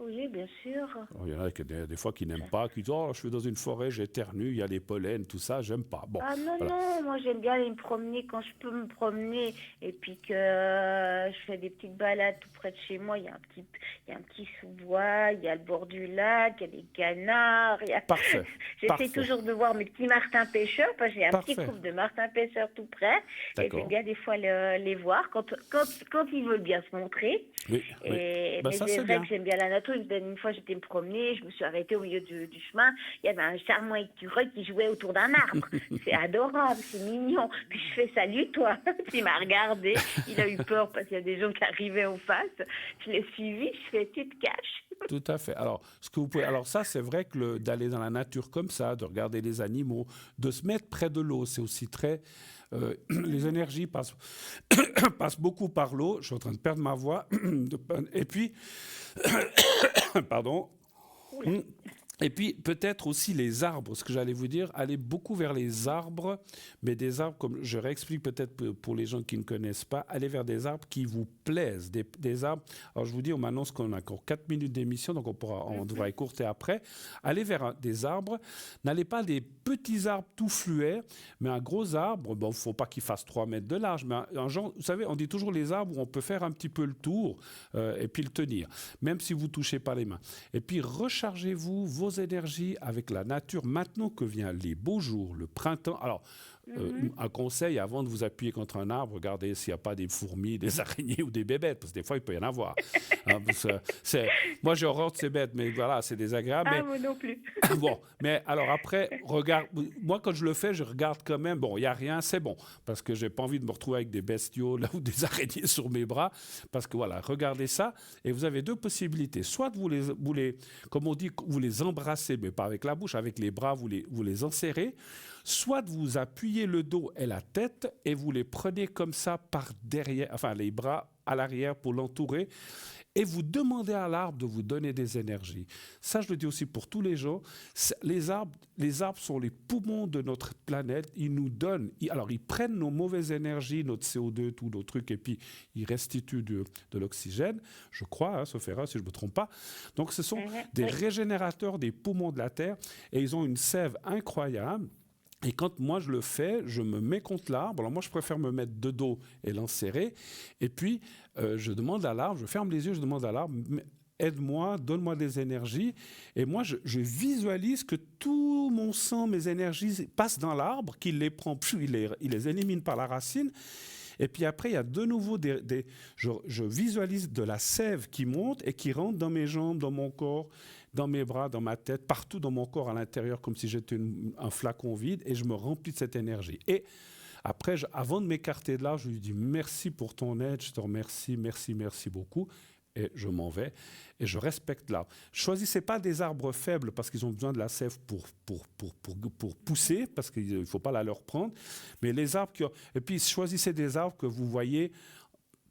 Oui, bien sûr. Alors, il y en a des fois qui n'aiment pas, qui disent « Oh, je suis dans une forêt, j'éternue, il y a les pollens, tout ça, j'aime pas. » Bon, Ah non, voilà. non, moi j'aime bien aller me promener quand je peux me promener et puis que je fais des petites balades tout près de chez moi. Il y a un petit sous-bois, il y a le bord du lac, il y a des canards. Parfait. J'essaie Parfait. toujours de voir mes petits martins pêcheurs parce que j'ai un Parfait. petit couple de martins pêcheurs tout près. Et D'accord. j'aime bien des fois les voir quand ils veulent bien se montrer. Oui, oui. Et, Ben, mais ça, c'est c'est vrai bien. que j'aime bien la nature. Une fois, j'étais me promener, je me suis arrêtée au milieu du chemin. Il y avait un charmant écureuil qui jouait autour d'un arbre. C'est adorable, c'est mignon. Puis je fais salut, toi. Puis il m'a regardé. Il a eu peur parce qu'il y a des gens qui arrivaient en face. Je l'ai suivi. Je fais, tu te caches. Tout à fait. Alors, alors ça, c'est vrai que d'aller dans la nature comme ça, de regarder les animaux, de se mettre près de l'eau, c'est aussi très... les énergies passent beaucoup par l'eau. Je suis en train de perdre ma voix. Et puis, pardon. Et puis, peut-être aussi les arbres. Ce que j'allais vous dire, allez beaucoup vers les arbres, mais des arbres, comme je réexplique peut-être pour les gens qui ne connaissent pas, allez vers des arbres qui vous plaisent. Des arbres. Alors, je vous dis, on m'annonce qu'on a encore 4 minutes d'émission, donc on devra écourter après. Allez vers des arbres. N'allez pas des petits arbres tout fluets, mais un gros arbre. Bon, il ne faut pas qu'il fasse 3 mètres de large, mais un genre, vous savez, on dit toujours les arbres où on peut faire un petit peu le tour et puis le tenir, même si vous ne touchez pas les mains. Et puis, rechargez-vous vos énergies avec la nature maintenant que viennent les beaux jours, le printemps. Alors, un conseil, avant de vous appuyer contre un arbre, regardez s'il n'y a pas des fourmis, des araignées ou des bébêtes, parce que des fois, il peut y en avoir. Moi, j'ai horreur de ces bêtes, mais voilà, c'est désagréable. Ah, moi non plus. Bon, mais alors après, moi, quand je le fais, je regarde quand même. Bon, il n'y a rien, c'est bon, parce que je n'ai pas envie de me retrouver avec des bestiaux là, ou des araignées sur mes bras, parce que voilà, regardez ça, et vous avez deux possibilités. Soit vous les comme on dit, vous les embrassez, mais pas avec la bouche, avec les bras, vous les enserrez, soit vous appuyez le dos et la tête, et vous les prenez comme ça par derrière, enfin les bras à l'arrière pour l'entourer, et vous demandez à l'arbre de vous donner des énergies. Ça, je le dis aussi pour tous les gens. Les arbres sont les poumons de notre planète. Ils nous donnent, alors ils prennent nos mauvaises énergies, notre CO2, tous nos trucs, et puis ils restituent de l'oxygène, je crois, sauf erreur si je ne me trompe pas. Donc ce sont des régénérateurs des poumons de la Terre, et ils ont une sève incroyable. Et quand moi je le fais, je me mets contre l'arbre. Alors moi je préfère me mettre de dos et l'enserrer. Et puis je demande à l'arbre, je ferme les yeux, je demande à l'arbre, aide-moi, donne-moi des énergies. Et moi je visualise que tout mon sang, mes énergies passent dans l'arbre, qu'il les prend, il les élimine par la racine. Et puis après, il y a de nouveau je visualise de la sève qui monte et qui rentre dans mes jambes, dans mon corps, dans mes bras, dans ma tête, partout dans mon corps à l'intérieur, comme si j'étais un flacon vide, et je me remplis de cette énergie. Et après, avant de m'écarter de là, je lui dis merci pour ton aide, je te remercie, merci beaucoup. et je m'en vais et je respecte l'arbre. Choisissez pas des arbres faibles parce qu'ils ont besoin de la sève pour pousser, parce qu'il ne faut pas la leur prendre, mais les arbres et puis choisissez des arbres que vous voyez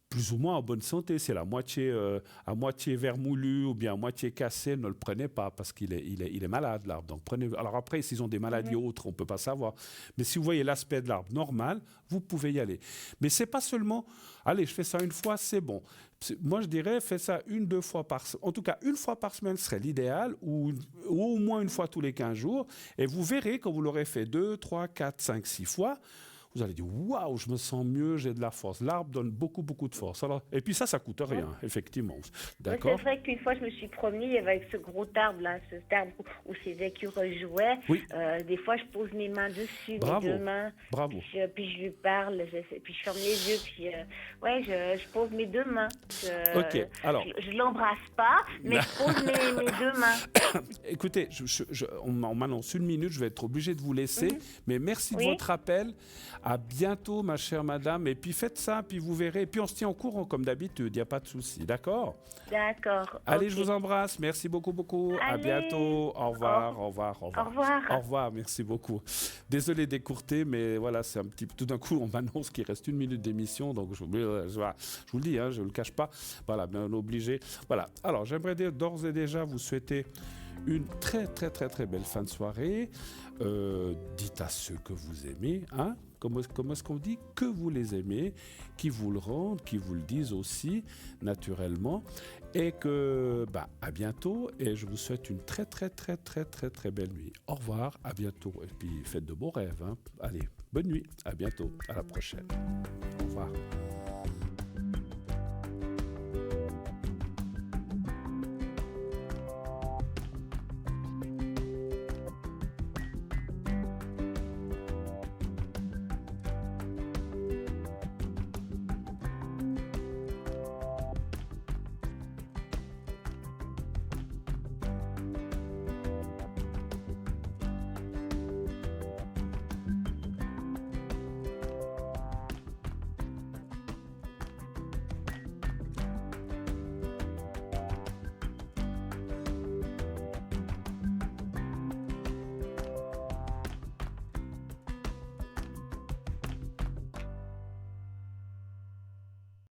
plus ou moins en bonne santé. C'est à moitié vermoulu ou bien à moitié cassé, ne le prenez pas parce qu'il est malade, l'arbre. Donc prenez. Alors après, s'ils ont des maladies autres, on ne peut pas savoir. Mais si vous voyez l'aspect de l'arbre normal, vous pouvez y aller. Mais c'est pas seulement, allez, je fais ça une fois, c'est bon. Moi, je dirais, faites ça 1-2 fois par semaine. En tout cas, 1 fois par semaine serait l'idéal, ou au moins 1 fois tous les 15 jours. Et vous verrez, quand vous l'aurez fait 2, 3, 4, 5, 6 fois, vous allez dire, waouh, je me sens mieux, j'ai de la force. L'arbre donne beaucoup, beaucoup de force. Alors, et puis ça coûte rien, effectivement. D'accord ? C'est vrai qu'une fois, je me suis promenée avec ce gros arbre-là, cet arbre où ces écureuils jouaient. Oui. Des fois, je pose mes mains dessus, mes 2 mains. Bravo. Puis je lui parle, puis je ferme les yeux, puis je pose mes 2 mains. Ok, alors. Je l'embrasse pas, mais je pose mes 2 mains. Écoutez, on m'annonce 1 minute, je vais être obligé de vous laisser, mais merci de votre appel. À bientôt, ma chère madame. Et puis faites ça, puis vous verrez. Et puis on se tient au courant, comme d'habitude. Il n'y a pas de souci. D'accord ? D'accord. Allez, je vous embrasse. Merci beaucoup, beaucoup. Allez. À bientôt. Au revoir, au revoir, au revoir. Au revoir. Au revoir, merci beaucoup. Désolé d'écourter, mais voilà, c'est un petit peu... Tout d'un coup, on m'annonce qu'il reste 1 minute d'émission. Donc, je vous le dis, je ne le cache pas. Voilà, bien obligé. Voilà. Alors, j'aimerais dire d'ores et déjà vous souhaiter une très, très, très, très belle fin de soirée. Dites à ceux que vous aimez, hein ? Comment est-ce qu'on dit que vous les aimez, qui vous le rendent, qui vous le disent aussi, naturellement. Et que, à bientôt. Et je vous souhaite une très, très, très, très, très, très belle nuit. Au revoir, à bientôt. Et puis, faites de beaux rêves. Hein. Allez, bonne nuit, à bientôt, à la prochaine. Au revoir.